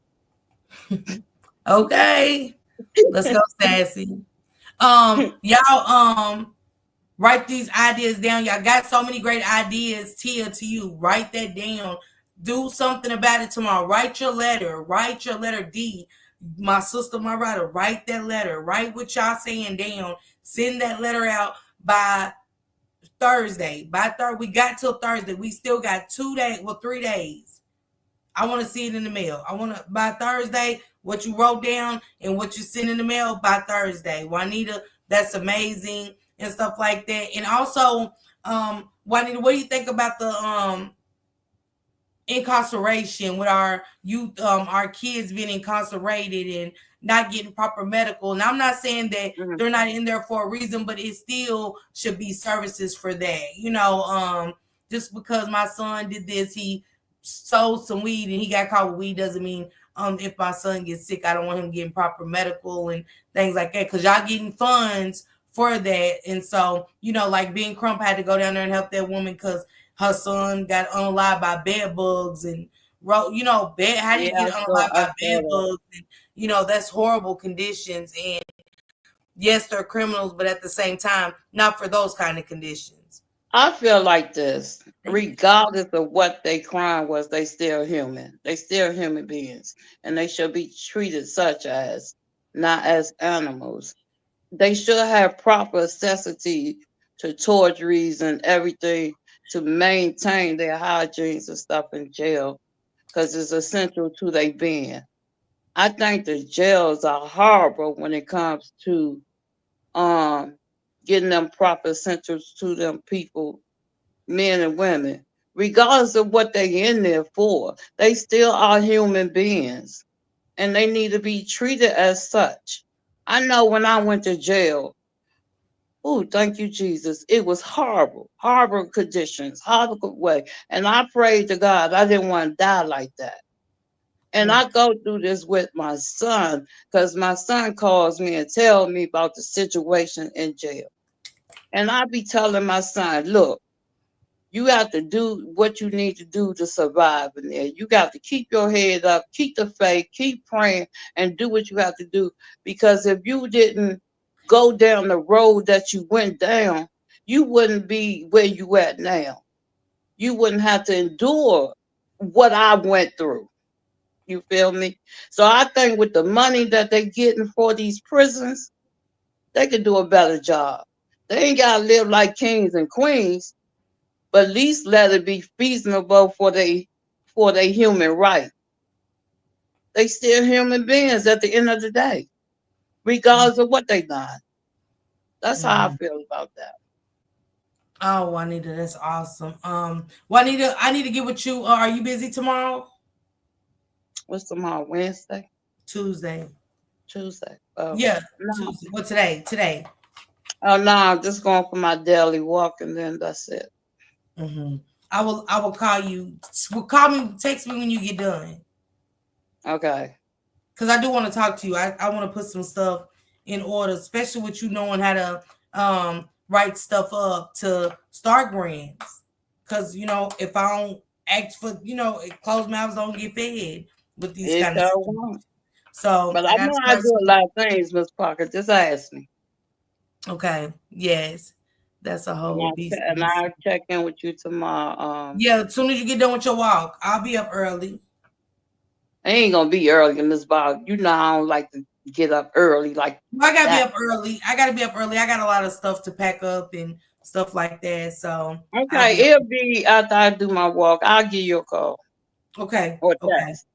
B: Okay. Let's go, Sassy. Y'all write these ideas down. Y'all got so many great ideas. Tia, to you, write that down. Do something about it tomorrow. Write your letter. Write your letter D. My sister, my writer, write that letter. Write what y'all saying down. Send that letter out by Thursday. We got till Thursday. We still got 2 days, 3 days. I want to see it in the mail. I want to, by Thursday, what you wrote down and what you send in the mail by Thursday. Juanita, that's amazing and stuff like that. And also, Juanita, what do you think about the incarceration with our youth, our kids being incarcerated and not getting proper medical? And I'm not saying that they're not in there for a reason, but it still should be services for that. You know, just because my son did this, he sold some weed and he got caught with weed doesn't mean if my son gets sick, I don't want him getting proper medical and things like that, because y'all getting funds for that. And so, you know, like Ben Crump had to go down there and help that woman because her son got unalived by bed bugs and You know, bed. How do you
N: Yeah,
B: get unalive
N: I
B: by
N: saw
B: bed
N: that.
B: bugs? And, you know, that's horrible conditions. And yes, they're criminals, but at the same time, not for those kind of conditions.
N: I feel like this. Regardless of what their crime was, they still human. They still human beings, and they should be treated such as, not as animals. They should have proper necessity to toiletries and everything to maintain their hygiene and stuff in jail, because it's essential to their being. I think the jails are horrible when it comes to getting them proper essentials to them people, men and women, regardless of what they in there for. They still are human beings, and they need to be treated as such. I know when I went to jail, oh, thank you, Jesus. It was horrible, horrible conditions, horrible way. And I prayed to God, I didn't want to die like that. And I go through this with my son, because my son calls me and tells me about the situation in jail. And I be telling my son, look, you have to do what you need to do to survive in there. You got to keep your head up, keep the faith, keep praying, and do what you have to do. Because if you didn't go down the road that you went down, you wouldn't be where you at now. You wouldn't have to endure what I went through. You feel me? So I think with the money that they're getting for these prisons, they could do a better job. They ain't gotta live like kings and queens, but at least let it be feasible for they human right. They still human beings at the end of the day, regardless of what they done. That's how I feel about that.
B: Oh, Juanita, that's awesome. Juanita, I need to get with you. Are you busy tomorrow?
N: What's tomorrow? Wednesday?
B: Tuesday.
N: Tuesday. Oh.
B: Yeah,
N: No.
B: Tuesday. What today? Today.
N: Oh no, I'm just going for my daily walk and then that's it.
B: I will call you. Call me, text me when you get done.
N: Okay.
B: Because I do want to talk to you. I want to put some stuff in order, especially with you knowing how to write stuff up to start grants. Because, you know, if I don't act for, you know, closed mouths don't get fed with these kind of
N: Won't.
B: So,
N: but I know I do a lot of things, Miss Parker. Just ask me.
B: Okay. Yes. That's a whole beast.
N: And I'll check in with you tomorrow.
B: Yeah, as soon as you get done with your walk, I'll be up early.
N: I ain't gonna be early in this bog. You know I don't like to get up early. Like
B: I gotta be up early. I got a lot of stuff to pack up and stuff like that. So
N: okay, it'll be after I do my walk. I'll give you a call.
B: Okay.
N: Or
B: text.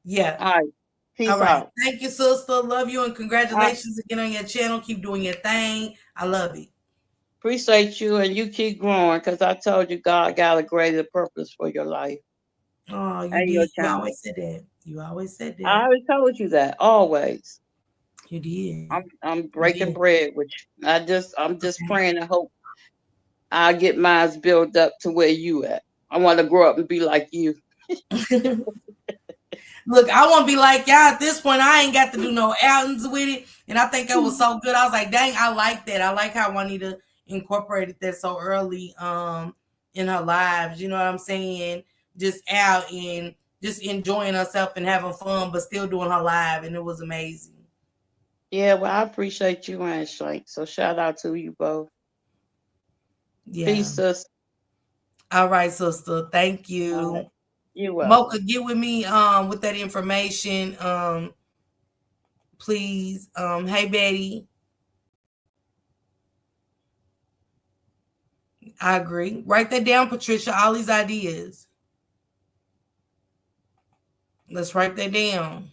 B: Yeah.
N: All right. Peace out.
B: Thank you, sister. Love you and congratulations again on your channel. Keep doing your thing. I love it.
N: Appreciate you and you keep growing because I told you God got a greater purpose for your life.
B: Oh, you did. You always said that. You always said that.
N: I always told you that. Always.
B: You did.
N: I'm breaking bread with you. I'm just praying and hope I'll get mine built up to where you at. I want to grow up and be like you.
B: Look, I want to be like y'all at this point. I ain't got to do no outings with it. And I think that was so good. I was like, dang, I like that. I like how Juanita incorporated that so early in her lives. You know what I'm saying? Just out and just enjoying herself and having fun, but still doing her live. And it was amazing.
N: Yeah, well, I appreciate you and Shank. So shout out to you both.
B: Yeah.
N: Peace, sister.
B: All right, sister. Thank you.
N: You're welcome.
B: Mocha, get with me with that information. Please. Hey Betty. I agree. Write that down, Patricia. All these ideas. Let's write that down.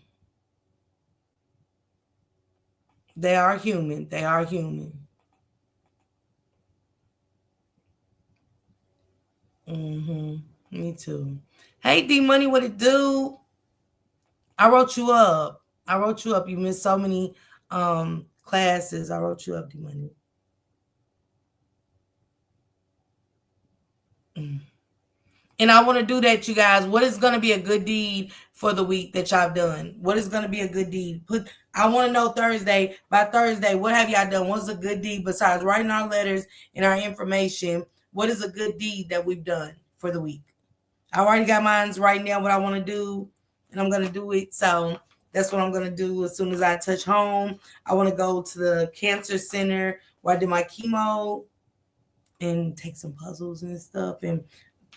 B: They are human. They are human. Me too. Hey, D Money, what it do? I wrote you up. You missed so many classes. I wrote you up, D Money. And I want to do that, you guys. What is going to be a good deed for the week that y'all have done? What is going to be a good deed? I want to know Thursday. By Thursday, what have y'all done? What's a good deed besides writing our letters and our information? What is a good deed that we've done for the week? I already got mines right now, what I want to do, and I'm going to do it. So that's what I'm going to do as soon as I touch home. I want to go to the cancer center where I did my chemo and take some puzzles and stuff. And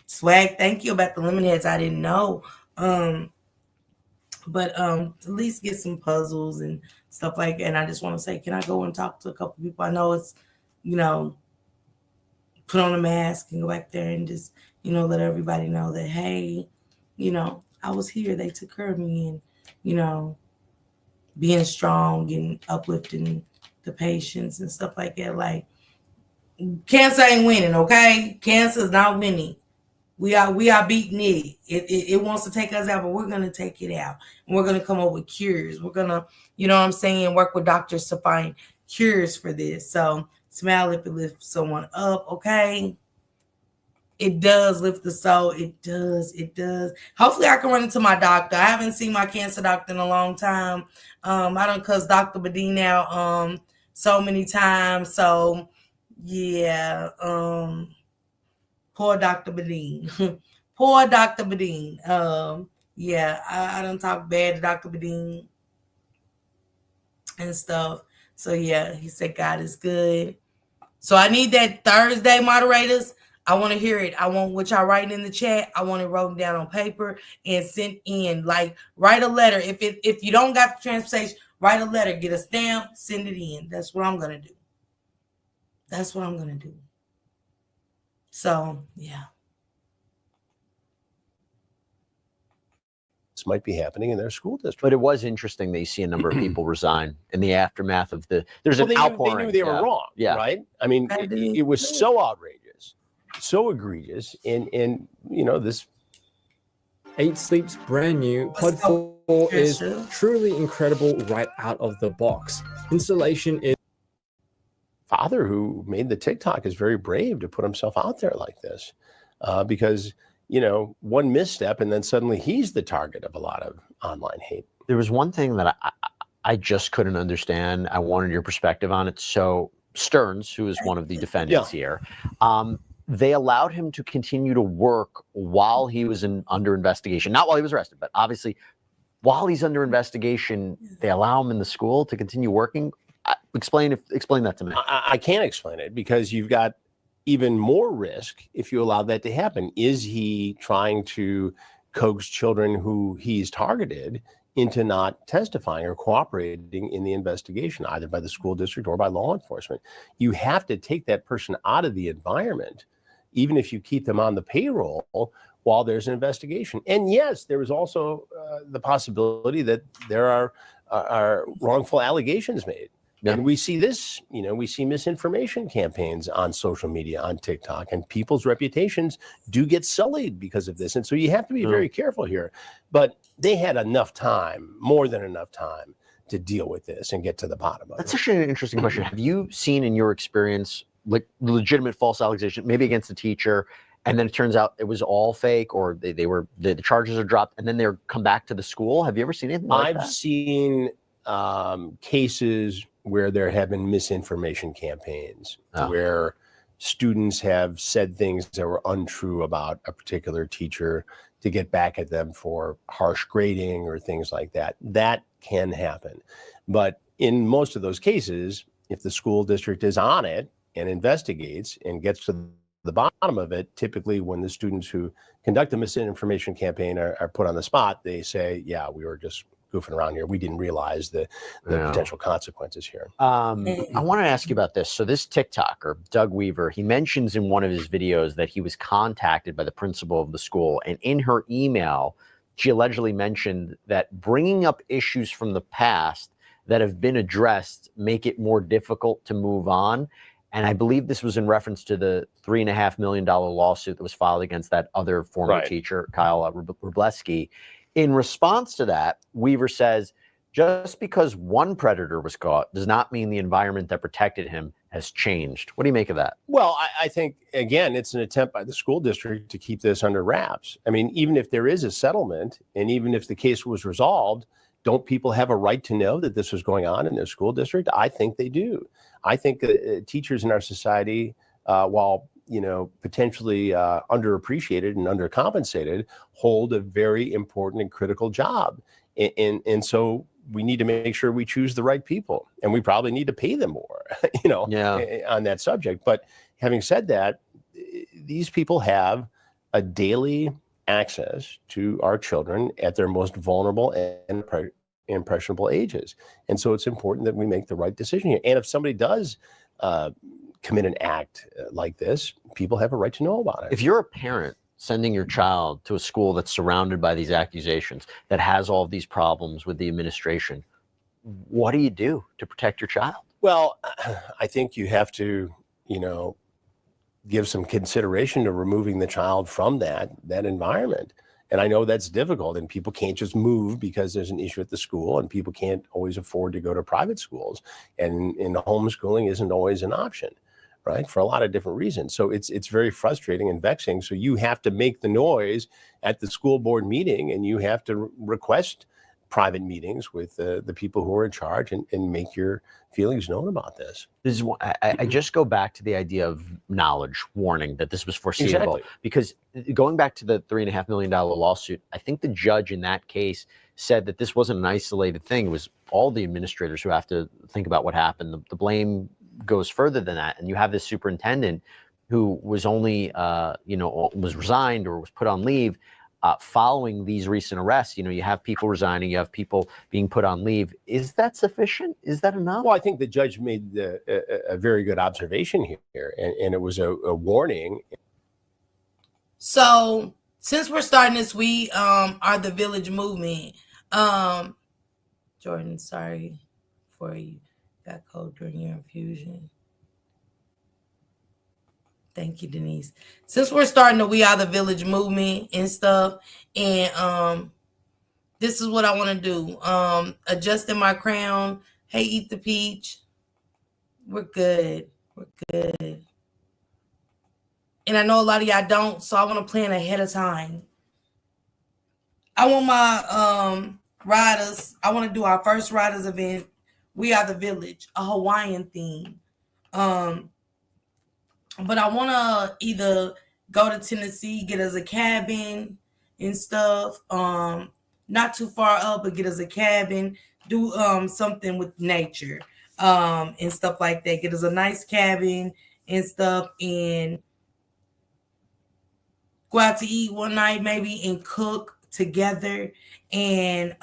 B: Swag, thank you about the lemon heads. I didn't know. But at least get some puzzles and stuff like that. And I just want to say, can I go and talk to a couple people? I know it's, put on a mask and go back there and just, let everybody know that, hey, I was here. They took care of me, and, being strong and uplifting the patients and stuff like that. Like, cancer ain't winning, okay? Cancer is not winning. We are beating it. It wants to take us out, but we're gonna take it out, and we're gonna come up with cures. We're gonna, work with doctors to find cures for this. So smile if it lifts someone up, okay? It does lift the soul. It does. Hopefully I can run into my doctor. I haven't seen my cancer doctor in a long time. I don't cuss Dr. Badine out so many times. So yeah, poor Dr. Badine. Poor Dr. Badine. Yeah, I don't talk bad to Dr. Badine and stuff. So yeah, he said God is good. So I need that Thursday, moderators. I want to hear it. I want what y'all writing in the chat. I want it wrote down on paper and sent in. Like, write a letter. If you don't got the transportation, write a letter, get a stamp, send it in. That's what I'm gonna do. So yeah.
M: This might be happening in their school district.
E: But it was interesting that you see a number of people resign in the aftermath of there's an outpouring.
M: They knew they were wrong, right? I mean, it was so outrageous, so egregious, and this.
O: 8 Sleep's brand new Pod 4 is truly incredible right out of the box. Installation is.
M: Father who made the TikTok is very brave to put himself out there like this, because one misstep and then suddenly he's the target of a lot of online hate.
E: There was one thing that I just couldn't understand. I wanted your perspective on it. So Stearns, who is one of the defendants here, they allowed him to continue to work while he was under investigation. Not while he was arrested, but obviously while he's under investigation, they allow him in the school to continue working. Explain that to me.
M: I can't explain it because you've got even more risk if you allow that to happen. Is he trying to coax children who he's targeted into not testifying or cooperating in the investigation, either by the school district or by law enforcement? You have to take that person out of the environment, even if you keep them on the payroll while there's an investigation. And yes, there is also the possibility that there are wrongful allegations made. Yeah. And we see this, we see misinformation campaigns on social media, on TikTok, and people's reputations do get sullied because of this. And so you have to be very careful here. But they had enough time, more than enough time, to deal with this and get to the bottom of it.
E: That's actually an interesting question. Have you seen in your experience, like, legitimate false allegation, maybe against a teacher, and then it turns out it was all fake, or the charges are dropped, and then they're come back to the school? Have you ever seen anything like that?
M: I've seen cases where there have been misinformation campaigns, where students have said things that were untrue about a particular teacher to get back at them for harsh grading or things like that. That can happen. But in most of those cases, if the school district is on it and investigates and gets to the bottom of it, typically when the students who conduct the misinformation campaign are put on the spot, they say, yeah, we were just goofing around here. We didn't realize the potential consequences here.
E: I want to ask you about this. So this TikToker, Doug Weaver, he mentions in one of his videos that he was contacted by the principal of the school. And in her email, she allegedly mentioned that bringing up issues from the past that have been addressed make it more difficult to move on. And I believe this was in reference to the $3.5 million lawsuit that was filed against that other former teacher, Kyle Wroblewski. In response to that, Weaver says, just because one predator was caught does not mean the environment that protected him has changed. What do you make of that?
M: Well, I think, again, it's an attempt by the school district to keep this under wraps. I mean, even if there is a settlement and even if the case was resolved, don't people have a right to know that this was going on in their school district? I think they do. I think teachers in our society, while potentially underappreciated and undercompensated hold a very important and critical job. And so we need to make sure we choose the right people, and we probably need to pay them more, on that subject. But having said that, these people have a daily access to our children at their most vulnerable and impressionable ages. And so it's important that we make the right decision here. And if somebody does commit an act like this, people have a right to know about it.
A: If you're a parent sending your child to a school that's surrounded by these accusations, that has all of these problems with the administration, what do you do to protect your child?
M: Well, I think you have to, give some consideration to removing the child from that environment. And I know that's difficult, and people can't just move because there's an issue at the school, and people can't always afford to go to private schools, and homeschooling isn't always an option, right? For a lot of different reasons. So it's very frustrating and vexing. So you have to make the noise at the school board meeting, and you have to request private meetings with the people who are in charge and make your feelings known about this.
A: This is I just go back to the idea of knowledge warning, that this was foreseeable.
M: Exactly.
A: Because going back to the $3.5 million lawsuit, I think the judge in that case said that this wasn't an isolated thing. It was all the administrators who have to think about what happened. The blame goes further than that. And you have this superintendent who was only, was resigned or was put on leave following these recent arrests. You have people resigning, you have people being put on leave. Is that sufficient? Is that enough?
M: Well, I think the judge made a very good observation here, and it was a warning.
B: So since we're starting this, we are the Village Movement. Jordan, sorry for you got cold during your infusion. Thank you, Denise. Since we're starting the We Are the Village movement and stuff, and this is what I want to do. Adjusting my crown. Hey, Eat the Peach. We're good. We're good. And I know a lot of y'all don't, so I want to plan ahead of time. I want my riders. I want to do our first riders event. We Are the Village, a Hawaiian theme. But I want to either go to Tennessee, get us a cabin and stuff. Not too far up, but get us a cabin. Do something with nature and stuff like that. Get us a nice cabin and stuff, and go out to eat one night maybe and cook together, and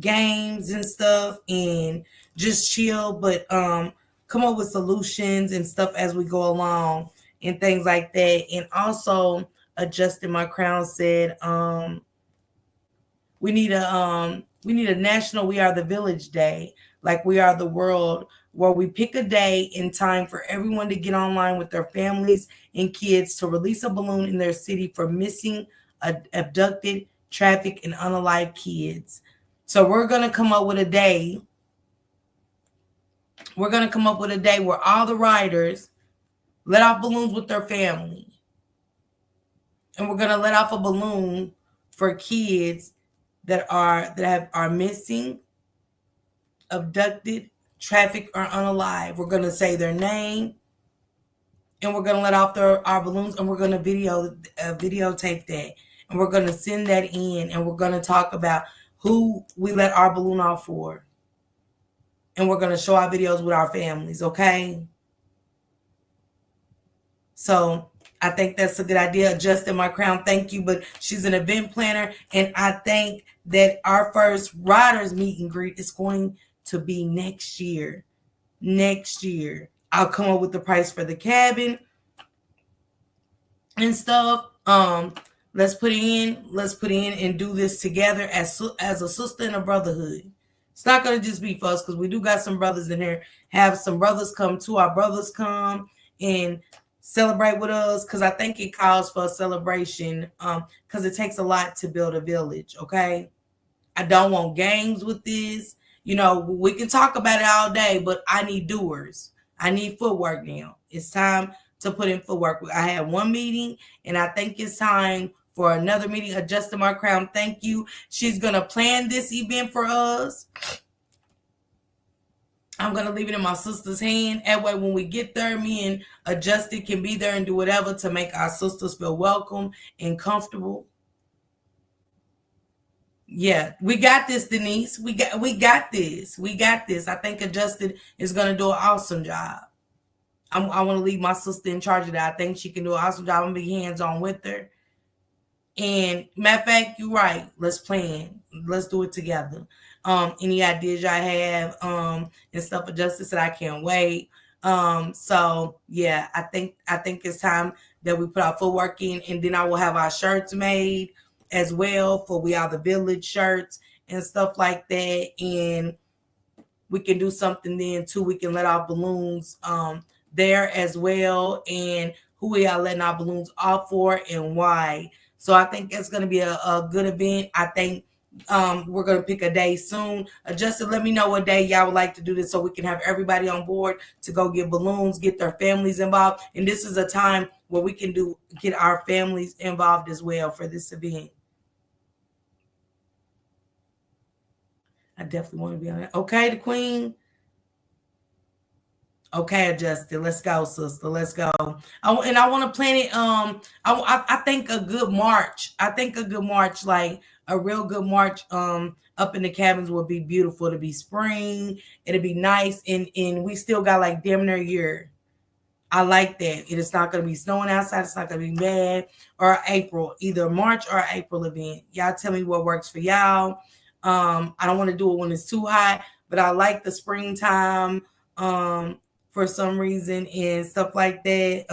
B: games and stuff, and just chill. But come up with solutions and stuff as we go along and things like that. And also, Adjusting My Crown said we need a national We Are the Village Day, like We Are the World, where we pick a day and time for everyone to get online with their families and kids to release a balloon in their city for missing, abducted, trafficked, and unalived kids. So we're going to come up with a day. We're going to come up with a day where all the riders let off balloons with their family. And we're going to let off a balloon for kids that are missing, abducted, trafficked, or unalive. We're going to say their name, and we're going to let off our balloons, and we're going to videotape that. And we're going to send that in, and we're going to talk about who we let our balloon off for. And we're going to show our videos with our families, okay? So I think that's a good idea. Adjusting My Crown, thank you. But she's an event planner, and I think that our first riders meet and greet is going to be next year. Next year. I'll come up with the price for the cabin and stuff. Let's put in and do this together as a sister and a brotherhood. It's not going to just be for us, because we do got some brothers in here. Have some brothers come too. Our brothers come and celebrate with us, because I think it calls for a celebration, because it takes a lot to build a village, okay? I don't want games with this. We can talk about it all day, but I need doers. I need footwork now. It's time to put in footwork. I had one meeting, and I think it's time for another meeting. Adjusting My Crown, thank you. She's going to plan this event for us. I'm going to leave it in my sister's hand. That way, when we get there, me and Adjusted can be there and do whatever to make our sisters feel welcome and comfortable. Yeah, we got this, Denise. We got this. We got this. I think Adjusted is going to do an awesome job. I want to leave my sister in charge of that. I think she can do an awesome job. I'm going to be hands-on with her. And matter of fact, you're right. Let's plan. Let's do it together. Any ideas y'all have and stuff for Justice that I can't wait. So yeah, I think it's time that we put our footwork in, and then I will have our shirts made as well for We Are the Village shirts and stuff like that. And we can do something then too. We can let our balloons there as well, and who we are letting our balloons off for and why. So I think it's going to be a good event. I think we're going to pick a day soon. Adjusted, let me know what day y'all would like to do this so we can have everybody on board to go get balloons, get their families involved. And this is a time where we can get our families involved as well for this event. I definitely want to be on it. Okay, the Queen. Okay, Adjusted. Let's go, sister. Let's go. I want to plan it. I think a good March. I think a good March, like a real good March, up in the cabins would be beautiful. It'll be spring. It'll be nice, and we still got like damn near a year. I like that. It is not going to be snowing outside. It's not going to be bad. Or April, either March or April event. Y'all tell me what works for y'all. I don't want to do it when it's too hot, but I like the springtime. For some reason and stuff like that.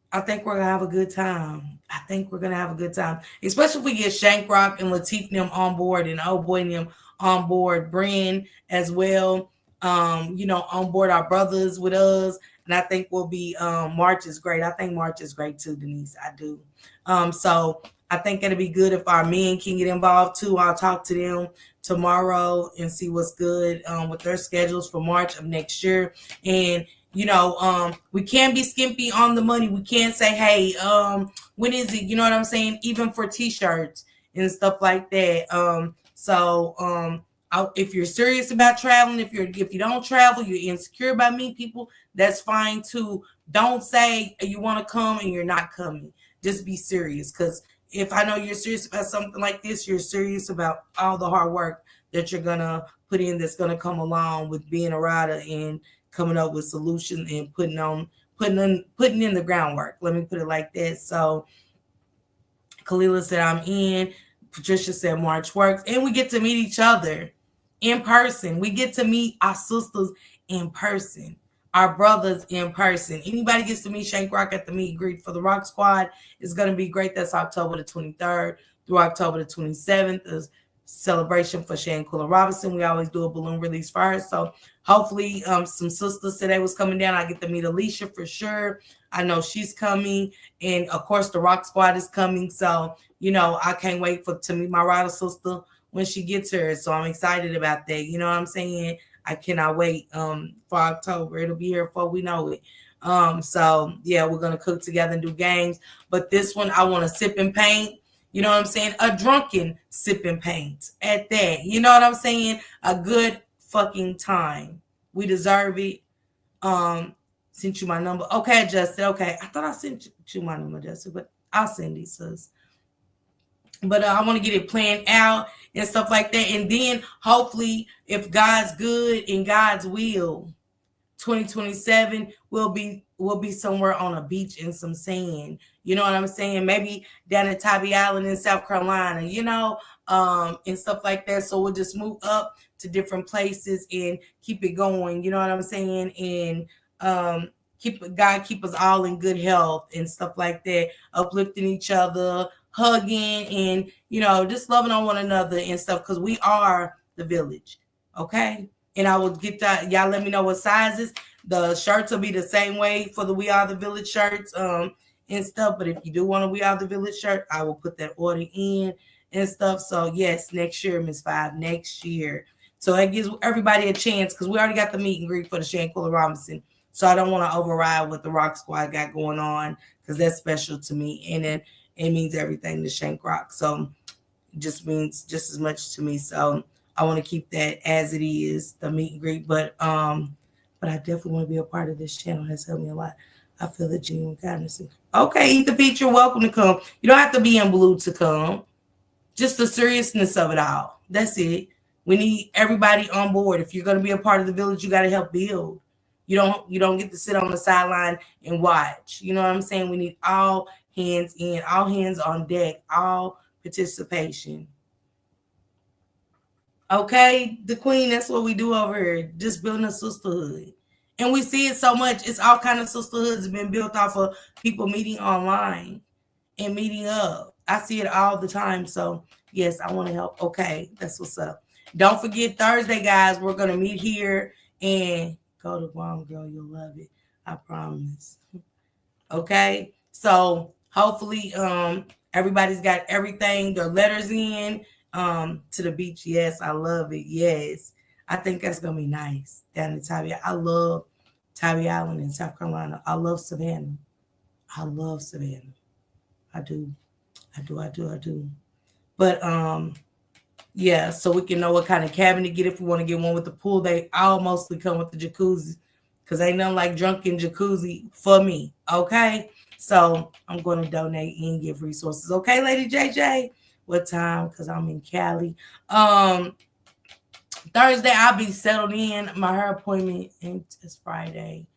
B: I think we're gonna have a good time. Especially if we get Shankrock and Latif and them on board, and oh boy and them on board, Bren as well. On board our brothers with us. And I think we'll be March is great. I think March is great too, Denise. I do. So I think it'll be good if our men can get involved too. I'll talk to them tomorrow and see what's good with their schedules for March of next year. And we can't be skimpy on the money. We can't say, hey, when is it? You know what I'm saying? Even for t-shirts and stuff like that. If you're serious about traveling, if you don't travel, you're insecure about meeting people, that's fine too. Don't say you want to come and you're not coming. Just be serious, because if I know you're serious about something like this, you're serious about all the hard work that you're gonna put in, that's gonna come along with being a rider and coming up with solutions and putting in the groundwork. Let me put it like that. So Kalila said I'm in. Patricia said March works, and we get to meet each other in person. We get to meet our sisters in person, our brothers in person. Anybody gets to meet Shankrock at the meet and greet for the Rock Squad. It's going to be great. That's October the 23rd through October the 27th. Is celebration for Shanquilla Robinson. We always do a balloon release for her. So hopefully some sisters said they was coming down. I get to meet Alicia for sure. I know she's coming. And of course the Rock Squad is coming. So, I can't wait to meet my rider sister when she gets here. So I'm excited about that. You know what I'm saying? I cannot wait for October. It'll be here before we know it. So yeah, we're gonna cook together and do games. But this one, I want to sip and paint. You know what I'm saying? A drunken sip and paint at that. You know what I'm saying? A good fucking time. We deserve it. Sent you my number. Okay, Justin. Okay, I thought I sent you my number, Justin, but I'll send these, sis. But I want to get it planned out and stuff like that. And then hopefully, if God's good and God's will, 2027 will be somewhere on a beach in some sand. You know what I'm saying? Maybe down at Tybee Island in South Carolina, and stuff like that. So we'll just move up to different places and keep it going. You know what I'm saying? And keep us all in good health and stuff like that, uplifting each other, hugging, and just loving on one another and stuff, because we are the village. Okay. And I will get that. Y'all let me know what sizes. The shirts will be the same way for the We Are the Village shirts and stuff. But if you do want a We Are the Village shirt, I will put that order in and stuff. So yes, next year, Miss Five, next year. So that gives everybody a chance, because we already got the meet and greet for the Shanquilla Robinson. So I don't want to override what the Rock Squad got going on, because that's special to me. And it means everything to Shank Rock. So it just means just as much to me. So I want to keep that as it is, the meet and greet. But I definitely want to be a part of this channel. It has helped me a lot. I feel the genuine kindness. Okay, Eat the Peach, you're welcome to come. You don't have to be in blue to come. Just the seriousness of it all. That's it. We need everybody on board. If you're going to be a part of the village, you got to help build. You don't get to sit on the sideline and watch. You know what I'm saying? We need all hands in, all hands on deck, all participation. Okay, the queen, that's what we do over here. Just building a sisterhood. And we see it so much. It's all kind of sisterhoods been built off of people meeting online and meeting up. I see it all the time. So yes, I want to help. Okay, that's what's up. Don't forget Thursday, guys. We're gonna meet here and go to Guam, girl. You'll love it. I promise. Okay. So hopefully everybody's got everything, their letters in to the beach. Yes, I love it. Yes. I think that's gonna be nice down in Tybee. I love Tybee Island in South Carolina. I love Savannah. I love Savannah. I do. But yeah, so we can know what kind of cabin to get if we want to get one with the pool. They all mostly come with the jacuzzi because ain't nothing like drunken jacuzzi for me. Okay, so I'm going to donate and give resources. Okay, Lady JJ, what time? Because I'm in Cali. Thursday I'll be settled in. My hair appointment is Friday.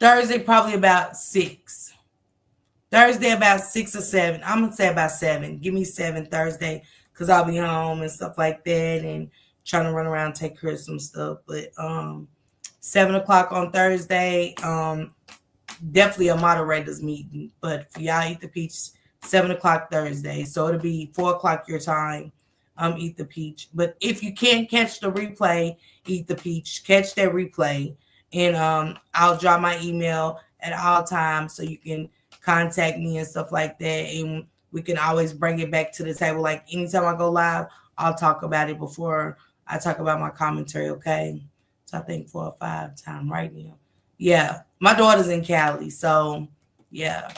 B: Thursday, probably about 6. Thursday, about 6 or 7. I'm going to say about 7. Give me 7 Thursday because I'll be home and stuff like that and trying to run around and take care of some stuff. But 7 o'clock on Thursday, definitely a moderators meeting. But for y'all Eat the Peach, 7 o'clock Thursday. So it'll be 4 o'clock your time. Eat the Peach. But if you can't catch the replay, Eat the Peach. Catch that replay. And I'll drop my email at all times so you can contact me and stuff like that. And we can always bring it back to the table. Like anytime I go live, I'll talk about it before I talk about my commentary, okay? So I think 4 or 5 times right now. Yeah, my daughter's in Cali, so yeah.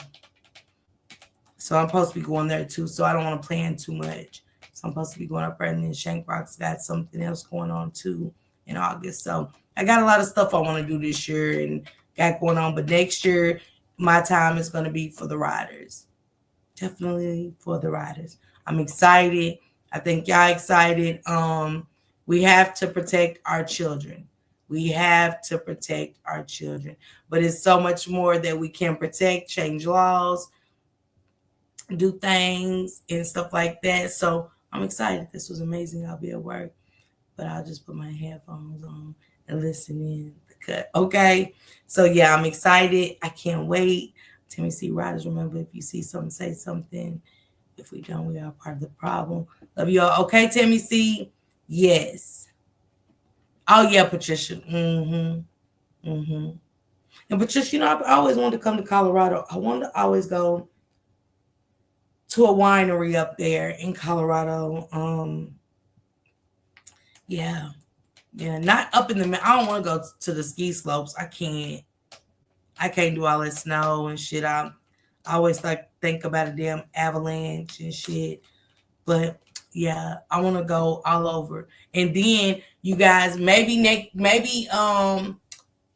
B: So I'm supposed to be going there too, so I don't want to plan too much. So I'm supposed to be going up there, and then Shankrock's got something else going on too in August. So I got a lot of stuff I want to do this year and got going on. But next year, my time is going to be for the riders. Definitely for the riders. I'm excited. I think y'all excited. We have to protect our children. We have to protect our children. But it's so much more that we can protect, change laws, do things and stuff like that. So I'm excited. This was amazing. I'll be at work. But I'll just put my headphones on and listen in the cut. Okay. So yeah, I'm excited. I can't wait. Timmy C. Riders, remember, if you see something, say something. If we don't, we are part of the problem. Love you all. Okay, Timmy C. Yes. Oh yeah, Patricia. And Patricia, you know, I always wanted to come to Colorado. I wanted to always go to a winery up there in Colorado. Yeah, not up in the. I don't want to go to the ski slopes. I can't do all that snow and shit. I always think about a damn avalanche and shit. But yeah, I want to go all over. And then you guys, maybe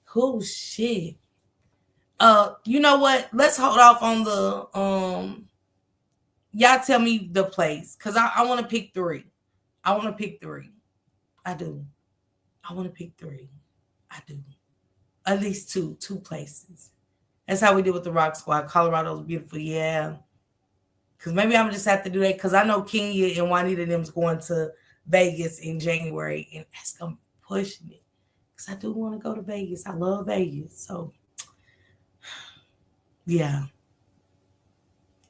B: who shit. You know what? Let's hold off on the y'all tell me the place because I want to pick 3. I do. I want to pick 3. I do. At least two places. That's how we did with the Rock Squad. Colorado's beautiful, yeah. Because maybe I'm just have to do that because I know Kenya and Juanita them's going to Vegas in January, and that's gonna be pushing it. Because I do want to go to Vegas. I love Vegas, so yeah.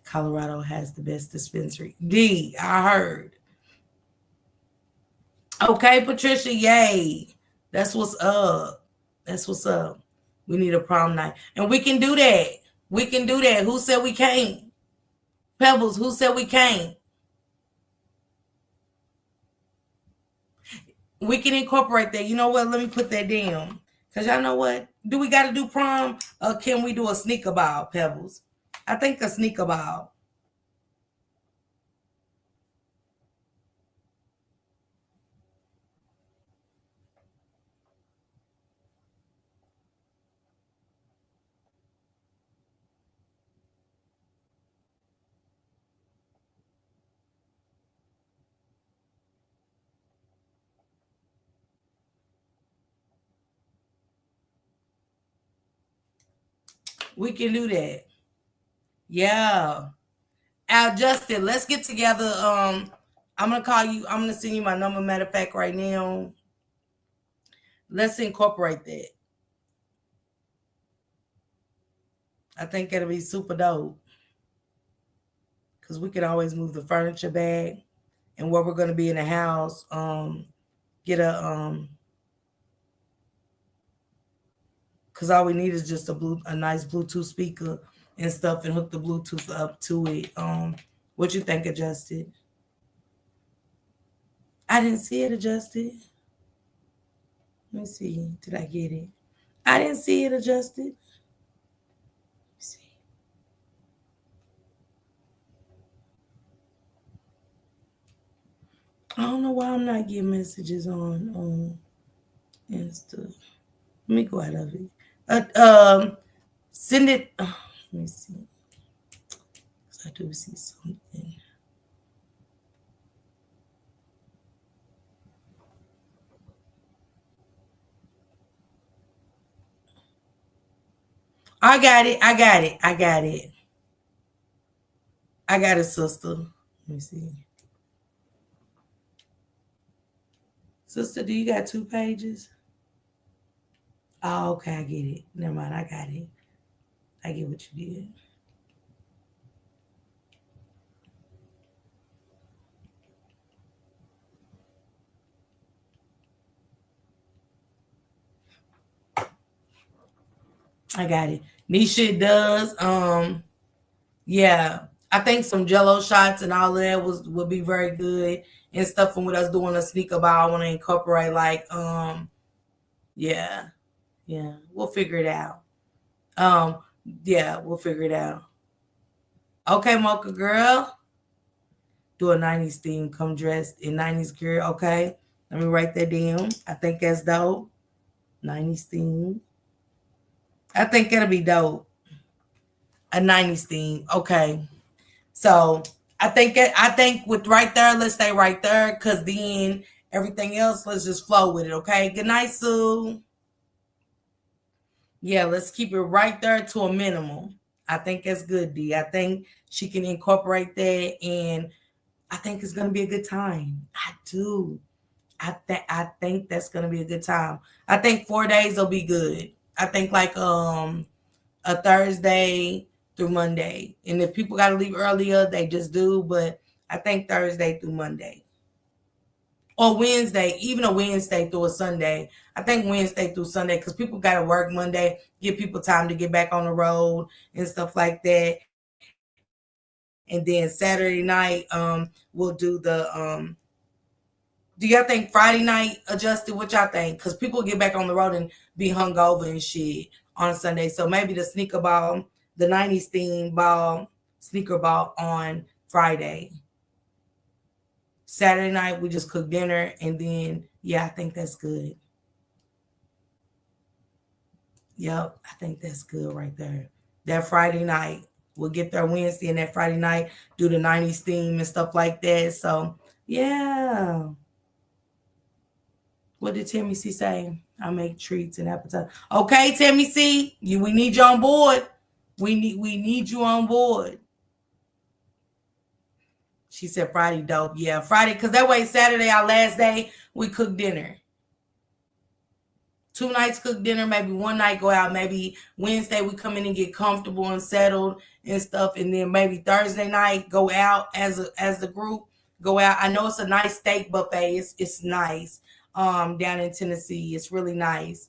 B: Colorado has the best dispensary. I heard. Okay, Patricia, yay. That's what's up. We need a prom night. And we can do that. Who said we can't? Pebbles, who said we can't? We can incorporate that. You know what? Let me put that down. Because y'all know what? Do we got to do prom? Or can we do a sneaker ball, Pebbles? I think a sneaker ball. We can do that. Yeah. Al Justin, let's get together. I'm gonna call you. I'm gonna send you my number. Matter of fact, right now. Let's incorporate that. I think it'll be super dope. Because we can always move the furniture back. And where we're gonna be in the house, get a because all we need is just a nice Bluetooth speaker and stuff and hook the Bluetooth up to it. What you think, Adjusted? I didn't see it, Adjusted. Let me see. Did I get it? I didn't see it, Adjusted. Let me see. I don't know why I'm not getting messages on Insta. Let me go out of it. Send it. Let me see. I do see something. I got it. I got it. I got it. I got it, sister. Let me see. Sister, do you got 2 pages? Oh, okay. I get it. Never mind. I got it. I get what you did. I got it. Nisha, it does. Yeah. I think some Jello shots and all of that would be very good and stuff. From with us doing a sneaker ball, I want to incorporate yeah, we'll figure it out. Yeah, we'll figure it out. Okay, Mocha girl, do a 90s theme. Come dressed in 90s girl. Okay, let me write that down. I think that's dope. 90s theme. I think it'll be dope. A 90s theme. Okay. So I think with right there, let's stay right there, because then everything else, let's just flow with it. Okay. Good night, Sue. Yeah, let's keep it right there to a minimum. I think that's good, D. I think she can incorporate that, and I think it's gonna be a good time. I do. I think that's gonna be a good time. I think 4 days will be good. I think like a Thursday through Monday. And if people got to leave earlier, they just do. But I think Thursday through Monday. Or Wednesday, even a Wednesday through a Sunday. I think Wednesday through Sunday, because people got to work Monday, give people time to get back on the road and stuff like that. And then Saturday night, we'll do the do y'all think Friday night, Adjusted? What y'all think? Because people get back on the road and be hungover and shit on Sunday. So maybe the sneaker ball, the 90s theme ball, sneaker ball on Friday. Saturday night, we just cook dinner. And then, yeah, I think that's good. Yep, I think that's good right there. That Friday night, we'll get there Wednesday, and that Friday night, do the 90s theme and stuff like that. So, yeah. What did Timmy C say? I make treats and appetizers. Okay, Timmy C, we need you on board. We need you on board. She said Friday dope. Yeah, Friday, because that way Saturday, our last day, we cook dinner. 2 nights cook dinner, maybe 1 night go out, maybe Wednesday we come in and get comfortable and settled and stuff, and then maybe Thursday night go out as the group, go out. I know it's a nice steak buffet. It's nice. Down in Tennessee. It's really nice.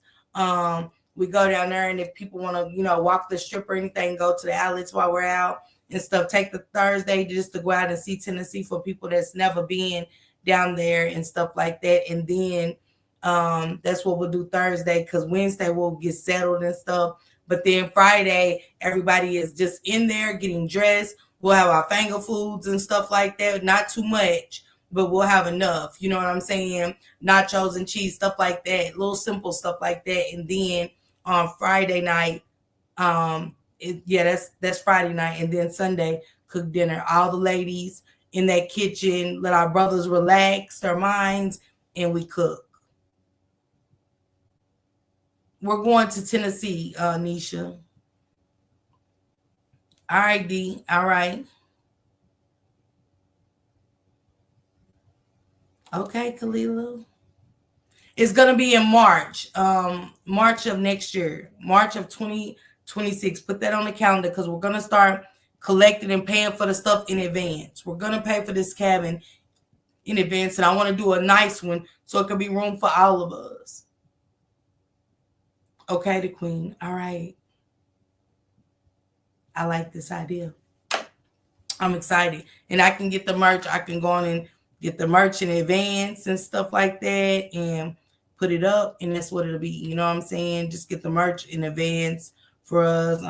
B: We go down there, and if people want to, walk the strip or anything, go to the outlets while we're out and stuff. Take the Thursday just to go out and see Tennessee for people that's never been down there and stuff like that. And then That's what we'll do Thursday, because Wednesday we'll get settled and stuff. But then Friday, everybody is just in there getting dressed. We'll have our finger foods and stuff like that. Not too much, but we'll have enough. You know what I'm saying? Nachos and cheese, stuff like that. Little simple stuff like that. And then on Friday night, that's Friday night. And then Sunday, cook dinner. All the ladies in that kitchen, let our brothers relax their minds, and we cook. We're going to Tennessee, Nisha. All right, D. All right. Okay, Kalila. It's going to be in March. March of next year. March of 2026. Put that on the calendar, because we're going to start collecting and paying for the stuff in advance. We're going to pay for this cabin in advance, and I want to do a nice one so it can be room for all of us. Okay, the queen. All right. I like this idea. I'm excited. And I can get the merch. I can go on and get the merch in advance and stuff like that and put it up, and that's what it'll be. You know what I'm saying? Just get the merch in advance for us.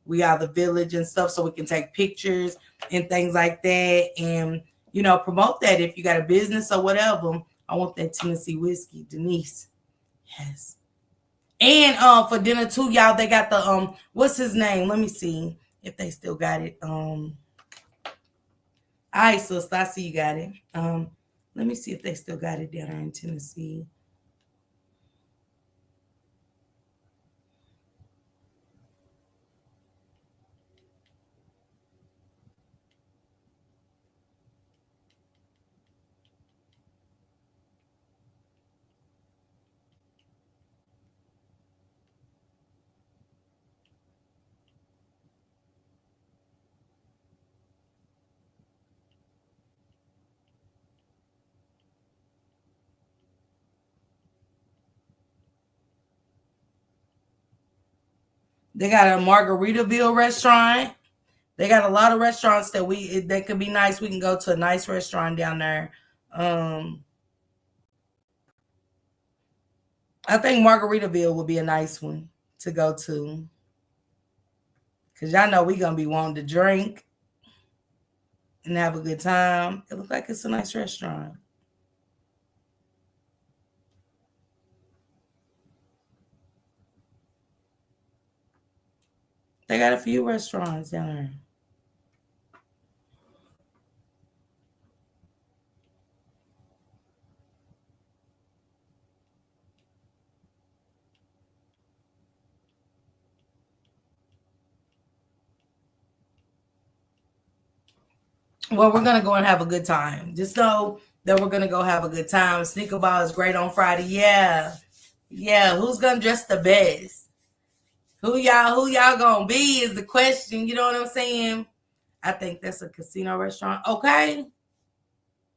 B: We are the village and stuff, so we can take pictures and things like that, and, you know, promote that if you got a business or whatever. I want that Tennessee whiskey, Denise. Yes. And for dinner too, y'all, they got the what's his name? Let me see if they still got it. All right, sister, I see you got it. Let me see if they still got it down there in Tennessee. They got a Margaritaville restaurant. They got a lot of restaurants that could be nice. We can go to a nice restaurant down there. I think Margaritaville would be a nice one to go to, because y'all know we're going to be wanting to drink and have a good time. It looks like it's a nice restaurant. They got a few restaurants down there. Well, we're going to go and have a good time. Just know that we're going to go have a good time. Sneaker ball is great on Friday. Yeah. Yeah. Who's going to dress the best? Who y'all going to be is the question. You know what I'm saying? I think that's a casino restaurant. Okay.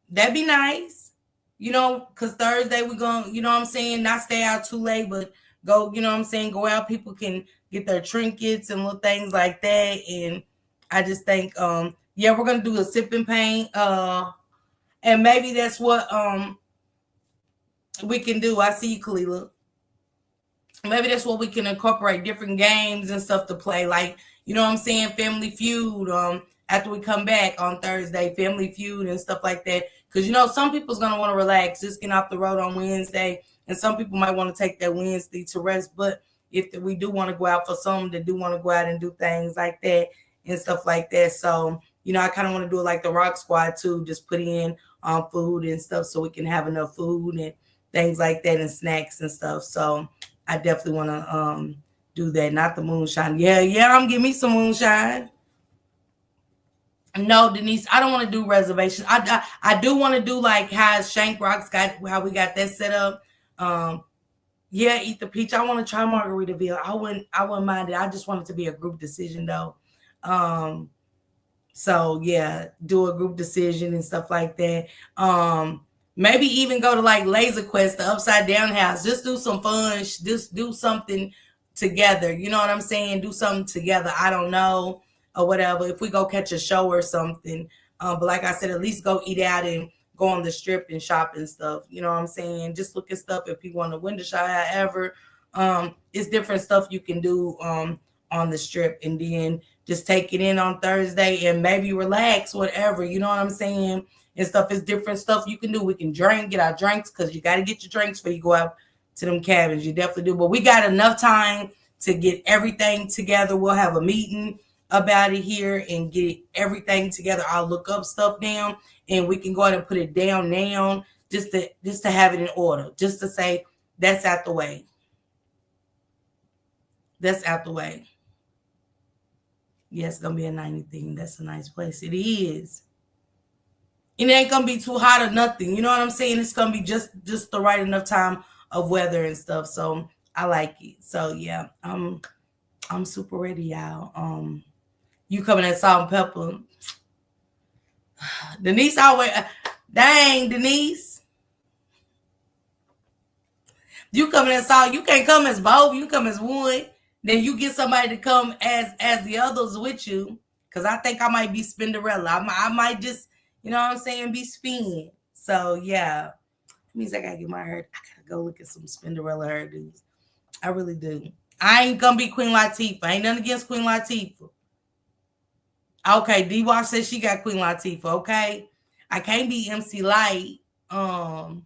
B: That'd be nice. You know, because Thursday we're going to, you know what I'm saying, not stay out too late, but go, you know what I'm saying, go out. People can get their trinkets and little things like that. And I just think, yeah, we're going to do a sip and paint. And maybe that's what we can do. I see you, Kalila. Maybe that's what we can incorporate, different games and stuff to play. Like, you know what I'm saying, Family Feud. After we come back on Thursday, Family Feud and stuff like that. Because, you know, some people's going to want to relax, just get off the road on Wednesday. And some people might want to take that Wednesday to rest. But if we do want to go out, for some that do want to go out and do things like that and stuff like that. So, you know, I kind of want to do it like the Rock Squad too, just put in food and stuff so we can have enough food and things like that and snacks and stuff. So I definitely want to do that. Not the moonshine. Yeah, I'm giving me some moonshine. No, Denise, I don't want to do reservations. I do want to do like how Shank Rocks got, how we got that set up. Yeah, Eat the Peach. I want to try Margaritaville. I wouldn't mind it. I just want it to be a group decision though. So yeah, do a group decision and stuff like that. Maybe even go to like Laser Quest, the Upside Down House. Just do some fun. Just do something together. You know what I'm saying? Do something together. I don't know, or whatever. If we go catch a show or something. But like I said, at least go eat out and go on the strip and shop and stuff. You know what I'm saying? Just look at stuff if you want to window shop. However, it's different stuff you can do on the strip, and then just take it in on Thursday and maybe relax, whatever. You know what I'm saying? And stuff is different stuff you can do. We can drink, get our drinks, because you got to get your drinks before you go out to them cabins. You definitely do. But we got enough time to get everything together. We'll have a meeting about it here and get everything together. I'll look up stuff down and we can go ahead and put it down now, just to have it in order, just to say that's out the way. That's out the way. Yeah, it's gonna be a 90 thing. That's a nice place. It is. It ain't gonna be too hot or nothing. You know what I'm saying? It's gonna be just the right enough time of weather and stuff. So I like it. So yeah, I'm super ready, y'all. You coming at Salt and Pepper? Denise always, dang Denise, you coming at Salt? You can't come as both. You come as one. Then you get somebody to come as the others with you. Cause I think I might be Spinderella. I might just, you know what I'm saying, be spin. So yeah, that means I gotta get my hair. I gotta go look at some Spinderella hairdos. I really do. I ain't gonna be Queen Latifah. Ain't nothing against Queen Latifah. Okay, D-Walk says she got Queen Latifah. Okay, I can't be MC Light. Oh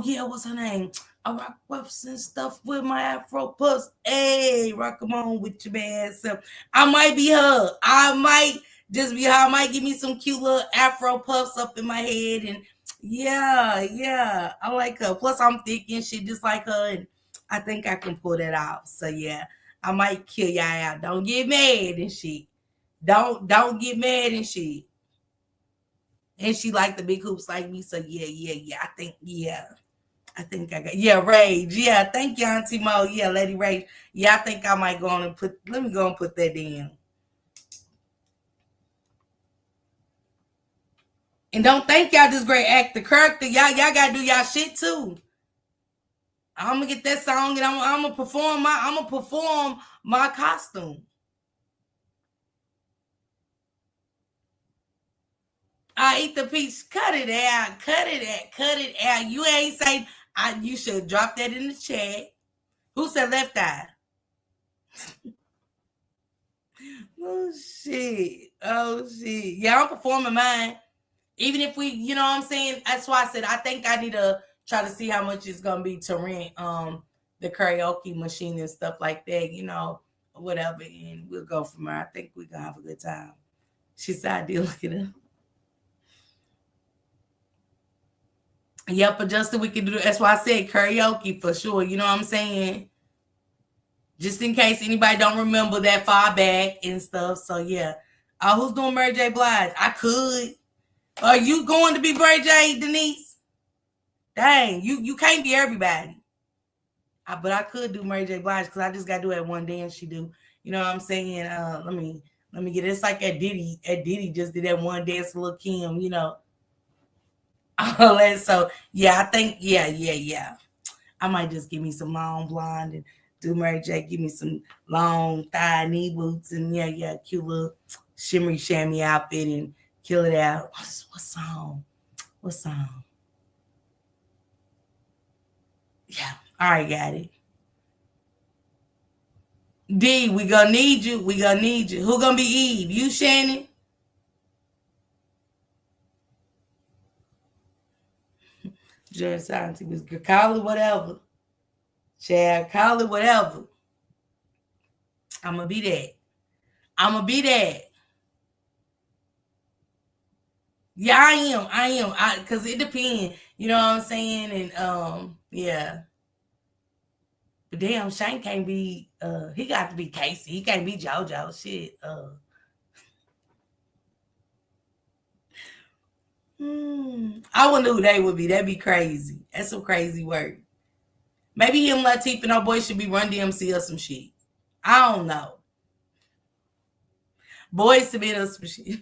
B: yeah, what's her name? I rock puffs and stuff with my Afro puffs. Hey, rock them on with your bad self. I might be her. I might just be her. I might give me some cute little Afro puffs up in my head, and yeah, I like her. Plus, I'm thick and shit just like her, and I think I can pull that off. So yeah, I might kill y'all out. Don't get mad and shit. Don't get mad and shit. And she like the big hoops like me. So yeah. I think I got Rage. Yeah, thank you, Auntie Mo. Yeah, Lady Rage. Yeah, I think I might go on and let me go and put that in. And don't think y'all just great actor character. Y'all gotta do y'all shit too. I'm gonna get that song and I'm gonna perform my costume. I eat the peach. Cut it out. You ain't say you should drop that in the chat. Who said left eye? Oh shit. Yeah, I'm performing mine. Even if we, you know what I'm saying? That's why I said I think I need to try to see how much it's gonna be to rent the karaoke machine and stuff like that, you know, whatever, and we'll go from there. I think we're gonna have a good time. She said I did look at her. Yep, but Justin, we can do that's why I said karaoke for sure. You know what I'm saying? Just in case anybody don't remember that far back and stuff. So yeah. Who's doing Mary J. Blige? I could. Are you going to be Mary J, Denise? Dang, you can't be everybody. But I could do Mary J. Blige because I just gotta do that one dance she do. You know what I'm saying? Let me get it. It's like at Diddy just did that one dance, Lil' Kim, you know. So yeah, I think yeah. I might just give me some long blonde and do Mary J. Give me some long thigh knee boots and yeah, cute little shimmery shammy outfit and kill it out. What song? Yeah, all right, got it. D, we gonna need you. Who gonna be Eve? You, Shannon? Jordan Santi was good. Call it whatever. Chad, call it whatever. I'm gonna be that. Yeah, I am. Because it depends. You know what I'm saying? And yeah. But damn, Shane can't be. He got to be Casey. He can't be JoJo. Shit. I wonder who they would be. That'd be crazy. That's some crazy work. Maybe him, Latifah, and our boy should be Run DMC or some shit. I don't know. Boys to be some shit.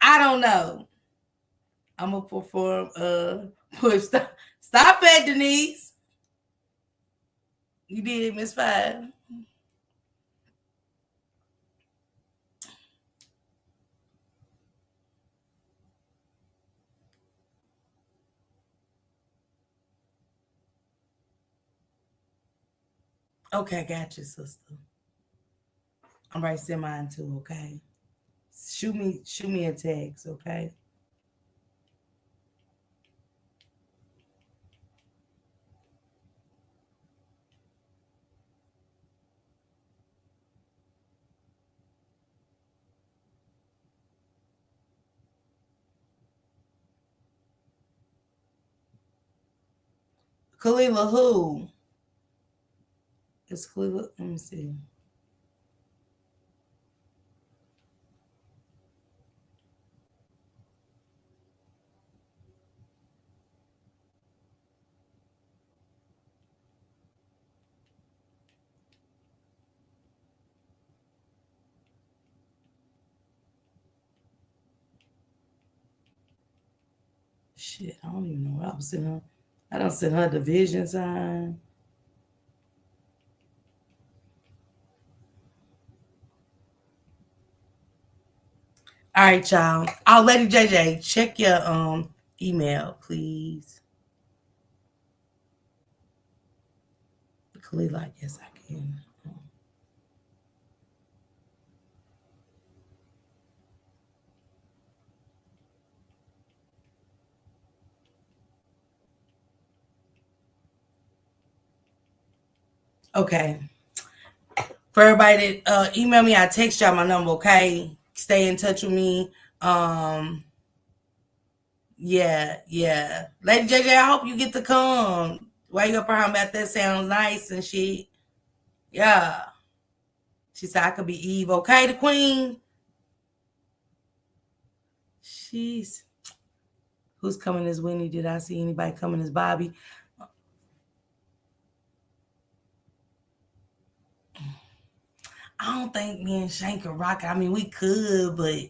B: I don't know. I'm gonna perform push. Stop it, Denise. You did, Miss Five. Okay, got you, sister. I'm right, send mine too, okay? Shoot me a text, okay? Kalila who? It's Kalila. Let me see. Shit, I don't even know what I was sending her. I don't send her division sign. All right, y'all. Oh, Lady JJ, check your email, please. Kalila, I guess I can. Okay. For everybody that email me, I text y'all my number, okay? Stay in touch with me. Yeah. Lady JJ, I hope you get to come. Why you up around about that sounds nice and shit. Yeah. She said I could be Eve, okay, the queen? She's who's coming as Winnie? Did I see anybody coming as Bobby? I don't think me and Shane could rock. I mean, we could, but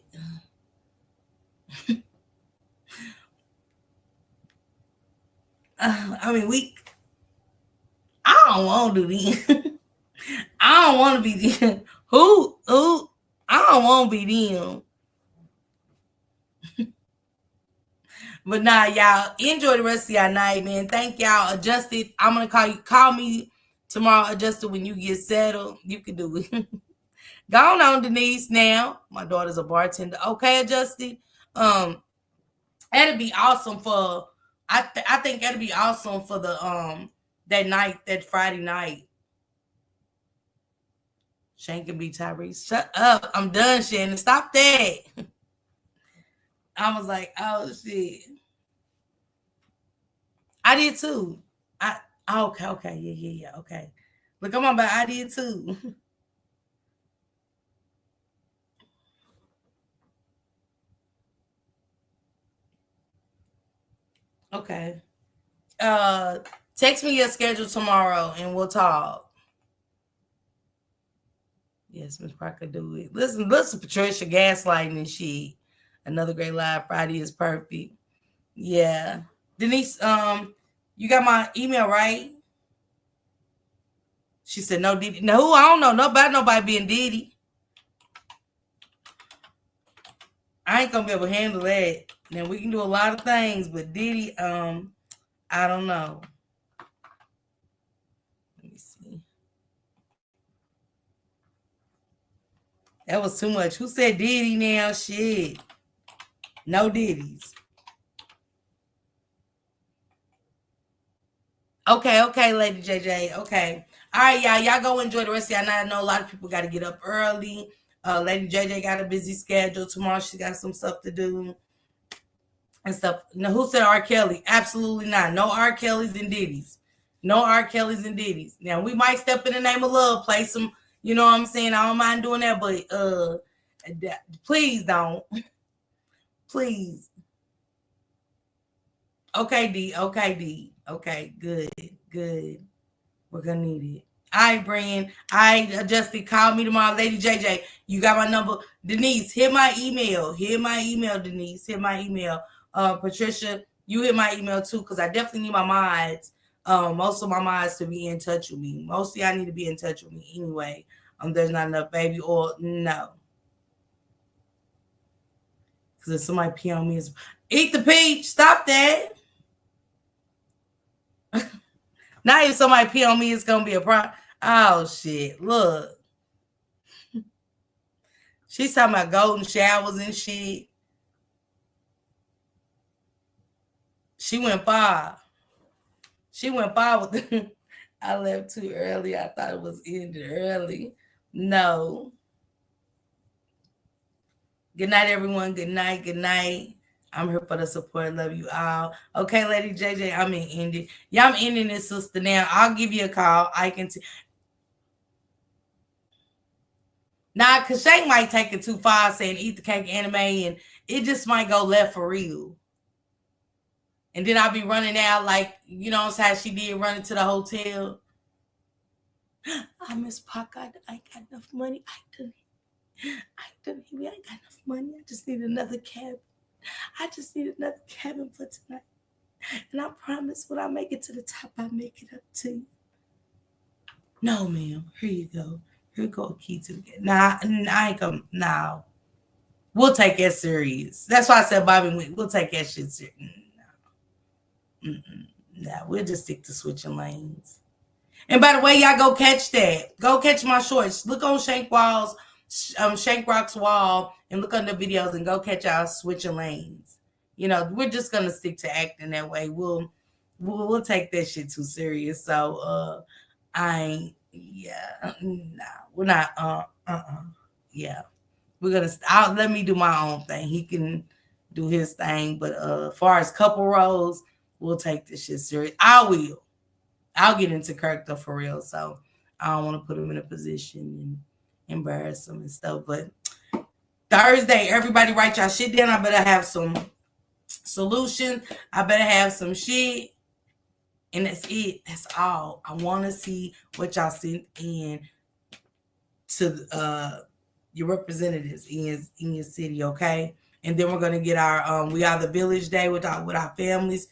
B: I mean, I don't want to do them. I don't want to be them. Who? I don't want to be them. But nah, y'all, enjoy the rest of y'all night, man. Thank y'all. Adjusted. I'm gonna call me tomorrow, Adjusted, when you get settled. You can do it. Go on, Denise. Now, my daughter's a bartender. Okay, Adjusted. That'd be awesome for. I think that'd be awesome for the that night, that Friday night. Shane can be Tyrese. Shut up. I'm done, Shannon. Stop that. I was like, oh shit. I did too. Okay. Yeah. Okay. Look, I'm on, but I did too. Okay. Text me your schedule tomorrow and we'll talk. Yes, Miss Parker, do it. Listen, Patricia gaslighting and shit. Another great live Friday is perfect. Yeah. Denise, you got my email, right? She said no Diddy. No, I don't know nobody being Diddy. I ain't gonna be able to handle that. Now we can do a lot of things, but Diddy, I don't know. Let me see. That was too much. Who said Diddy now? Shit. No Diddies. Okay, Lady JJ. Okay. All right, y'all. Y'all go enjoy the rest of y'all night. I know a lot of people got to get up early. Lady JJ got a busy schedule. Tomorrow she got some stuff to do and stuff. Now, who said R. Kelly? Absolutely not. No R. Kellys and Diddies. No R. Kellys and Diddies. Now, we might step in the name of love, play some, you know what I'm saying? I don't mind doing that, but please don't. Please. Okay, D. Okay, good. We're gonna need it. All right, Brian. Adjusted. Call me tomorrow. Lady JJ, you got my number. Denise, hit my email. Denise. Hit my email. Patricia, you hit my email too, because I definitely need my mods. Most of my mods to be in touch with me. Most of y'all need to be in touch with me anyway. There's not enough baby oil. No. Because if somebody pee on me, eat the peach. Stop that. Now if somebody pee on me, it's gonna be a problem. Oh shit! Look, she's talking about golden showers and shit. She went far. She went far with I left too early. I thought it was ended early. No. Good night, everyone. Good night. Good night. I'm here for the support. Love you all. Okay, Lady JJ, I'm in ending. Yeah, I'm ending this, sister. Now I'll give you a call. I can. Nah, because Shank might take it too far, saying eat the cake anime, and it just might go left for real. And then I'll be running out like, you know what I'm saying, she did run into the hotel. I miss Pac. I ain't got enough money. I ain't got enough money. I just need another cabin. I just need another cabin for tonight. And I promise when I make it to the top, I make it up to you. No, ma'am. Here you go. Here you go, a key to the Nah, I ain't gonna. No. We'll take that serious. That's why I said Bobby, we'll take that shit serious. Nah, we'll just stick to switching lanes. And by the way, y'all go catch that. Go catch my shorts. Look on Shank Rock's wall and look on the videos and go catch our switching lanes. You know, we're just gonna stick to acting that way. We'll take that shit too serious. So we're not yeah. We're gonna let me do my own thing. He can do his thing, but as far as couple roles, we'll take this shit serious. I'll get into character for real. So I don't want to put him in a position and embarrass him and stuff. But Thursday, everybody write y'all shit down. I better have some solutions. I better have some shit. And that's it. That's all. I want to see what y'all sent in to your representatives in your city, okay? And then we're gonna get our We Are the Village Day with our families.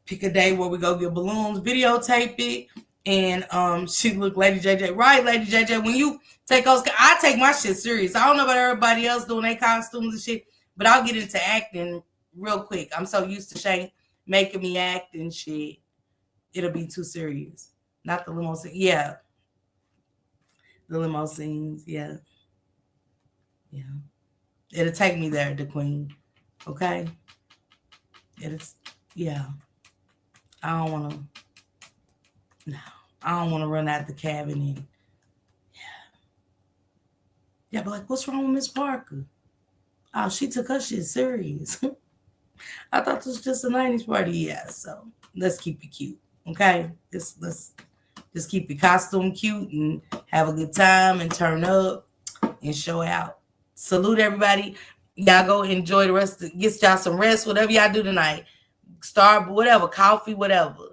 B: Pick a day where we go get balloons, videotape it, and she look Lady JJ. Right, Lady JJ, when you take those, I take my shit serious. I don't know about everybody else doing their costumes and shit, but I'll get into acting real quick. I'm so used to Shane making me act and shit. It'll be too serious. Not the limo scene. Yeah. The limo scenes, yeah. Yeah. It'll take me there, the queen. Okay? Yeah. I don't want to run out the cabin and yeah, but like, what's wrong with Miss Parker? Oh, she took her shit serious. I thought this was just a 90s party. Yeah, so let's keep it cute. Okay? Let's just keep your costume cute and have a good time and turn up and show out. Salute everybody. Y'all go enjoy the rest. Get y'all some rest, whatever y'all do tonight. Whatever, coffee, whatever.